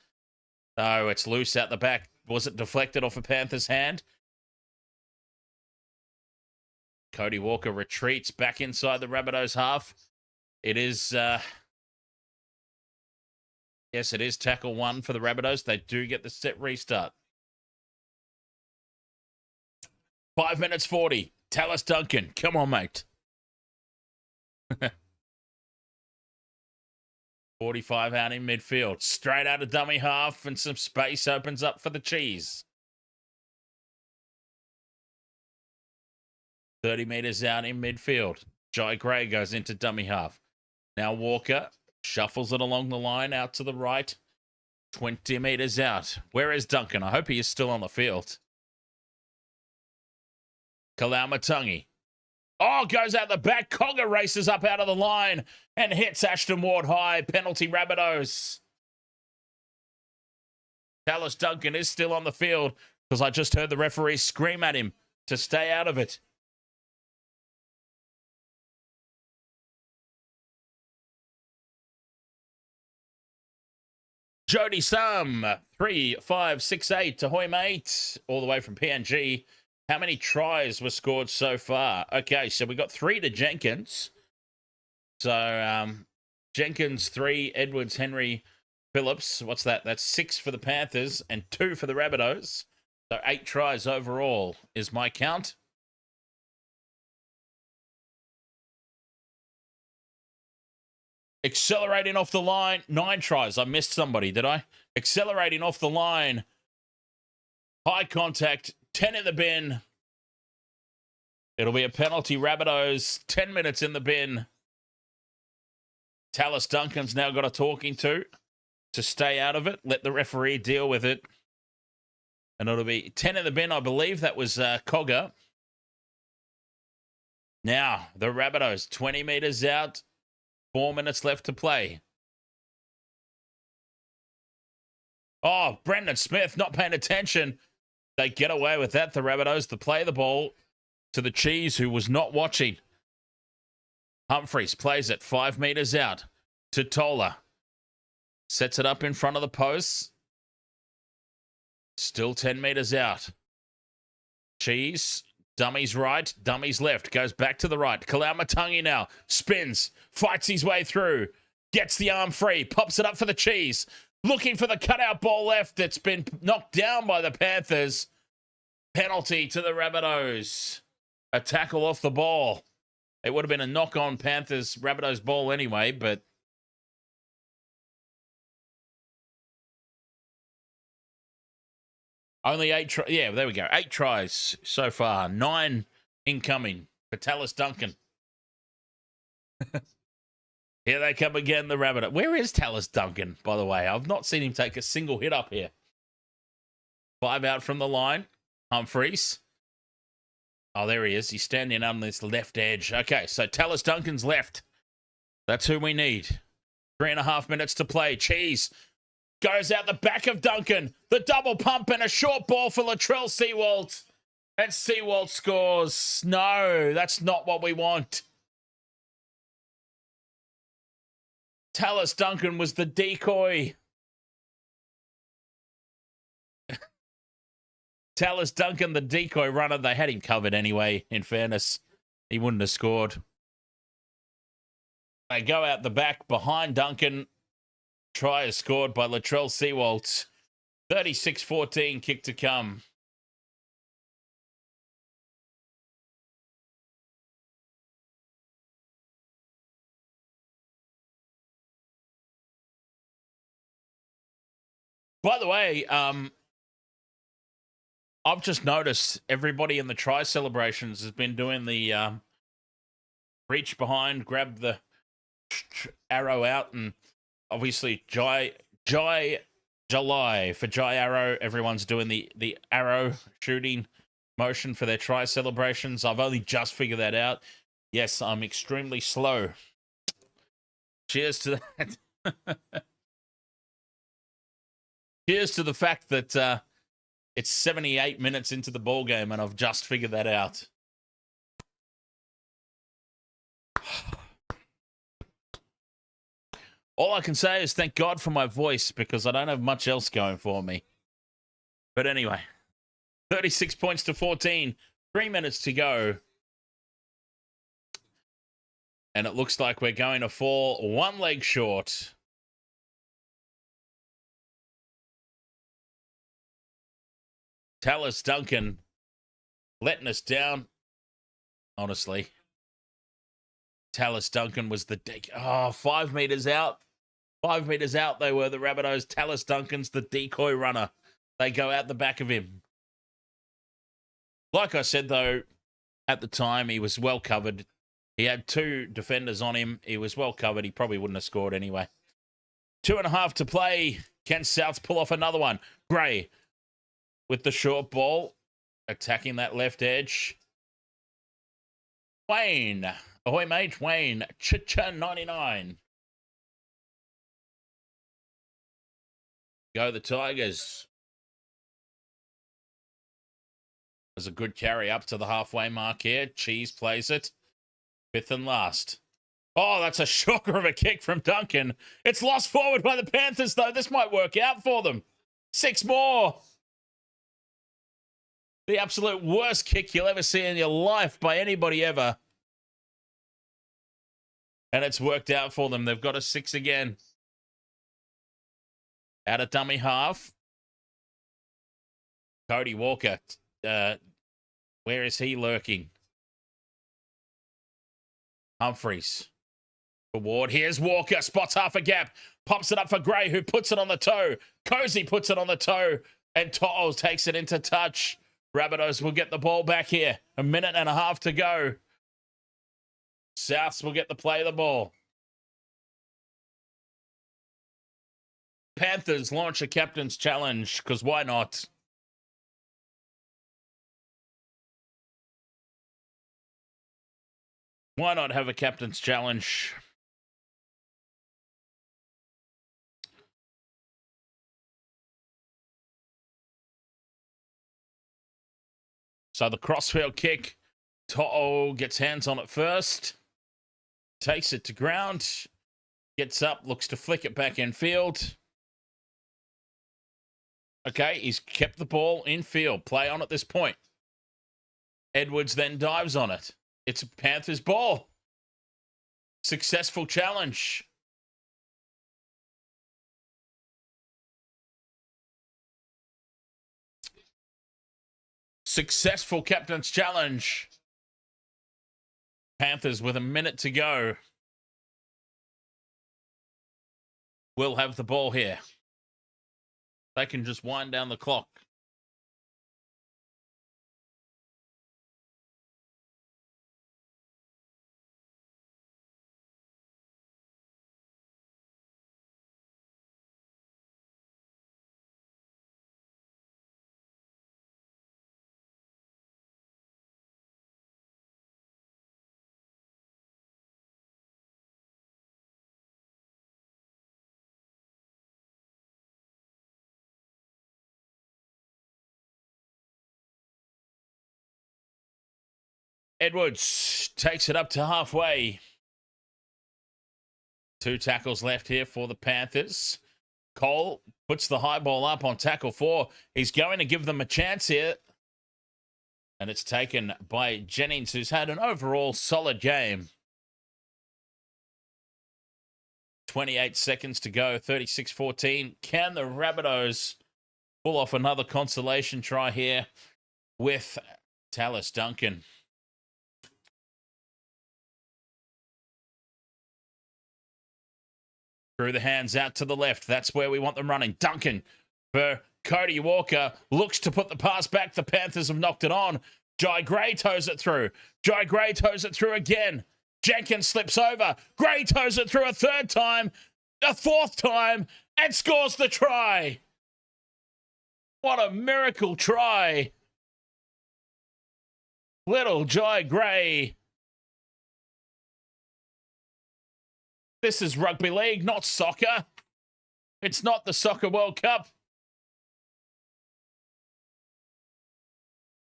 Oh, it's loose out the back. Was it deflected off a Panther's hand? Cody Walker retreats back inside the Rabbitohs half. It is... yes, it is tackle 1 for the Rabbitohs. They do get the set restart. 5 minutes 40. Tallis Duncan. Come on, mate. 45 out in midfield. Straight out of dummy half and some space opens up for the cheese. 30 metres out in midfield. Jai Gray goes into dummy half. Now Walker shuffles it along the line out to the right. 20 metres out. Where is Duncan? I hope he is still on the field. Kalaumatangi. Oh, goes out the back. Cogger races up out of the line and hits Ashton Ward high. Penalty Rabbitohs. Tallis Duncan is still on the field because I just heard the referee scream at him to stay out of it. Jody Sum, 3, 5, 6, 8 to Hoy Mate, all the way from PNG. How many tries were scored so far? Okay, so we got 3 to Jenkins. So Jenkins 3, Edwards, Henry, Phillips. What's that? That's 6 for the Panthers and 2 for the Rabbitohs. So 8 tries overall is my count. Accelerating off the line, 9 tries. I missed somebody, did I? Accelerating off the line. High contact, 10 in the bin. It'll be a penalty. Rabbitohs, 10 minutes in the bin. Tallis Duncan's now got a talking to stay out of it. Let the referee deal with it. And it'll be 10 in the bin. I believe that was Cogger. Now, the Rabbitohs, 20 metres out. 4 minutes left to play. Oh, Brendan Smith not paying attention. They get away with that, the Rabbitohs, to play the ball to the Cheese, who was not watching. Humphreys plays it 5 metres out to Tola. Sets it up in front of the posts. Still 10 metres out. Cheese, dummies right, dummies left. Goes back to the right. Kalaumatangi now. Spins. Fights his way through. Gets the arm free. Pops it up for the Cheese. Looking for the cutout ball left. It's been knocked down by the Panthers. Penalty to the Rabbitohs. A tackle off the ball. It would have been a knock on Panthers Rabbitohs ball anyway, but only 8 tries. Yeah, there we go. 8 tries so far. 9 incoming for Tallis Duncan. Here they come again, the Rabbitohs. Where is Tallis Duncan, by the way? I've not seen him take a single hit up here. 5 out from the line. Humphreys. Oh, there he is. He's standing on this left edge. Okay, so Tallis Duncan's left. That's who we need. 3.5 minutes to play. Cheese goes out the back of Duncan. The double pump and a short ball for Latrell Seawalt. And Seawalt scores. No, that's not what we want. Tallis Duncan was the decoy. Tallis Duncan, the decoy runner. They had him covered anyway, in fairness. He wouldn't have scored. They go out the back behind Duncan. Try is scored by Latrell Seawalt. 36-14, kick to come. By the way, I've just noticed everybody in the try celebrations has been doing the reach behind, grab the arrow out, and obviously July for Jai Arrow. Everyone's doing the arrow shooting motion for their try celebrations. I've only just figured that out. Yes, I'm extremely slow. Cheers to that. Cheers to the fact that it's 78 minutes into the ball game and I've just figured that out. All I can say is thank God for my voice because I don't have much else going for me. But anyway, 36 points to 14, 3 minutes to go. And it looks like we're going to fall one leg short. Tallis Duncan letting us down, honestly. Tallis Duncan was the... 5 meters out. 5 meters out they were, the Rabbitohs. Tallis Duncan's the decoy runner. They go out the back of him. Like I said, though, at the time, he was well covered. He had 2 defenders on him. He was well covered. He probably wouldn't have scored anyway. 2.5 to play. Can Souths pull off another one? Gray with the short ball, attacking that left edge. Wayne. Ahoy, mate. Wayne. Chicha 99. Go the Tigers. There's a good carry up to the halfway mark here. Cheese plays it. 5th and last. Oh, that's a shocker of a kick from Duncan. It's lost forward by the Panthers, though. This might work out for them. 6 more. The absolute worst kick you'll ever see in your life by anybody ever. And it's worked out for them. They've got a 6 again. Out of dummy half. Cody Walker. Where is he lurking? Humphreys. Award. Here's Walker. Spots half a gap. Pops it up for Gray, who puts it on the toe. Cozy puts it on the toe. And To'o takes it into touch. Rabbitohs will get the ball back here. 1.5 minutes to go. Souths will get the play of the ball. Panthers launch a captain's challenge, because why not? Why not have a captain's challenge? So the crossfield kick. To'o gets hands on it first. Takes it to ground. Gets up, looks to flick it back in field. Okay, he's kept the ball in field. Play on at this point. Edwards then dives on it. It's a Panthers ball. Successful challenge. Successful captain's challenge. Panthers with 1 minute to go. Will have the ball here. They can just wind down the clock. Edwards takes it up to halfway. 2 tackles left here for the Panthers. Cole puts the high ball up on tackle 4. He's going to give them a chance here. And it's taken by Jennings, who's had an overall solid game. 28 seconds to go, 36-14. Can the Rabbitohs pull off another consolation try here with Tallis Duncan? Through the hands out to the left. That's where we want them running. Duncan for Cody Walker. Looks to put the pass back. The Panthers have knocked it on. Jai Gray toes it through. Jai Gray toes it through again. Jenkins slips over. Gray toes it through a 3rd time, a 4th time, and scores the try. What a miracle try. Little Jai Gray. This is rugby league, not soccer. It's not the Soccer World Cup.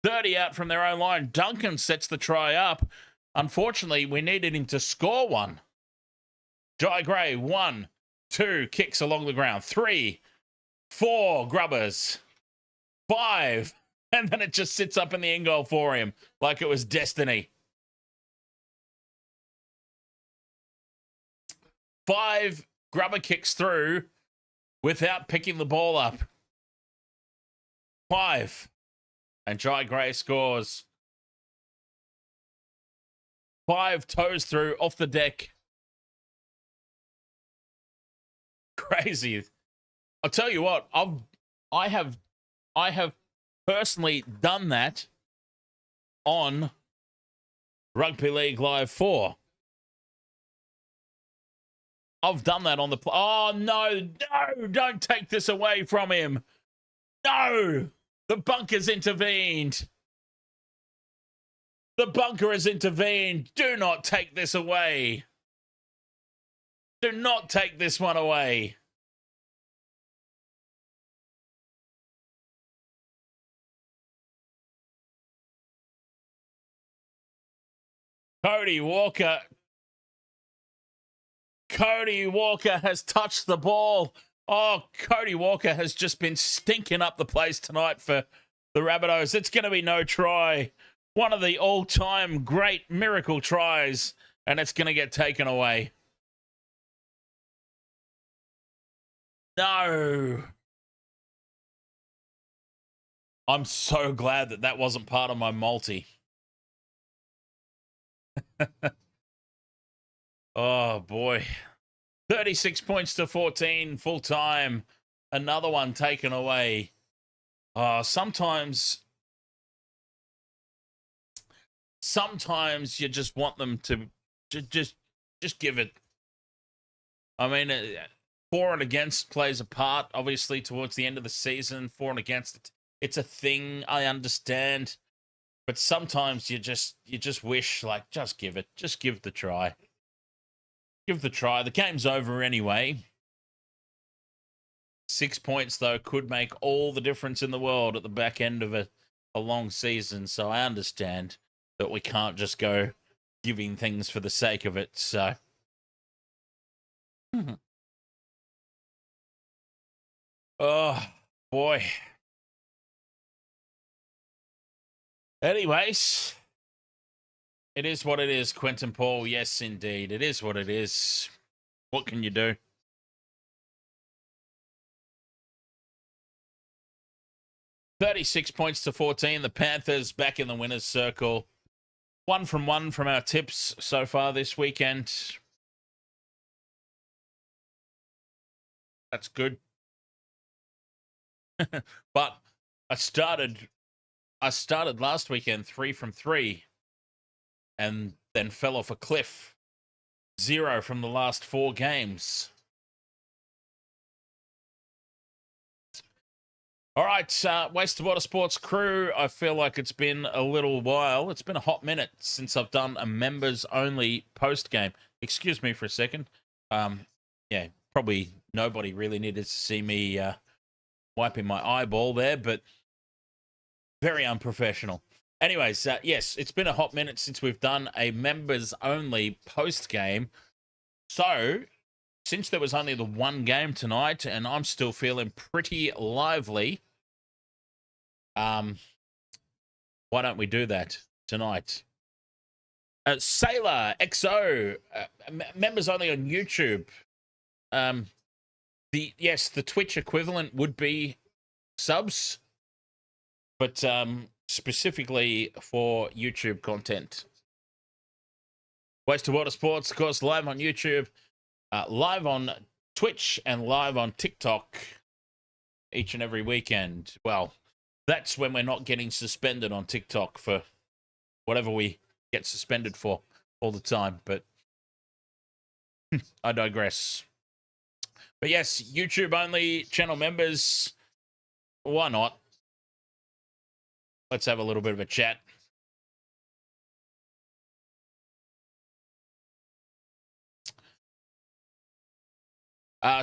30 out from their own line. Duncan sets the try up. Unfortunately, we needed him to score one. Jai Gray, 1, 2, kicks along the ground. 3, 4, grubbers. 5, and then it just sits up in the end goal for him like it was destiny. 5 grubber kicks through without picking the ball up. 5. And Jai Gray scores. 5 toes through off the deck. Crazy. I'll tell you what, I have personally done that on Rugby League Live 4. I've done that on the... Oh, no, don't take this away from him. No, the bunker's intervened. The bunker has intervened. Do not take this away. Do not take this one away. Cody Walker has touched the ball. Oh, Cody Walker has just been stinking up the place tonight for the Rabbitohs. It's going to be no try. One of the all-time great miracle tries, and it's going to get taken away. No. I'm so glad that that wasn't part of my multi. Oh, boy. 36 points to 14, full time. Another one taken away. Sometimes you just want them to just give it. I mean, for and against plays a part, obviously, towards the end of the season. For and against, it's a thing, I understand. But sometimes you just wish, like, just give it. Just give the try. Give the try. The game's over anyway. 6 points, though, could make all the difference in the world at the back end of a long season. So I understand that we can't just go giving things for the sake of it. So... Oh, boy. Anyways, it is what it is, Quentin Paul. Yes, indeed. It is what it is. What can you do? $36 points to 14. The Panthers back in the winner's circle. 1 from 1 from our tips so far this weekend. That's good. But I started last weekend 3 from 3 and then fell off a cliff. 0 from the last 4 games. All right, Wasted Water Sports crew, I feel like it's been a little while. It's been a hot minute since I've done a members-only post-game. Excuse me for a second. Yeah, probably nobody really needed to see me wiping my eyeball there, but very unprofessional. Anyways, yes, it's been a hot minute since we've done a members-only post-game. So, since there was only the one game tonight, and I'm still feeling pretty lively, why don't we do that tonight? Sailor XO, members only on YouTube. The Twitch equivalent would be subs, but specifically for YouTube content. Waste of Water Sports, of course, live on YouTube, live on Twitch, and live on TikTok each and every weekend. Well, that's when we're not getting suspended on TikTok for whatever we get suspended for all the time, but I digress. But yes, YouTube only channel members, why not? Let's have a little bit of a chat.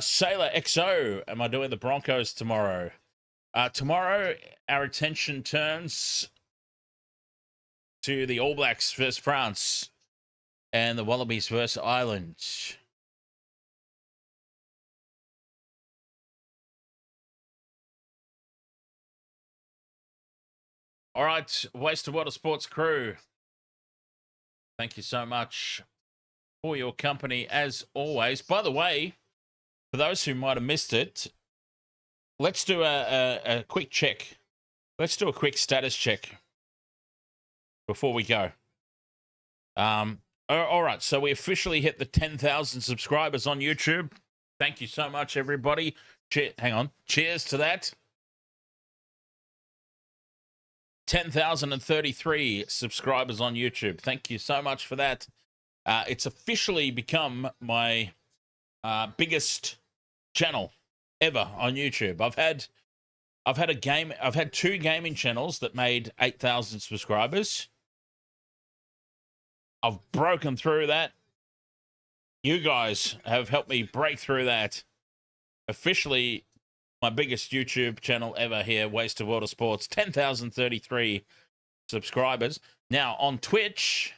Sailor XO, am I doing the Broncos tomorrow? Tomorrow, our attention turns to the All Blacks versus France and the Wallabies versus Ireland. All right, Waste of Water Sports crew, thank you so much for your company as always. By the way, for those who might have missed it, let's do a quick check. Let's do a quick status check before we go. All right, so we officially hit the 10,000 subscribers on YouTube. Thank you so much, everybody. Hang on. Cheers to that. 10,033 subscribers on YouTube. Thank you so much for that. It's officially become my biggest channel ever on YouTube. I've had two gaming channels that made 8,000 subscribers. I've broken through that. You guys have helped me break through that. Officially my biggest YouTube channel ever here, Waste of Water Sports, 10,033 subscribers. Now on Twitch,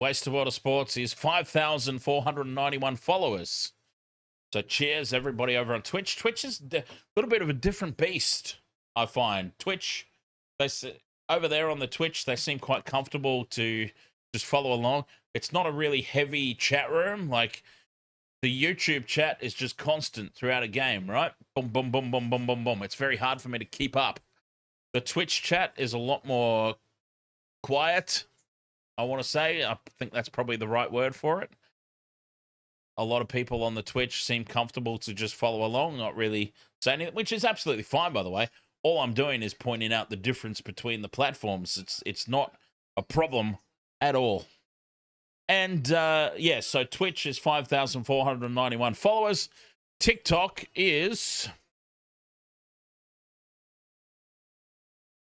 Waste of Water Sports is 5,491 followers. So cheers, everybody over on Twitch. Twitch is a little bit of a different beast, I find. Twitch, over there on the Twitch, they seem quite comfortable to just follow along. It's not a really heavy chat room. Like, the YouTube chat is just constant throughout a game, right? Boom, boom, boom, boom, boom, boom, boom. It's very hard for me to keep up. The Twitch chat is a lot more quiet, I want to say. I think that's probably the right word for it. A lot of people on the Twitch seem comfortable to just follow along, not really say anything, which is absolutely fine, by the way. All I'm doing is pointing out the difference between the platforms. It's not a problem at all. And, yeah, so Twitch is 5,491 followers. TikTok is...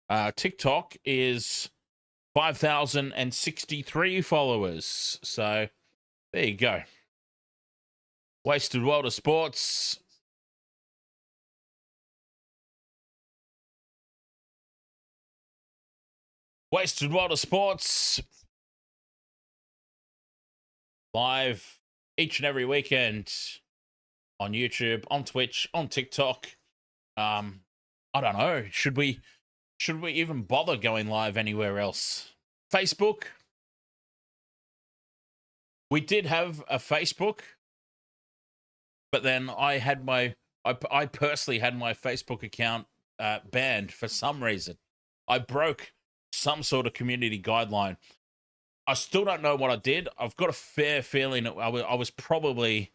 5,063 followers. So, there you go. Wasted Water Sports. Wasted Water Sports. Live each and every weekend on YouTube, on Twitch, on TikTok. I don't know. Should we even bother going live anywhere else? Facebook. We did have a Facebook, but then I personally had my Facebook account banned for some reason. I broke some sort of community guideline. I still don't know what I did. I've got a fair feeling I was probably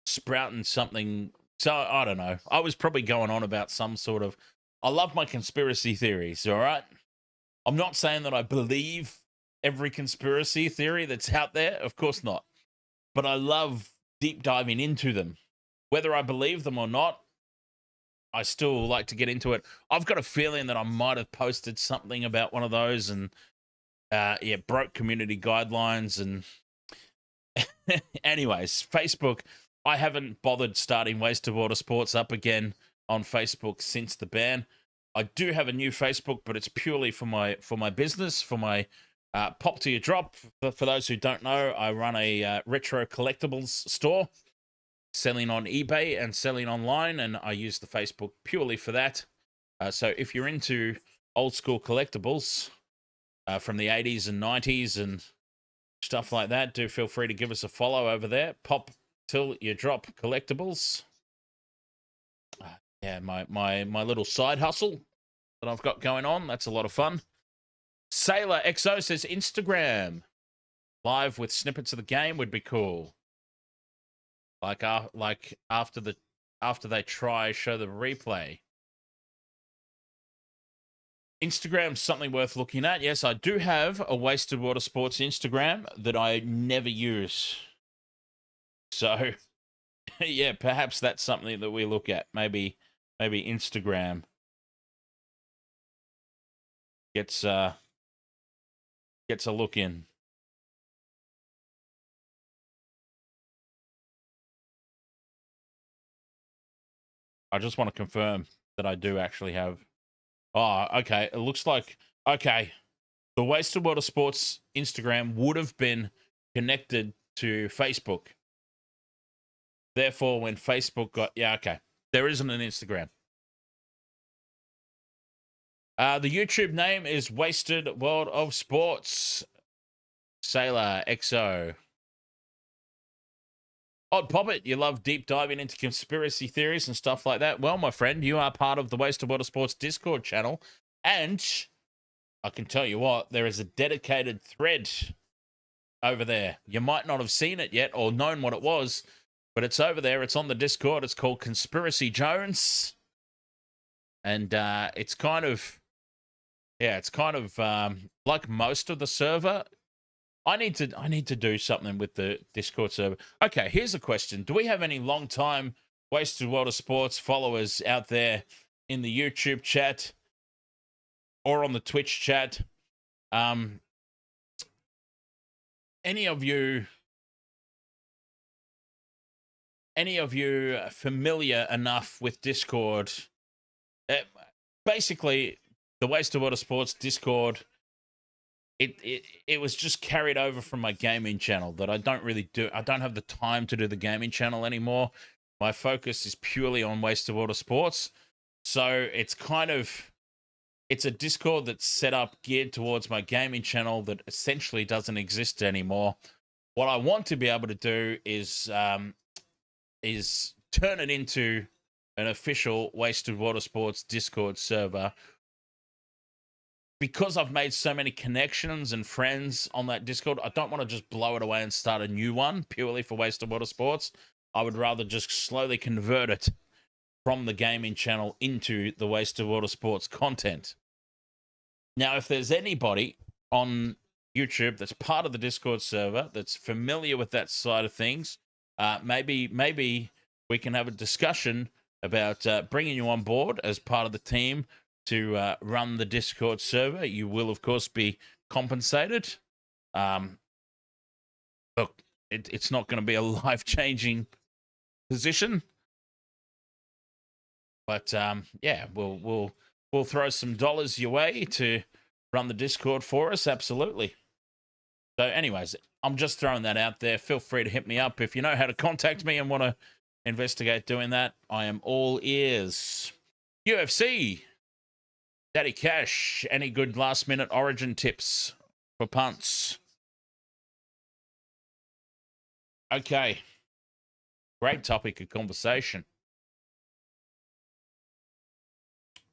sprouting something. So I don't know. I was probably going on about some sort of... I love my conspiracy theories, all right? I'm not saying that I believe every conspiracy theory that's out there. Of course not. But I love deep diving into them. Whether I believe them or not, I still like to get into it. I've got a feeling that I might have posted something about one of those and, yeah, broke community guidelines. And anyways, Facebook, I haven't bothered starting Waste of Water Sports up again on Facebook since the ban. I do have a new Facebook, but it's purely for my business, for my pop to your drop. For those who don't know, I run a retro collectibles store, selling on eBay and selling online, and I use the Facebook purely for that. So if you're into old school collectibles from the 80s and 90s and stuff like that, do feel free to give us a follow over there. Pop till you drop collectibles. Yeah, my little side hustle that I've got going on. That's a lot of fun. Sailor XO says Instagram live with snippets of the game would be cool. Like after they try, show the replay. Instagram's something worth looking at. Yes, I do have a Wasted Water Sports Instagram that I never use. So, yeah, perhaps that's something that we look at. Maybe Instagram gets a look in. I just want to confirm that I do actually have. Oh, okay. It looks like, okay, the Wasted Water Sports Instagram would have been connected to Facebook. Therefore, when Facebook got, yeah, okay, there isn't an Instagram. The YouTube name is Wasted World of Sports. Sailor XO. Odd Poppet, you love deep diving into conspiracy theories and stuff like that. Well, my friend, you are part of the Wasted Water Sports Discord channel. And I can tell you what, there is a dedicated thread over there. You might not have seen it yet or known what it was, but it's over there. It's on the Discord. It's called Conspiracy Jones. And it's kind of, yeah, it's kind of like most of the server. I need to do something with the Discord server. Okay, here's a question. Do we have any long-time Wasted Water Sports followers out there in the YouTube chat or on the Twitch chat? Any of you familiar enough with Discord? Basically, the Wasted Water Sports Discord, it was just carried over from my gaming channel that I don't really do. I don't have the time to do the gaming channel anymore. My focus is purely on Wasted Water Sports. So it's a Discord that's set up geared towards my gaming channel that essentially doesn't exist anymore. What I want to be able to do is turn it into an official Wasted Water Sports Discord server. Because I've made so many connections and friends on that Discord, I don't want to just blow it away and start a new one purely for Wasted Water Sports. I would rather just slowly convert it from the gaming channel into the Wasted Water Sports content. Now, if there's anybody on YouTube that's part of the Discord server that's familiar with that side of things, maybe we can have a discussion about bringing you on board as part of the team to run the Discord server. You will, of course, be compensated. Look, it's not going to be a life-changing position, but yeah, we'll throw some dollars your way to run the Discord for us. Absolutely. So, anyways, I'm just throwing that out there. Feel free to hit me up if you know how to contact me and want to investigate doing that. I am all ears. UFC. Daddy Cash, any good last-minute origin tips for punts? Okay. Great topic of conversation.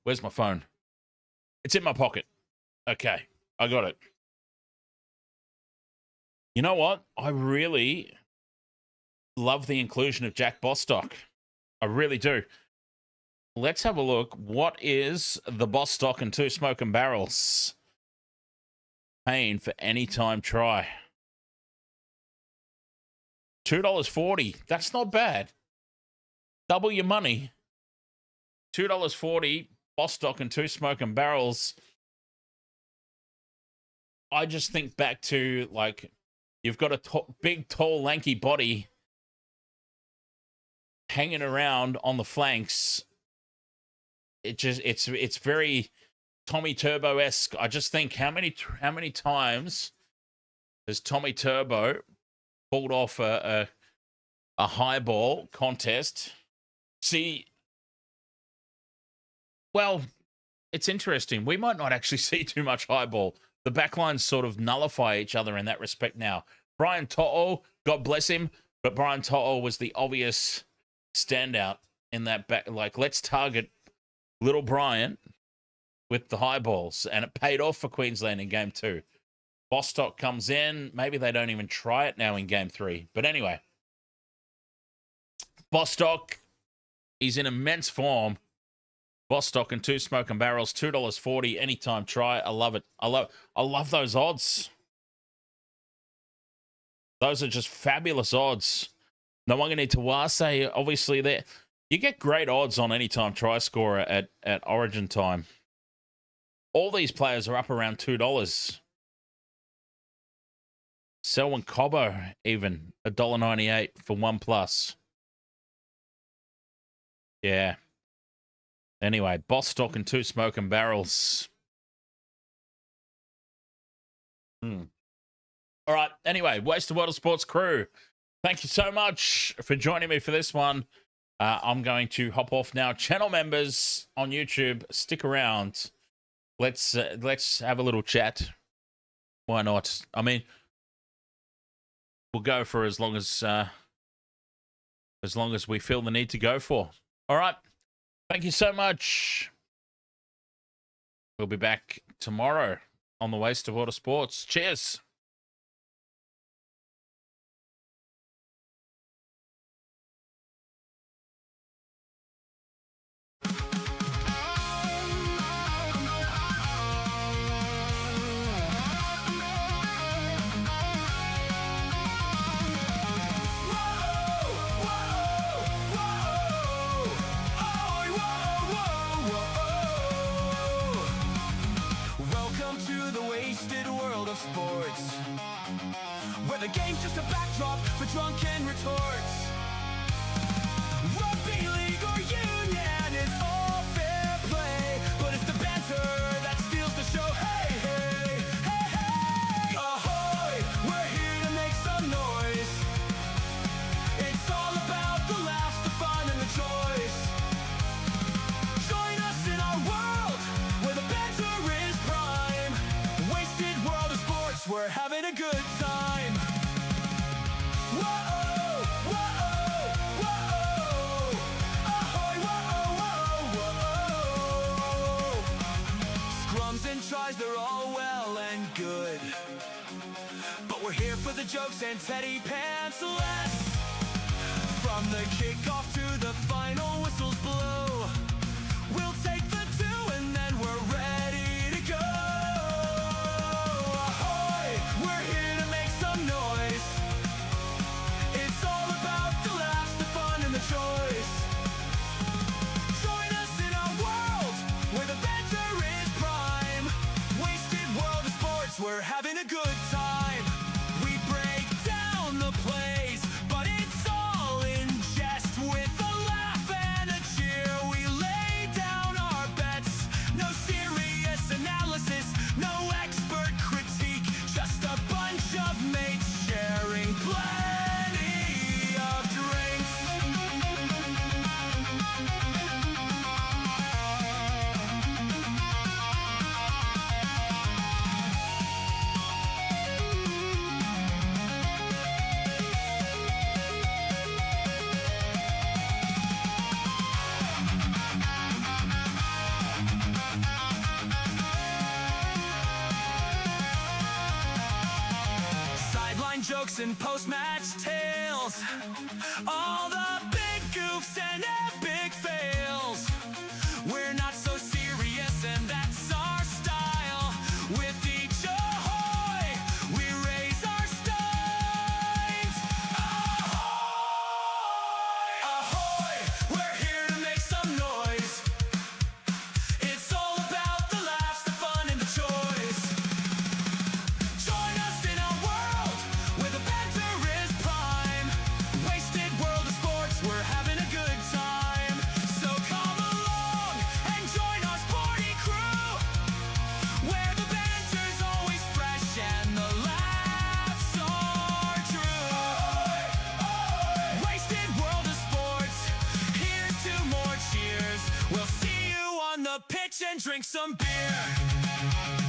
Where's my phone? It's in my pocket. Okay, I got it. You know what? I really love the inclusion of Jack Bostock. I really do. Let's have a look. What is the Bostock and 2 Smoking Barrels paying for any time try? $2.40. That's not bad. Double your money. $2.40, Bostock and 2 Smoking Barrels. I just think back to, like, you've got a big, tall, lanky body hanging around on the flanks it's very Tommy Turbo-esque. I just think how many times has Tommy Turbo pulled off a high ball contest? See, well, it's interesting. We might not actually see too much high ball. The backlines sort of nullify each other in that respect now. Brian To'o, God bless him, but Brian To'o was the obvious standout in that back. Like, let's target little Brian with the high balls, and it paid off for Queensland in game 2. Bostock comes in. Maybe they don't even try it now in game 3. But anyway, Bostock, he's in immense form. Bostock and 2 smoke and barrels, $2.40 anytime try. I love it. I love those odds. Those are just fabulous odds. No Wanganitawase, obviously there. You get great odds on anytime try scorer at Origin time. All these players are up around $2. Selwyn Cobbo even $1.98 for 1+. Yeah. Anyway, Bostock and 2 smoke and barrels. All right. Anyway, Wasted World of Sports crew, thank you so much for joining me for this one. I'm going to hop off now. Channel members on YouTube, stick around. Let's have a little chat. Why not? I mean, we'll go for as long as we feel the need to go for. All right. Thank you so much. We'll be back tomorrow on the Wasted World of Sports. Cheers. Sports, where the game's just a backdrop for drunken retorts. Rugby league or union, it's all fair play, but it's the banter that steals the show. Hey, hey, hey, hey, ahoy, we're here to make some noise. It's all about the laughs, the fun, and the choice. Join us in our world where the banter is prime. Wasted World of Sports, we're having a good time. Whoa, whoa, whoa, ahoy, whoa, whoa, whoa. Scrums and tries, they're all well and good, but we're here for the jokes and teddy pants less. From the kickoff to the final whistles blow, we'll take the 2 and then we're ready to go. Ahoy, we're here to make some noise. It's all about the laughs, the fun, and the choice. Join us in our world where the banter is prime. Wasted World of Sports, we're having a good time. We break down the plays, but it's all in jest with a laugh and a cheer. We lay down our bets, no serious analysis, no expert critique, just a bunch of mates sharing plenty of drinks. Sideline jokes and post-match tales, all the big goofs and epic fails. We're not so serious, and that's our style. With each ahoy, we raise our steins. Ahoy, ahoy, we're here to make some noise. It's all about the laughs, the fun, and the choice. Join us in our world where the banter is prime. Wasted World of Sports, we're having a good time. pitch and drink some beer.